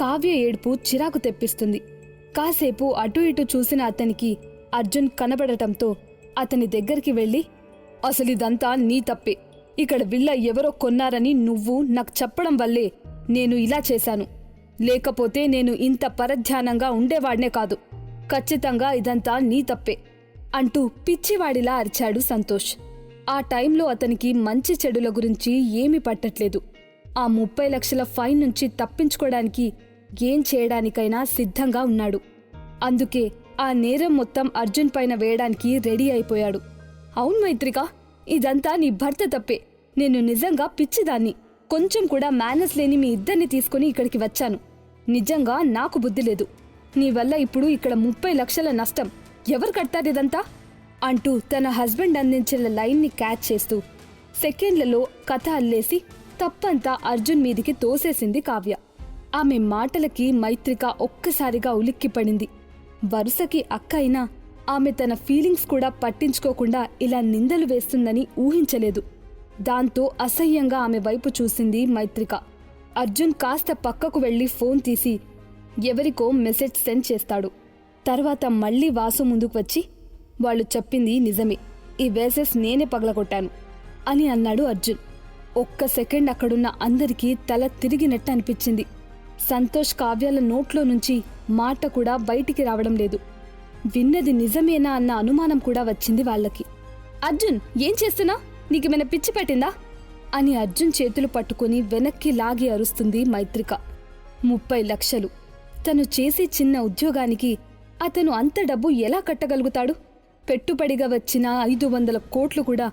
S1: కావ్య ఏడుపు చిరాకు తెప్పిస్తుంది. కాసేపు అటు ఇటు చూసిన అతనికి అర్జున్ కనబడటంతో అతని దగ్గరికి వెళ్ళి, అసలిదంతా నీ తప్పే. ఇక్కడ విల్ల ఎవరో కొన్నారని నువ్వు నాకు చెప్పడం వల్లే నేను ఇలా చేశాను. లేకపోతే నేను ఇంత పరధ్యానంగా ఉండేవాడ్నే కాదు. ఖచ్చితంగా ఇదంతా నీ తప్పే అంటూ పిచ్చివాడిలా అరిచాడు సంతోష్. ఆ టైంలో అతనికి మంచి చెడుల గురించి ఏమీ పట్టట్లేదు. ఆ 30 లక్షల ఫైన్ నుంచి తప్పించుకోవడానికి ఏం చేయడానికైనా సిద్ధంగా ఉన్నాడు. అందుకే ఆ నేరం మొత్తం అర్జున్ పైన వేయడానికి రెడీ అయిపోయాడు. అవును మైత్రిక, ఇదంతా నీ భర్త తప్పే. నేను నిజంగా పిచ్చిదాన్ని. కొంచెం కూడా మేనస్ లేని మీ ఇద్దరిని తీసుకుని ఇక్కడికి వచ్చాను. నిజంగా నాకు బుద్ధి లేదు. నీ వల్ల ఇప్పుడు ఇక్కడ 30 లక్షల నష్టం. ఎవరు కట్టారిదంతా అంటూ తన హస్బెండ్ అందించిన లైన్ని క్యాచ్ చేస్తూ సెకండ్లలో కథ అల్లేసి తప్పంతా అర్జున్ మీదికి తోసేసింది కావ్య. ఆమె మాటలకి మైత్రిక ఒక్కసారిగా ఉలిక్కిపడింది. వరుసకి అక్క అయినా ఆమె తన ఫీలింగ్స్ కూడా పట్టించుకోకుండా ఇలా నిందలు వేస్తుందని ఊహించలేదు. దాంతో అసహ్యంగా ఆమె వైపు చూసింది మైత్రిక. అర్జున్ కాస్త పక్కకు వెళ్లి ఫోన్ తీసి ఎవరికో మెసేజ్ సెండ్ చేస్తాడు. తర్వాత మళ్లీ వాసు ముందుకు వచ్చి, వాళ్ళు చెప్పింది నిజమే, ఈ వేసెస్ నేనే పగలగొట్టాను అని అన్నాడు అర్జున్. ఒక్క సెకండ్ అక్కడున్న అందరికీ తల తిరిగినట్టు అనిపించింది. సంతోష్, కావ్యాల నోట్లో నుంచి మాట కూడా బయటికి రావడం లేదు. విన్నది నిజమేనా అన్న అనుమానం కూడా వచ్చింది వాళ్ళకి. అర్జున్, ఏం చేస్తున్నా? నీకేమైనా పిచ్చి పట్టిందా అని అర్జున్ చేతులు పట్టుకుని వెనక్కి లాగి అరుస్తుంది మైత్రిక. 30 లక్షలు! తను చేసే చిన్న ఉద్యోగానికి అతను అంత డబ్బు ఎలా కట్టగలుగుతాడు? పెట్టుబడిగా వచ్చిన 500 కోట్లు కూడా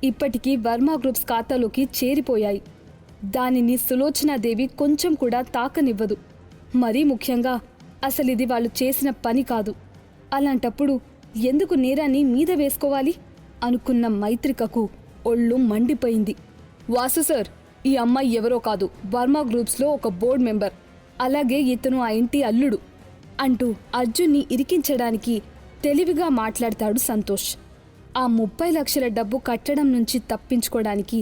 S1: ఇప్పటికీ వర్మ గ్రూప్స్ ఖాతాలోకి చేరిపోయాయి. దానిని సులోచనాదేవి కొంచెం కూడా తాకనివ్వదు. మరీ ముఖ్యంగా అసలిది వాళ్ళు చేసిన పని కాదు. అలాంటప్పుడు ఎందుకు నేరాన్ని మీద వేసుకోవాలి అనుకున్న మైత్రికకు ఒళ్ళు మండిపోయింది. వాసు సార్, ఈ అమ్మాయి ఎవరో కాదు, వర్మ గ్రూప్స్లో ఒక బోర్డు మెంబర్. అలాగే ఇతను ఆ ఇంటి అల్లుడు అంటూ అర్జున్ని ఇరికించడానికి తెలివిగా మాట్లాడతాడు సంతోష్. ఆ 30 లక్షల డబ్బు కట్టడం నుంచి తప్పించుకోవడానికి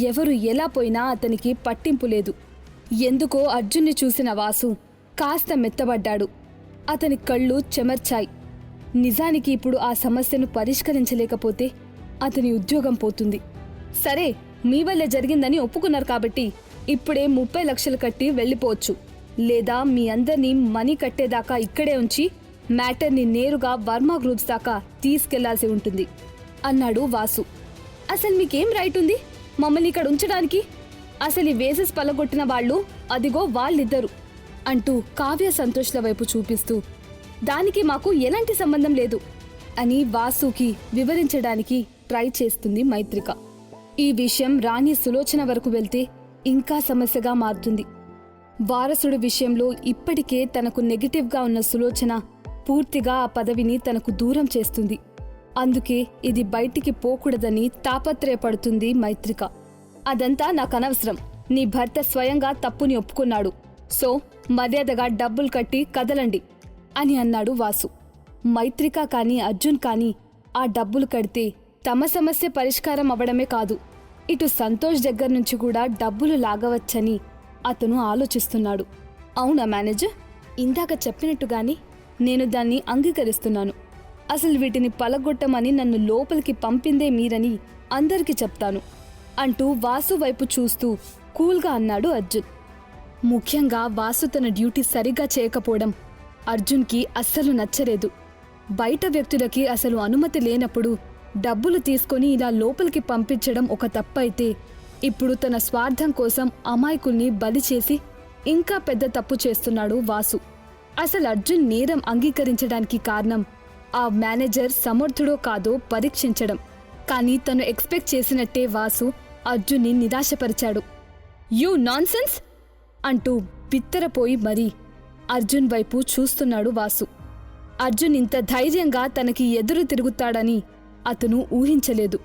S1: ఎవరు ఎలా పోయినా అతనికి పట్టింపు లేదు. ఎందుకో అర్జున్ని చూసిన వాసు కాస్త మెత్తబడ్డాడు. అతని కళ్ళు చెమర్చాయి. నిజానికి ఇప్పుడు ఆ సమస్యను పరిష్కరించలేకపోతే అతని ఉద్యోగం పోతుంది. సరే, మీ వల్లే జరిగిందని ఒప్పుకున్నారు కాబట్టి ఇప్పుడే 30 లక్షలు కట్టి వెళ్ళిపోవచ్చు. లేదా మీ అందరినీ మనీ కట్టేదాకా ఇక్కడే ఉంచి మ్యాటర్ని నేరుగా వర్మ గ్రూప్స్ దాకా తీసుకెళ్లాల్సి ఉంటుంది అన్నాడు వాసు. అసలు మీకేం రైట్ ఉంది మమ్మల్ని ఇక్కడ ఉంచడానికి? అసలు ఈ వేసెస్ పలగొట్టిన వాళ్ళు అదిగో వాళ్ళిద్దరు అంటూ కావ్య సంతోష్ల వైపు చూపిస్తూ, దానికి మాకు ఎలాంటి సంబంధం లేదు అని వాసుకి వివరించడానికి ట్రై చేస్తుంది మైత్రిక. ఈ విషయం రాణి సులోచన వరకు వెళ్తే ఇంకా సమస్యగా మారుతుంది. వారసుడు విషయంలో ఇప్పటికే తనకు నెగటివ్గా ఉన్న సులోచన పూర్తిగా ఆ పదవిని తనకు దూరం చేస్తుంది. అందుకే ఇది బయటికి పోకూడదని తాపత్రయపడుతుంది మైత్రిక. అదంతా నాకనవసరం. నీ భర్త స్వయంగా తప్పుని ఒప్పుకున్నాడు. సో మర్యాదగా డబ్బులు కట్టి కదలండి అని అన్నాడు వాసు. మైత్రిక కానీ అర్జున్ కానీ ఆ డబ్బులు కడితే తమ సమస్య పరిష్కారం అవ్వడమే కాదు, ఇటు సంతోష్ దగ్గర నుంచి కూడా డబ్బులు లాగవచ్చని అతను ఆలోచిస్తున్నాడు. అవునా మేనేజర్, ఇందాక చెప్పినట్టుగాని నేను దాన్ని అంగీకరిస్తున్నాను. అసలు వీటిని పలగొట్టమని నన్ను లోపలికి పంపిందే మీరని అందరికీ చెప్తాను అంటూ వాసు వైపు చూస్తూ కూల్గా అన్నాడు అర్జున్. ముఖ్యంగా వాసు తన డ్యూటీ సరిగ్గా చేయకపోవడం అర్జున్కి అస్సలు నచ్చలేదు. బయట వ్యక్తులకి అసలు అనుమతి లేనప్పుడు డబ్బులు తీసుకొని ఇలా లోపలికి పంపించడం ఒక తప్పైతే, ఇప్పుడు తన స్వార్థం కోసం అమాయకుల్ని బలి చేసి ఇంకా పెద్ద తప్పు చేస్తున్నాడు వాసు. అసలు అర్జున్ నేరం అంగీకరించడానికి కారణం ఆ మేనేజర్ సమర్థుడో కాదో పరీక్షించడం. కానీ తను ఎక్స్పెక్ట్ చేసినట్టే వాసు అర్జున్ని నిరాశపరిచాడు. యూ నాన్సెన్స్ అంటూ బిత్తరపోయి మరీ అర్జున్ వైపు చూస్తున్నాడు వాసు. అర్జున్ ఇంత ధైర్యంగా తనకి ఎదురు తిరుగుతాడని అతను ఊహించలేదు.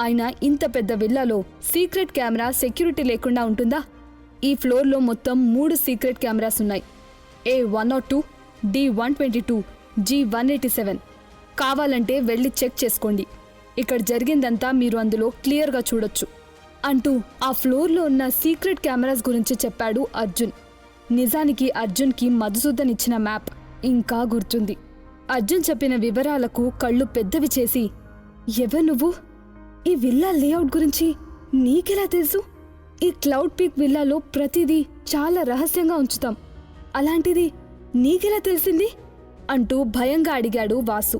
S1: అయినా ఇంత పెద్ద విల్లాలో సీక్రెట్ కెమెరా సెక్యూరిటీ లేకుండా ఉంటుందా? ఈ ఫ్లోర్లో మొత్తం 3 సీక్రెట్ కెమెరాస్ ఉన్నాయి. A102, D122, G187. కావాలంటే వెళ్ళి చెక్ చేసుకోండి. ఇక్కడ జరిగిందంతా మీరు అందులో క్లియర్గా చూడొచ్చు అంటూ ఆ ఫ్లోర్లో ఉన్న సీక్రెట్ కెమెరాస్ గురించి చెప్పాడు అర్జున్. నిజానికి అర్జున్కి మధుసూదన్ ఇచ్చిన మ్యాప్ ఇంకా గుర్తుంది. అర్జున్ చెప్పిన వివరాలకు కళ్ళు పెద్దవి చేసి, ఎవరు నువ్వు? ఈ విల్లా లేఅవుట్ గురించి నీకెలా తెలుసు? ఈ క్లౌడ్ పీక్ విల్లాలో ప్రతిదీ చాలా రహస్యంగా ఉంచుతాం, అలాంటిది నీకెలా తెలిసింది అంటూ భయంగా అడిగాడు వాసు.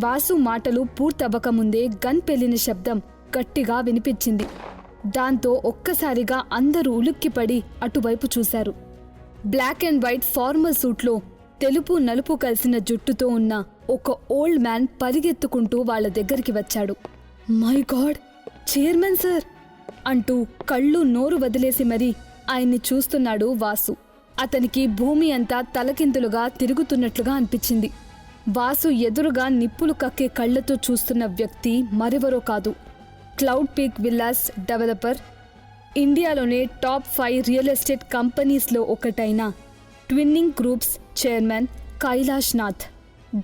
S1: వాసు మాటలు పూర్తవ్వకముందే గన్ పెళ్లిన శబ్దం గట్టిగా వినిపించింది. దాంతో ఒక్కసారిగా అందరూ ఉలిక్కిపడి అటువైపు చూశారు. బ్లాక్ అండ్ వైట్ ఫార్మల్ సూట్లో తెలుపు నలుపు కలిసిన జుట్టుతో ఉన్న ఒక ఓల్డ్ మ్యాన్ పరిగెత్తుకుంటూ వాళ్ల దగ్గరికి వచ్చాడు. మై గాడ్, చైర్మన్ సార్ అంటూ కళ్ళు నోరు వదిలేసి మరీ ఆయన్ని చూస్తున్నాడు వాసు. అతనికి భూమి అంతా తలకిందులుగా తిరుగుతున్నట్లుగా అనిపించింది. వాసు ఎదురుగా నిప్పులు కక్కే కళ్లతో చూస్తున్న వ్యక్తి మరెవరో కాదు, క్లౌడ్ పీక్ విల్లాస్ డెవలపర్, ఇండియాలోనే టాప్ 5 రియల్ ఎస్టేట్ కంపెనీస్లో ఒకటైన twinning groups chairman Kailash Nath.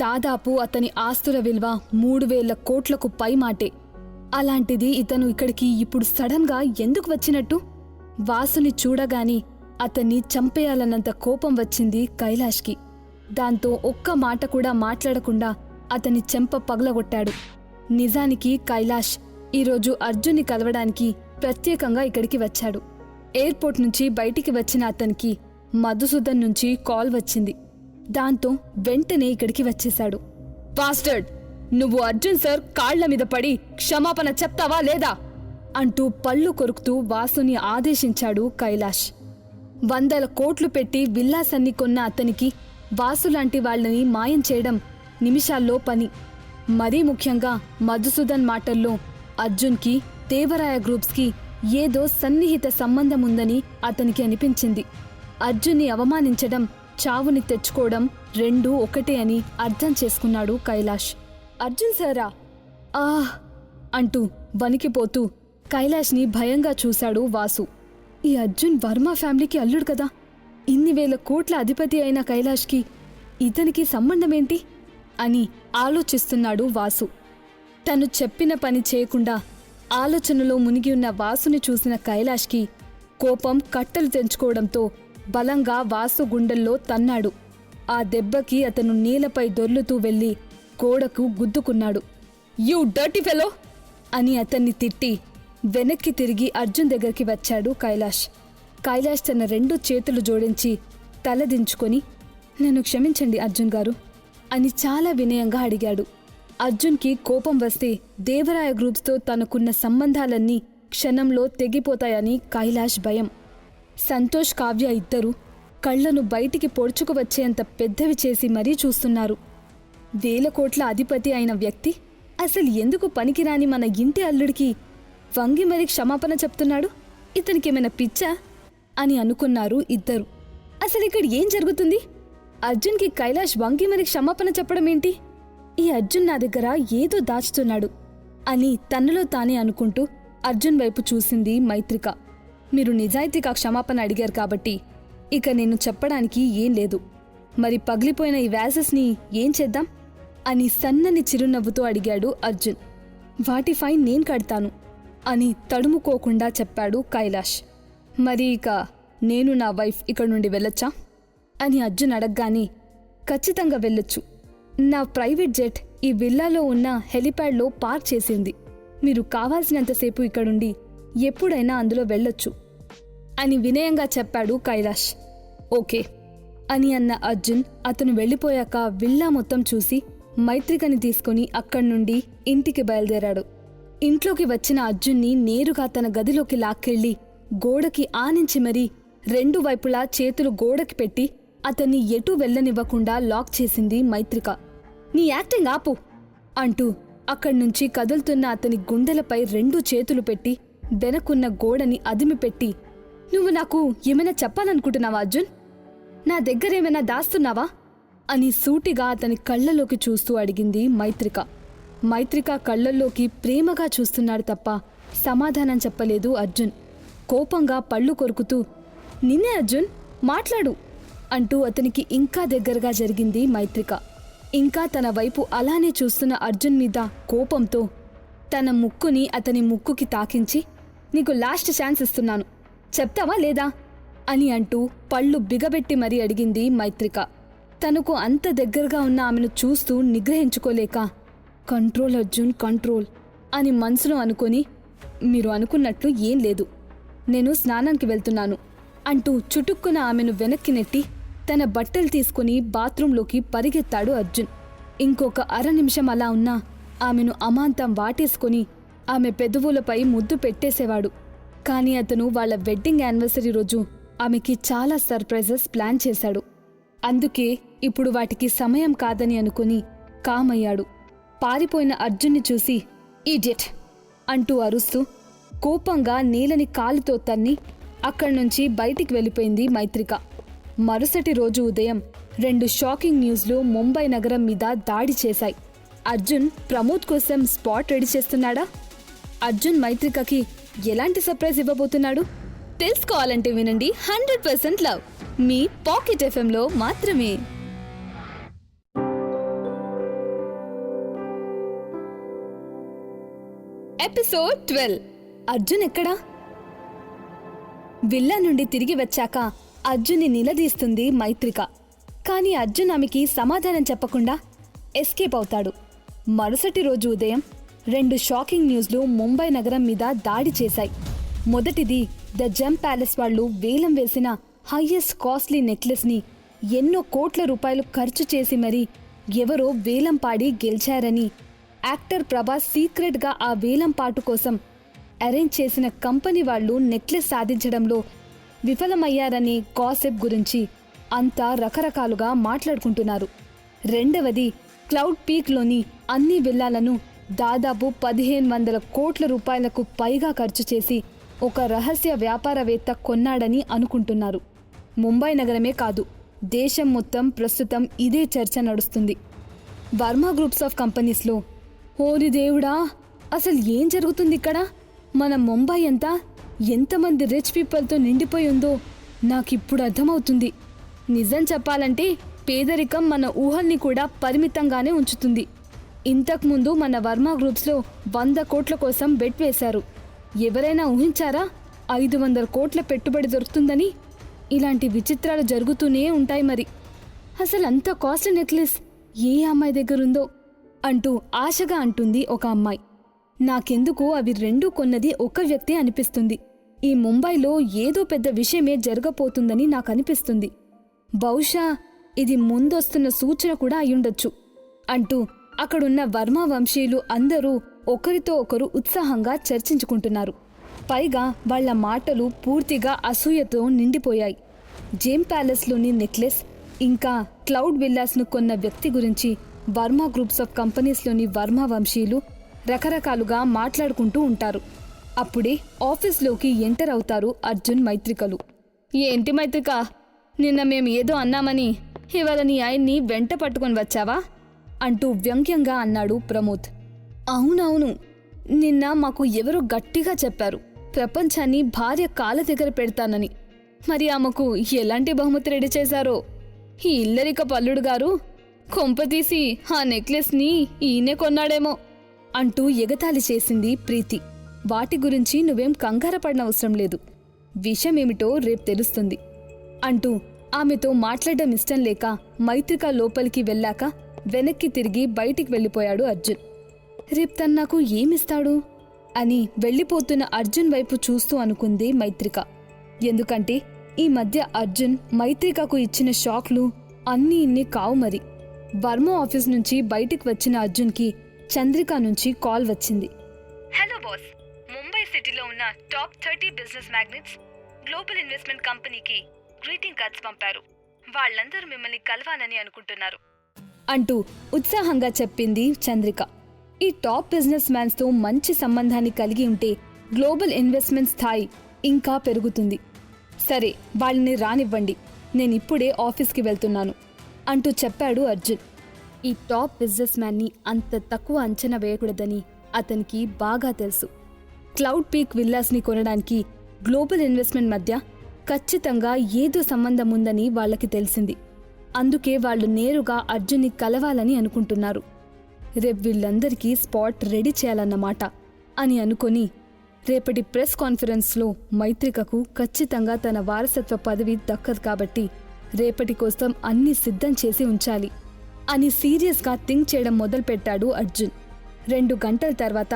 S1: దాదాపు అతని ఆస్తుల విలువ 3000 కోట్లకు పైమాటే. అలాంటిది ఇతను ఇక్కడికి ఇప్పుడు సడన్గా ఎందుకు వచ్చినట్టు? వాసుని చూడగాని అతన్ని చంపేయాలన్నంత కోపం వచ్చింది కైలాష్కి. దాంతో ఒక్క మాట కూడా మాట్లాడకుండా అతని చెంప పగలగొట్టాడు. నిజానికి కైలాష్ ఈరోజు అర్జున్ని కలవడానికి ప్రత్యేకంగా ఇక్కడికి వచ్చాడు. ఎయిర్పోర్ట్ నుంచి బయటికి వచ్చిన అతనికి మధుసూదన్ నుంచి కాల్ వచ్చింది. దాంతో వెంటనే ఇక్కడికి వచ్చేశాడు. బాస్టర్డ్, నువ్వు అర్జున్ సార్ కాళ్ల మీద పడి క్షమాపణ చెప్తావా లేదా అంటూ పళ్ళు కొరుకుతూ వాసుని ఆదేశించాడు కైలాష్. 100 కోట్లు పెట్టి విల్లాసన్ని కొన్న అతనికి వాసులాంటి వాళ్లని మాయం చేయడం నిమిషాల్లో పని. మరీ ముఖ్యంగా మధుసూదన్ మాటల్లో అర్జున్కి దేవరాయ గ్రూప్స్కి ఏదో సన్నిహిత సంబంధం ఉందని అతనికి అనిపించింది. అర్జున్ని అవమానించడం, చావుని తెచ్చుకోవడం రెండూ ఒకటే అని అర్థం చేసుకున్నాడు కైలాష్. అర్జున్ సారా అంటూ వణికిపోతూ కైలాష్ని భయంగా చూశాడు వాసు. ఈ అర్జున్ వర్మ ఫ్యామిలీకి అల్లుడు కదా. ఇన్ని వేల కోట్ల అధిపతి అయిన కైలాష్కి ఇతనికి సంబంధమేంటి అని ఆలోచిస్తున్నాడు వాసు. తను చెప్పిన పని చేయకుండా ఆలోచనలో మునిగి ఉన్న వాసుని చూసిన కైలాష్కి కోపం కట్టలు తెంచుకోవడంతో బలంగా వాసు గుండెల్లో తన్నాడు. ఆ దెబ్బకి అతను నేలపై దొర్లుతూ వెళ్లి గోడకు గుద్దుకున్నాడు. యూ డర్టీ ఫెలో అని అతన్ని తిట్టి వెనక్కి తిరిగి అర్జున్ దగ్గరికి వచ్చాడు కైలాష్. కైలాష్ తన 2 చేతులు జోడించి తలదించుకొని, నన్ను క్షమించండి అర్జున్ గారు అని చాలా వినయంగా అడిగాడు. అర్జున్కి కోపం వస్తే దేవరాయ గ్రూప్స్తో తనకున్న సంబంధాలన్నీ క్షణంలో తెగిపోతాయని కైలాష్ భయం. సంతోష్, కావ్య ఇద్దరూ కళ్లను బయటికి పొడుచుకు వచ్చేంత పెద్దవి చేసి మరీ చూస్తున్నారు. 1000 కోట్ల అధిపతి అయిన వ్యక్తి అసలు ఎందుకు పనికిరాని మన ఇంటి అల్లుడికి వంగి మరీ క్షమాపణ చెప్తున్నాడు? ఇతనికేమైనా పిచ్చా అని అనుకున్నారు ఇద్దరు. అసలు ఇక్కడ ఏం జరుగుతుంది? అర్జున్కి కైలాష్ వంగి మరీ క్షమాపణ చెప్పడమేంటి? ఈ అర్జున్ నా దగ్గర ఏదో దాచుతున్నాడు అని తనలో తానే అనుకుంటూ అర్జున్ వైపు చూసింది మైత్రిక. మీరు నిజాయితీగా క్షమాపణ అడిగారు కాబట్టి ఇక నేను చెప్పడానికి ఏం లేదు. మరి పగిలిపోయిన ఈ వ్యాసెస్ని ఏం చేద్దాం అని సన్నని చిరునవ్వుతో అడిగాడు అర్జున్. వాటి ఫైన్ నేను కడతాను అని తడుముకోకుండా చెప్పాడు కైలాష్. మరి ఇక నేను నా వైఫ్ ఇక్కడ నుండి వెళ్ళొచ్చా అని అర్జున్ అడగగానే, ఖచ్చితంగా వెళ్ళొచ్చు. నా ప్రైవేట్ జెట్ ఈ విల్లాలో ఉన్న హెలిప్యాడ్లో పార్క్ చేసింది. మీరు కావాల్సినంతసేపు ఇక్కడుండి ఎప్పుడైనా అందులో వెళ్ళొచ్చు అని వినయంగా చెప్పాడు కైలాష్. ఓకే అని అన్న అర్జున్ అతను వెళ్ళిపోయాక విల్లా మొత్తం చూసి మైత్రికని తీసుకుని అక్కడి నుండి ఇంటికి బయలుదేరాడు. ఇంట్లోకి వచ్చిన అర్జున్ని నేరుగా తన గదిలోకి లాక్కెళ్లి గోడకి ఆనించి మరీ 2 వైపులా చేతులు గోడకి పెట్టి అతన్ని ఎటూ వెళ్ళనివ్వకుండా లాక్ చేసింది మైత్రిక. నీ యాక్టింగ్ ఆపు అంటూ అక్కడ్నుంచి కదులుతున్న అతని గుండెలపై 2 చేతులు పెట్టి వెనకున్న గోడని అదిమిపెట్టి, నువ్వు నాకు ఏమైనా చెప్పాలనుకుంటున్నావా అర్జున్? నా దగ్గరేమైనా దాస్తున్నావా అని సూటిగా అతని కళ్లలోకి చూస్తూ అడిగింది మైత్రిక. మైత్రిక కళ్లల్లోకి ప్రేమగా చూస్తున్నాడు తప్ప సమాధానం చెప్పలేదు అర్జున్. కోపంగా పళ్ళు కొరుకుతూ, నిన్నే అర్జున్, మాట్లాడు అంటూ అతనికి ఇంకా దగ్గరగా జరిగింది మైత్రిక. ఇంకా తన వైపు అలానే చూస్తున్న అర్జున్ మీద కోపంతో తన ముక్కుని అతని ముక్కుకి తాకించి, నీకు లాస్ట్ ఛాన్స్ ఇస్తున్నాను, చెప్తావా లేదా అని అంటూ పళ్ళు బిగబెట్టి మరీ అడిగింది మైత్రిక. తనకు అంత దగ్గరగా ఉన్న ఆమెను చూస్తూ నిగ్రహించుకోలేక, కంట్రోల్ అర్జున్ కంట్రోల్ అని మనసులో అనుకొని, మీరు అనుకున్నట్లు ఏం లేదు, నేను స్నానానికి వెళ్తున్నాను అంటూ చుటుక్కున ఆమెను వెనక్కి నెట్టి తన బట్టలు తీసుకుని బాత్రూంలోకి పరిగెత్తాడు అర్జున్. ఇంకొక 1/2 నిమిషం అలా ఉన్నా ఆమెను అమాంతం వాటేసుకొని ఆమె పెదవులపై ముద్దు పెట్టేసేవాడు. కానీ అతను వాళ్ళ వెడ్డింగ్ యానివర్సరీ రోజు ఆమెకి చాలా సర్ప్రైజెస్ ప్లాన్ చేశాడు. అందుకే ఇప్పుడు వాటికి సమయం కాదని అనుకుని కామయ్యాడు. పారిపోయిన అర్జున్ని చూసి, ఈడియట్ అంటూ అరుస్తూ కోపంగా నేలని కాలుతో తన్ని అక్కడ్నుంచి బయటికి వెళ్ళిపోయింది మైత్రిక. మరుసటి రోజు ఉదయం 2 షాకింగ్ న్యూస్లు ముంబై నగరం మీద దాడి చేశాయి. అర్జున్ ప్రమోద్ కోసం స్పాట్ రెడీ చేస్తున్నాడా? అర్జున్ మైత్రికకి ఎలాంటి సర్ప్రైజ్ ఇవ్వబోతున్నాడు? తెలుసుకోవాలంటే వినండి 100% లవ్ మీ పాకెట్ ఎఫ్ఎంలో మాత్రమే. ఎపిసోడ్ 12. అర్జున్ ఎక్కడా? విల్లా నుండి తిరిగి వచ్చాక అర్జున్ని నిలదీస్తుంది మైత్రిక. కానీ అర్జున్ ఆమెకి సమాధానం చెప్పకుండా ఎస్కేప్ అవుతాడు. మరుసటి రోజు ఉదయం 2 షాకింగ్ న్యూస్లు ముంబై నగరం మీద దాడి చేశాయి. మొదటిది, ద జెమ్ ప్యాలెస్ వాళ్ళు వేలం వేసిన హైయెస్ట్ కాస్ట్లీ నెక్లెస్ని ఎన్నో కోట్ల రూపాయలు ఖర్చు చేసి మరీ ఎవరో వేలంపాడి గెలిచారని, యాక్టర్ ప్రభాస్ సీక్రెట్గా ఆ వేలంపాటు కోసం అరేంజ్ చేసిన కంపెనీ వాళ్ళు నెక్లెస్ సాధించడంలో విఫలమయ్యారనే గాసిప్ గురించి అంతా రకరకాలుగా మాట్లాడుకుంటున్నారు. రెండవది, క్లౌడ్ పీక్లోని అన్ని విల్లాలను దాదాపు 1500 కోట్ల రూపాయలకు పైగా ఖర్చు చేసి ఒక రహస్య వ్యాపారవేత్త కొన్నాడని అనుకుంటున్నారు. ముంబై నగరమే కాదు, దేశం మొత్తం ప్రస్తుతం ఇదే చర్చ నడుస్తుంది. వర్మ గ్రూప్స్ ఆఫ్ కంపెనీస్లో ఓరి దేవుడా, అసలు ఏం జరుగుతుంది ఇక్కడ? మన ముంబై అంతా ఎంతమంది రిచ్ పీపుల్తో నిండిపోయి ఉందో నాకిప్పుడు అర్థమవుతుంది. నిజం చెప్పాలంటే పేదరికం మన ఊహల్ని కూడా పరిమితంగానే ఉంచుతుంది. ఇంతకుముందు మన వర్మ గ్రూప్స్లో 100 కోట్ల కోసం బెట్ వేశారు. ఎవరైనా ఊహించారా 500 కోట్ల పెట్టుబడి దొరుకుతుందని? ఇలాంటి విచిత్రాలు జరుగుతూనే ఉంటాయి. మరి అసలు అంత కాస్ట్లీ నెక్లెస్ ఏ అమ్మాయి దగ్గరుందో అంటూ ఆశగా అంటుంది ఒక అమ్మాయి. నాకెందుకు అవి రెండూ కొన్నది ఒక వ్యక్తి అనిపిస్తుంది. ఈ ముంబైలో ఏదో పెద్ద విషయమే జరగపోతుందని నాకు అనిపిస్తుంది. బహుశా ఇది ముందొస్తున్న సూచన కూడా అయ్యుండొచ్చు అంటూ అక్కడున్న వర్మ వంశీయులు అందరూ ఒకరితో ఒకరు ఉత్సాహంగా చర్చించుకుంటున్నారు. పైగా వాళ్ల మాటలు పూర్తిగా అసూయతో నిండిపోయాయి. జేమ్ ప్యాలెస్లోని నెక్లెస్ ఇంకా క్లౌడ్ విల్లాస్ను కొన్న వ్యక్తి గురించి వర్మ గ్రూప్స్ ఆఫ్ కంపెనీస్లోని వర్మ వంశీయులు రకరకాలుగా మాట్లాడుకుంటూ ఉంటారు. అప్పుడే ఆఫీస్లోకి ఎంటర్ అవుతారు అర్జున్, మైత్రికలు. ఏంటి మైత్రిక, నిన్న మేము ఏదో అన్నామని ఇవాళ నీ ఆయన్ని వెంట పట్టుకొని వచ్చావా అంటూ వ్యంగ్యంగా అన్నాడు ప్రమోద్. అవునవును, నిన్న మాకు ఎవరో గట్టిగా చెప్పారు ప్రపంచాన్ని భార్య కాళ్ళ దగ్గర పెడతానని. మరి ఆమెకు ఎలాంటి బహుమతి రెడీ చేశారో? ఈ ఇల్లరిక పల్లుడు గారు కొంపతీసి ఆ నెక్లెస్ని ఈయనే కొన్నాడేమో అంటూ ఎగతాళి చేసింది ప్రీతి. వాటి గురించి నువ్వేం కంగారు పడనవసరం లేదు, విషయమేమిటో రేపు తెలుస్తుంది అంటూ ఆమెతో మాట్లాడడం ఇష్టం లేక మైత్రిక లోపలికి వెళ్ళాక వెనక్కి తిరిగి బయటికి వెళ్ళిపోయాడు అర్జున్. రేపు తను నాకు ఏమిస్తాడు అని వెళ్ళిపోతున్న అర్జున్ వైపు చూస్తూ అనుకుంది మైత్రిక. ఎందుకంటే ఈ మధ్య అర్జున్ మైత్రికకు ఇచ్చిన షాక్లు అన్నీ ఇన్ని కావు. మరి వర్మ ఆఫీస్ నుంచి బయటికి వచ్చిన అర్జున్కి చంద్రిక నుంచి కాల్ వచ్చింది. హలో బాస్, ముంబై సిటీలో ఉన్న top 30 business magnets global investment కంపెనీకి గ్రీటింగ్ కార్డ్స్ పంపారు. వాళ్ళందరూ మిమ్మల్ని కలవాలని అనుకుంటున్నారు అంటూ ఉత్సాహంగా చెప్పింది చంద్రిక. ఈ టాప్ బిజినెస్ మ్యాన్స్తో మంచి సంబంధాన్ని కలిగి ఉంటే గ్లోబల్ ఇన్వెస్ట్మెంట్ స్థాయి ఇంకా పెరుగుతుంది. సరే, వాళ్ళని రానివ్వండి, నేనిప్పుడే ఆఫీస్కి వెళ్తున్నాను అంటూ చెప్పాడు అర్జున్. ఈ టాప్ బిజినెస్ మ్యాన్ని అంత తక్కువ అంచనా వేయకూడదని అతనికి బాగా తెలుసు. క్లౌడ్ పీక్ విల్లాస్ని కొనడానికి గ్లోబల్ ఇన్వెస్ట్మెంట్ మధ్య ఖచ్చితంగా ఏదో సంబంధం ఉందని వాళ్ళకి తెలిసింది. అందుకే వాళ్ళు నేరుగా అర్జున్ని కలవాలని అనుకుంటున్నారు. రేపు వీళ్ళందరికీ స్పాట్ రెడీ చేయాలన్నమాట అని అనుకొని రేపటి ప్రెస్ కాన్ఫరెన్స్లో మైత్రికకు ఖచ్చితంగా తన వారసత్వ పదవి దక్కదు కాబట్టి రేపటి కోసం అన్నీ సిద్ధం చేసి ఉంచాలి అని సీరియస్గా థింక్ చేయడం మొదలుపెట్టాడు అర్జున్. 2 గంటల తర్వాత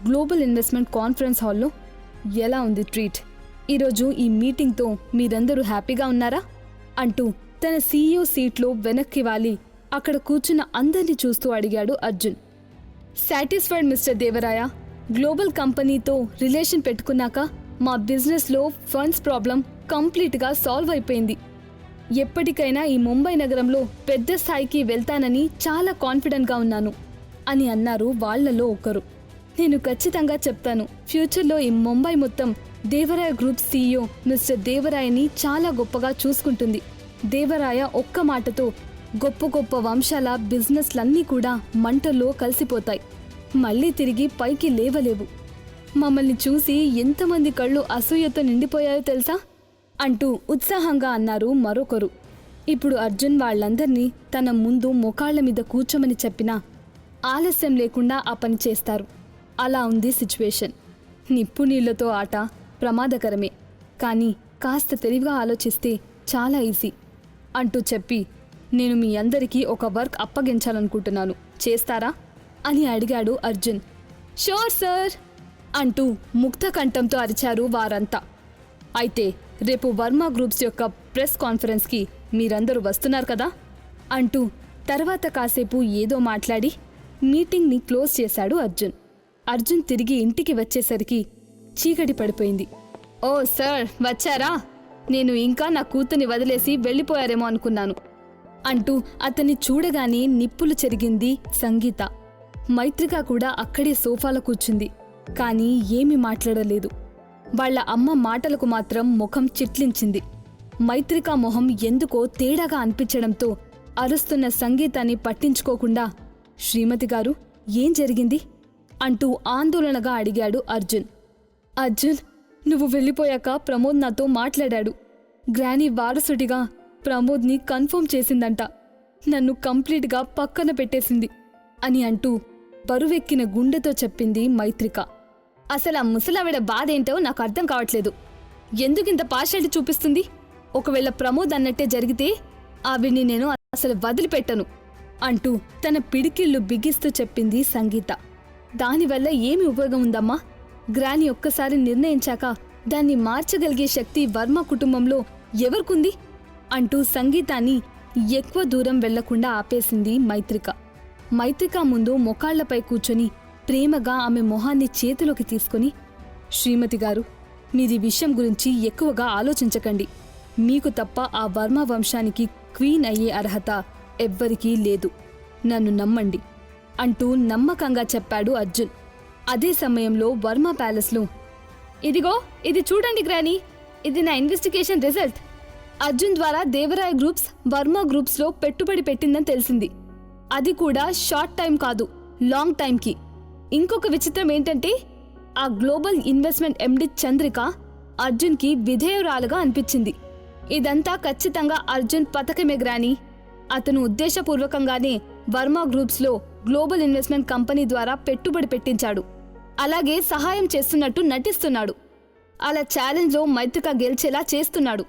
S1: గ్లోబల్ ఇన్వెస్ట్మెంట్ కాన్ఫరెన్స్ హాల్లో, ఎలా ఉంది ట్రీట్? ఈరోజు ఈ మీటింగ్తో మీరందరూ హ్యాపీగా ఉన్నారా అంటూ తన సీఈఓ సీట్లో వెనక్కి వాలి అక్కడ కూర్చున్న అందరినీ చూస్తూ అడిగాడు Arjun. Satisfied mister Devaraya, global కంపెనీతో రిలేషన్ పెట్టుకున్నాక మా బిజినెస్లో ఫండ్స్ ప్రాబ్లం కంప్లీట్గా సాల్వ్ అయిపోయింది. ఎప్పటికైనా ఈ ముంబై నగరంలో పెద్ద స్థాయికి వెళ్తానని చాలా కాన్ఫిడెంట్గా ఉన్నాను అని అన్నారు వాళ్లలో ఒకరు. నేను ఖచ్చితంగా చెప్తాను, ఫ్యూచర్లో ఈ ముంబై మొత్తం దేవరాయ గ్రూప్ సీఈఓ మిస్టర్ దేవరాయని చాలా గొప్పగా చూసుకుంటుంది. దేవరాయ ఒక్క మాటతో గొప్ప గొప్ప వంశాల బిజినెస్లన్నీ కూడా మంటల్లో కలిసిపోతాయి, మళ్ళీ తిరిగి పైకి లేవలేవు. మమ్మల్ని చూసి ఎంతమంది కళ్ళు అసూయతో నిండిపోయాయో తెలుసా అంటూ ఉత్సాహంగా అన్నారు మరొకరు. ఇప్పుడు అర్జున్ వాళ్ళందర్నీ తన ముందు మొకాళ్ల మీద కూర్చోమని చెప్పినా ఆలస్యం లేకుండా ఆ పని చేస్తారు. అలా ఉంది సిచ్యువేషన్. నిప్పు నీళ్లతో ఆట ప్రమాదకరమే, కానీ కాస్త తెలివిగా ఆలోచిస్తే చాలా ఈజీ అంటూ చెప్పి, నేను మీ అందరికీ ఒక వర్క్ అప్పగించాలనుకుంటున్నాను, చేస్తారా అని అడిగాడు అర్జున్. షూర్ సార్ అంటూ ముక్త కంఠంతో అరిచారు వారంతా. అయితే రేపు వర్మ గ్రూప్స్ యొక్క ప్రెస్ కాన్ఫరెన్స్కి మీరందరూ వస్తున్నారు కదా అంటూ తర్వాత కాసేపు ఏదో మాట్లాడి మీటింగ్ని క్లోజ్ చేశాడు అర్జున్ తిరిగి ఇంటికి వచ్చేసరికి చీకటి పడిపోయింది. ఓ సార్, వచ్చారా? నేను ఇంకా నా కూతుర్ని వదిలేసి వెళ్ళిపోయారేమో అనుకున్నాను అంటూ అతన్ని చూడగానే నిప్పులు చెరిగింది సంగీత. మైత్రిక కూడా అక్కడే సోఫాలో కూర్చుంది. కానీ ఏమీ మాట్లాడలేదు. వాళ్ల అమ్మ మాటలకు మాత్రం ముఖం చిట్లించింది. మైత్రిక మొహం ఎందుకో తేడాగా అనిపించడంతో అరుస్తున్న సంగీతాన్ని పట్టించుకోకుండా, శ్రీమతి గారు, ఏం జరిగింది అంటూ ఆందోళనగా అడిగాడు అర్జున్, నువ్వు వెళ్ళిపోయాక ప్రమోద్ నాతో మాట్లాడాడు. గ్రానీ వారసుడిగా ప్రమోద్ని కన్ఫర్మ్ చేసిందంట. నన్ను కంప్లీట్గా పక్కన పెట్టేసింది అని అంటూ బరువెక్కిన గుండెతో చెప్పింది మైత్రిక. అసలు ఆ ముసలావిడ బాధేంటో నాకు అర్థం కావట్లేదు. ఎందుకింత పార్షాలిటీ చూపిస్తుంది? ఒకవేళ ప్రమోద్ అన్నట్టే జరిగితే ఆవిడ్ని నేను అసలు వదిలిపెట్టను అంటూ తన పిడికిళ్ళు బిగిస్తూ చెప్పింది సంగీత. దానివల్ల ఏమి ఉపయోగం ఉందమ్మా? గ్రాని ఒక్కసారి నిర్ణయించాక దాన్ని మార్చగలిగే శక్తి వర్మ కుటుంబంలో ఎవరికుంది అంటూ సంగీతాన్ని ఎక్కువ దూరం వెళ్లకుండా ఆపేసింది మైత్రిక ముందు మొకాళ్లపై కూర్చొని ప్రేమగా ఆమె మొహాన్ని చేతిలోకి తీసుకుని, శ్రీమతి గారు, మీది విషయం గురించి ఎక్కువగా ఆలోచించకండి. మీకు తప్ప ఆ వర్మ వంశానికి క్వీన్ అయ్యే అర్హత ఎవ్వరికీ లేదు. నన్ను నమ్మండి అంటూ నమ్మకంగా చెప్పాడు అర్జున్. అదే సమయంలో వర్మ ప్యాలెస్లో, ఇదిగో ఇది చూడండి గ్రానీ, ఇది నా ఇన్వెస్టిగేషన్ రిజల్ట్. అర్జున్ ద్వారా దేవరాయ గ్రూప్స్ వర్మ గ్రూప్స్లో పెట్టుబడి పెట్టిందని తెలిసింది. అది కూడా షార్ట్ టైం కాదు, లాంగ్ టైంకి. ఇంకొక విచిత్రం ఏంటంటే, ఆ గ్లోబల్ ఇన్వెస్ట్మెంట్ ఎండి చంద్రిక అర్జున్కి విధేయురాలుగా అనిపించింది. ఇదంతా ఖచ్చితంగా అర్జున్ పథకమే గ్రానీ. అతను ఉద్దేశపూర్వకంగానే వర్మ గ్రూప్స్లో గ్లోబల్ ఇన్వెస్ట్మెంట్ కంపెనీ ద్వారా పెట్టుబడి పెట్టించాడు. అలాగే సహాయం చేస్తున్నట్టు నటిస్తున్నాడు. అలా ఛాలెంజ్లో మైత్రిక గెలిచేలా చేస్తున్నాడు.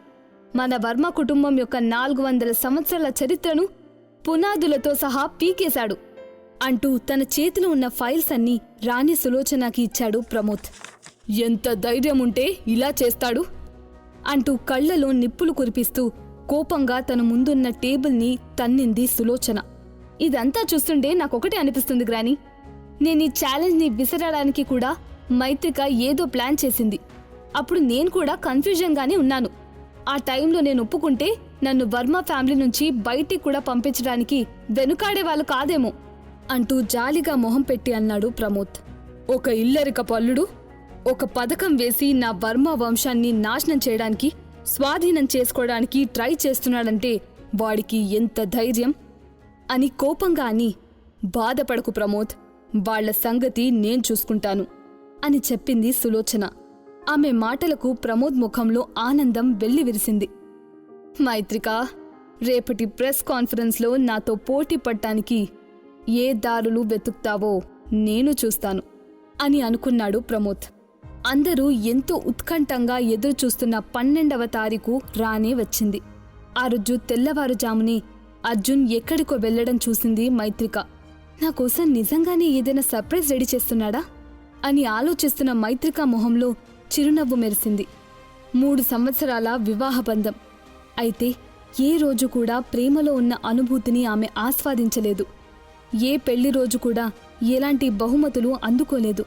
S1: మన వర్మ కుటుంబం యొక్క 400 సంవత్సరాల చరిత్రను పునాదులతో సహా పీకేశాడు అంటూ తన చేతిలో ఉన్న ఫైల్స్ అన్నీ రాణి సులోచనకి ఇచ్చాడు ప్రమోద్. ఎంత ధైర్యం ఉంటే ఇలా చేస్తాడు అంటూ కళ్లలో నిప్పులు కురిపిస్తూ కోపంగా తన ముందున్న టేబుల్ని తన్నింది సులోచన. ఇదంతా చూస్తుంటే నాకొకటే అనిపిస్తుంది గ్రానీ, నేను ఈ ఛాలెంజ్ని విసరడానికి కూడా మైత్రిక ఏదో ప్లాన్ చేసింది. అప్పుడు నేను కూడా కన్ఫ్యూజన్గానే ఉన్నాను. ఆ టైంలో నేను ఒప్పుకుంటే నన్ను వర్మ ఫ్యామిలీ నుంచి బయటికి కూడా పంపించడానికి వెనుకాడేవాళ్ళు కాదేమో అంటూ జాలిగా మొహం పెట్టి అన్నాడు ప్రమోద్. ఒక ఇల్లరిక పల్లుడు ఒక పథకం వేసి నా వర్మ వంశాన్ని నాశనం చేయడానికి, స్వాధీనం చేసుకోవడానికి ట్రై చేస్తున్నాడంటే వాడికి ఎంత ధైర్యం అని కోపంగా అని, బాధపడకు ప్రమోద్, వాళ్ల సంగతి నేను చూసుకుంటాను అని చెప్పింది సులోచన. ఆమె మాటలకు ప్రమోద్ ముఖంలో ఆనందం వెల్లివిరిసింది. మైత్రిక, రేపటి ప్రెస్ కాన్ఫరెన్స్లో నాతో పోటీ పడటానికి ఏ దారులు వెతుకుతావో నేను చూస్తాను అని అనుకున్నాడు ప్రమోద్. అందరూ ఎంతో ఉత్కంఠంగా ఎదురుచూస్తున్న 12వ తారీఖు రానే వచ్చింది. ఆ రోజు తెల్లవారుజామునే అర్జున్ ఎక్కడికో వెళ్లడం చూసింది మైత్రిక. నా కోసం నిజంగానే ఏదైనా సర్ప్రైజ్ రెడీ చేస్తున్నాడా అని ఆలోచిస్తున్న మైత్రిక మొహంలో చిరునవ్వు మెరిసింది. 3 సంవత్సరాల వివాహ బంధం. అయితే ఏ రోజు కూడా ప్రేమలో ఉన్న అనుభూతిని ఆమె ఆస్వాదించలేదు. ఏ పెళ్లి రోజు కూడా ఎలాంటి బహుమతులు అందుకోలేదు.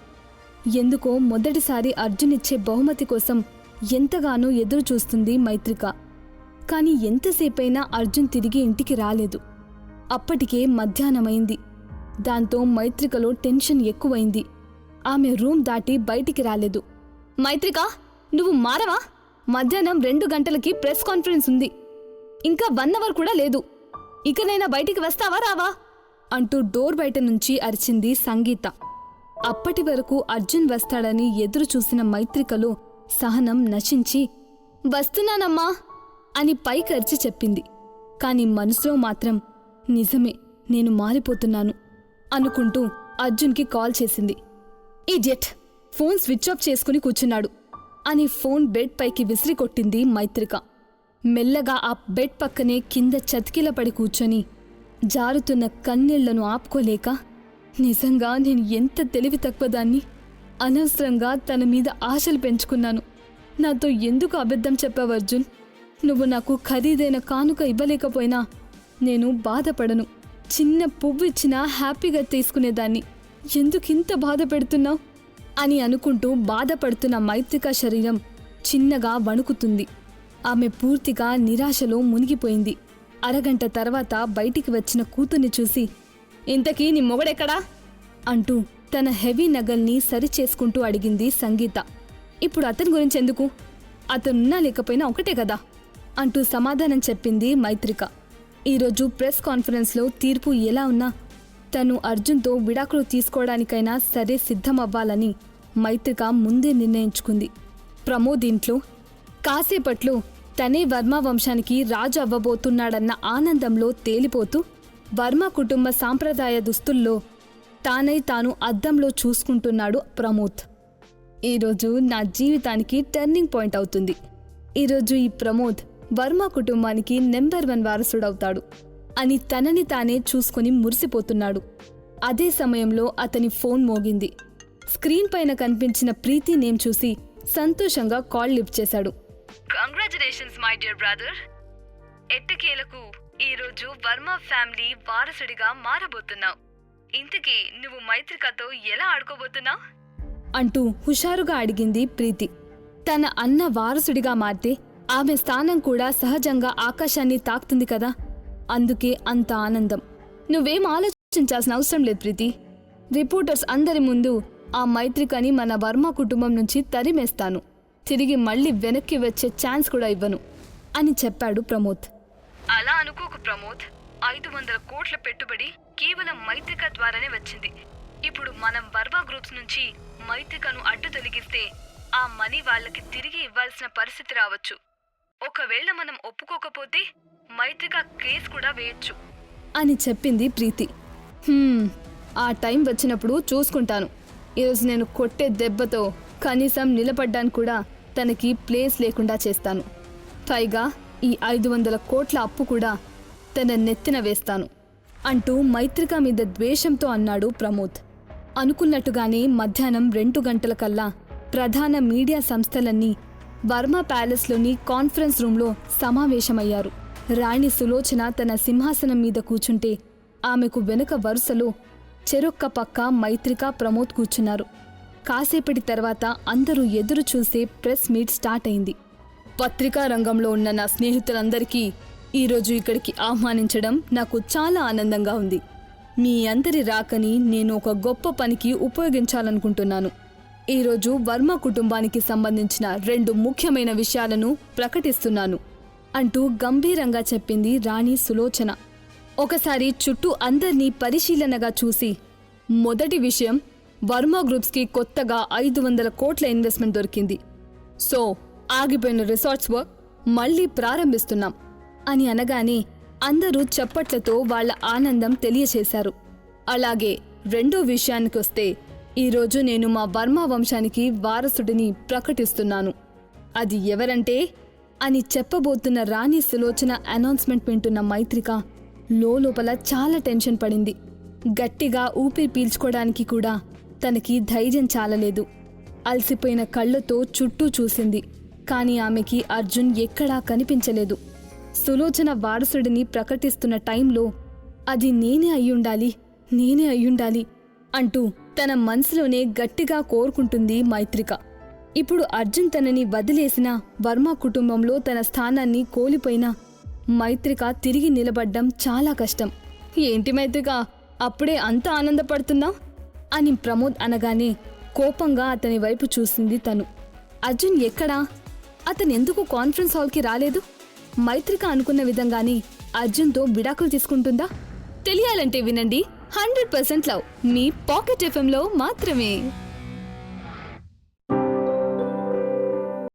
S1: ఎందుకో మొదటిసారి అర్జున్ ఇచ్చే బహుమతి కోసం ఎంతగానో ఎదురు చూస్తుంది మైత్రిక. కాని ఎంతసేపైనా అర్జున్ తిరిగి ఇంటికి రాలేదు. అప్పటికే మధ్యాహ్నమైంది. దాంతో మైత్రికలో టెన్షన్ ఎక్కువైంది. ఆమె రూమ్ దాటి బయటికి రాలేదు. మైత్రిక, నువ్వు మారవా? మధ్యాహ్నం 2 గంటలకి ప్రెస్ కాన్ఫరెన్స్ ఉంది. ఇంకా 1 అవర్ కూడా లేదు. ఇకనైనా బయటికి వస్తావా రావా అంటూ డోర్ బయట నుంచి అరిచింది సంగీత. అప్పటి వరకు అర్జున్ వస్తాడని ఎదురు చూసిన మైత్రికలో సహనం నశించి, వస్తున్నానమ్మా అని పైకర్చి చెప్పింది. కాని మనసులో మాత్రం, నిజమే, నేను మారిపోతున్నాను అనుకుంటూ అర్జున్కి కాల్ చేసింది. ఈడియట్, ఫోన్ స్విచ్ ఆఫ్ చేసుకుని కూర్చున్నాడు అని ఫోన్ బెడ్ పైకి విసిరి కొట్టింది మైత్రిక. మెల్లగా ఆ బెడ్ పక్కనే కింద చతికిల పడి కూర్చొని జారుతున్న కన్నీళ్లను ఆపుకోలేక, నిజంగా నేను ఎంత తెలివి తక్కువదాన్ని, అనవసరంగా తన మీద ఆశలు పెంచుకున్నాను. నాతో ఎందుకు అబద్ధం చెప్పావు అర్జున్? నువ్వు నాకు ఖరీదైన కానుక ఇవ్వలేకపోయినా నేను బాధపడను. చిన్న పువ్వు ఇచ్చినా హ్యాపీగా తీసుకునేదాన్ని. ఎందుకింత బాధ పెడుతున్నావు అని అనుకుంటూ బాధపడుతున్న మైత్రిక శరీరం చిన్నగా వణుకుతుంది. ఆమె పూర్తిగా నిరాశలో మునిగిపోయింది. అరగంట తర్వాత బయటికి వచ్చిన కూతుర్ని చూసి, ఇంతకీ నీ మొగడెక్కడా అంటూ తన హెవీ నగల్ని సరిచేసుకుంటూ అడిగింది సంగీత. ఇప్పుడు అతని గురించి ఎందుకు, అతనున్నా లేకపోయినా ఒకటే కదా అంటూ సమాధానం చెప్పింది మైత్రిక. ఈరోజు ప్రెస్ కాన్ఫరెన్స్లో తీర్పు ఎలా ఉన్నా తను అర్జున్తో విడాకులు తీసుకోవడానికైనా సరే సిద్ధమవ్వాలని మైత్రిక ముందే నిర్ణయించుకుంది. ప్రమోద్ ఇంట్లో కాసేపట్లో తనే వర్మ వంశానికి రాజు అవ్వబోతున్నాడన్న ఆనందంలో తేలిపోతూ వర్మ కుటుంబ సాంప్రదాయ దుస్తుల్లో తాను అద్దంలో చూసుకుంటున్నాడు ప్రమోద్. ఈరోజు నా జీవితానికి టర్నింగ్ పాయింట్ అవుతుంది. ఈరోజు ఈ ప్రమోద్ వర్మ కుటుంబానికి నెంబర్ 1 వారసుడవుతాడు అని తనని తానే చూసుకుని మురిసిపోతున్నాడు. అదే సమయంలో అతని ఫోన్ మోగింది. స్క్రీన్ పైన కనిపించిన ప్రీతి నేమ్ చూసి సంతోషంగా కాల్ లిఫ్ట్ చేశాడు. Congratulations my dear brother. ఎట్టకేలకు ఈరోజు వర్మ ఫ్యామిలీ వారసుడిగా మారబోతున్నావు. ఇంతకీ నువ్వు మైత్రికతో ఎలా ఆడుకోబోతున్నావు అంటూ హుషారుగా అడిగింది ప్రీతి. తన అన్న వారసుడిగా మారితే ఆమె స్థానం కూడా సహజంగా ఆకాశాన్ని తాకుతుంది కదా, అందుకే అంత ఆనందం. నువ్వేం ఆలోచించాల్సిన అవసరం లేదు ప్రీతి. రిపోర్టర్స్ అందరి ముందు ఆ మైత్రికని మన వర్మ కుటుంబం నుంచి తరిమేస్తాను. తిరిగి మళ్ళీ వెనక్కి వచ్చే ఛాన్స్ కూడా ఇవ్వను అని చెప్పాడు ప్రమోద్. అలా అనుకోకు ప్రమోద్. 500 కోట్ల పెట్టుబడి కేవలం మైత్రిక ద్వారానే వచ్చింది. ఇప్పుడు మనం వర్మ గ్రూప్స్ నుంచి మైత్రికను అడ్డు తొలగిస్తే ఆ మనీ వాళ్ళకి తిరిగి ఇవ్వాల్సిన పరిస్థితి రావచ్చు. ఒకవేళ మనం ఒప్పుకోకపోతే మైత్రిక కేసు కూడా వేయొచ్చు అని చెప్పింది ప్రీతి. ఆ టైం వచ్చినప్పుడు చూసుకుంటాను. ఈరోజు నేను కొట్టే దెబ్బతో కనీసం నిలబడ్డానికి కూడా తనకి ప్లేస్ లేకుండా చేస్తాను. పైగా ఈ 500 కోట్ల అప్పు కూడా తన నెత్తిన వేస్తాను అంటూ మైత్రిక మీద ద్వేషంతో అన్నాడు ప్రమోద్. అనుకున్నట్టుగానే మధ్యాహ్నం 2 గంటలకల్లా ప్రధాన మీడియా సంస్థలన్నీ వర్మ ప్యాలెస్లోని కాన్ఫరెన్స్ రూంలో సమావేశమయ్యారు. రాణి సులోచన తన సింహాసనం మీద కూర్చుంటే ఆమెకు వెనుక వరుసలో చెరొక్క పక్క మైత్రిక ప్రమోద్ కూర్చున్నారు. కాసేపటి తర్వాత అందరూ ఎదురు చూసే ప్రెస్ మీట్ స్టార్ట్ అయింది. పత్రికా రంగంలో ఉన్న నా స్నేహితులందరికీ ఈరోజు ఇక్కడికి ఆహ్వానించడం నాకు చాలా ఆనందంగా ఉంది. మీ అందరి రాకని నేను ఒక గొప్ప పనికి ఉపయోగించాలనుకుంటున్నాను. ఈరోజు వర్మ కుటుంబానికి సంబంధించిన 2 ముఖ్యమైన విషయాలను ప్రకటిస్తున్నాను అంటూ గంభీరంగా చెప్పింది రాణి సులోచన. ఒకసారి చుట్టూ అందర్నీ పరిశీలనగా చూసి, మొదటి విషయం, వర్మ గ్రూప్స్కి కొత్తగా 500 కోట్ల ఇన్వెస్ట్మెంట్ దొరికింది. సో ఆగిపోయిన రిసార్ట్స్ వర్క్ మళ్లీ ప్రారంభిస్తున్నాం అని అనగానే అందరూ చప్పట్లతో వాళ్ల ఆనందం తెలియచేశారు. అలాగే రెండో విషయానికొస్తే, ఈరోజు నేను మా వర్మ వంశానికి వారసుడిని ప్రకటిస్తున్నాను. అది ఎవరంటే అని చెప్పబోతున్న రాణి సులోచన అనౌన్స్మెంట్ వింటున్న మైత్రిక లోపల చాలా టెన్షన్ పడింది. గట్టిగా ఊపిరి పీల్చుకోవడానికి కూడా తనకి ధైర్యం చాలలేదు. అలసిపోయిన కళ్ళతో చుట్టూ చూసింది. కాని ఆమెకి అర్జున్ ఎక్కడా కనిపించలేదు. సులోచన వారసుడిని ప్రకటిస్తున్న టైంలో అది నేనే అయ్యుండాలి అంటూ తన మనసులోనే గట్టిగా కోరుకుంటుంది మైత్రిక. ఇప్పుడు అర్జున్ తనని వదిలేసిన వర్మ కుటుంబంలో తన స్థానాన్ని కోల్పోయినా మైత్రిక తిరిగి నిలబడ్డం చాలా కష్టం. ఏంటి మైత్రిక, అప్పుడే అంత ఆనందపడుతున్నా అని ప్రమోద్ అనగానే కోపంగా అతని వైపు చూసింది తను. అర్జున్ ఎక్కడా? అతనెందుకు కాన్ఫరెన్స్ హాల్కి రాలేదు? మైత్రిక అనుకున్న విధంగానే అర్జున్తో విడాకులు తీసుకుంటుందా? తెలియాలంటే వినండి 100% లవ్ మీ పాకెట్ FM లో మాత్రమే.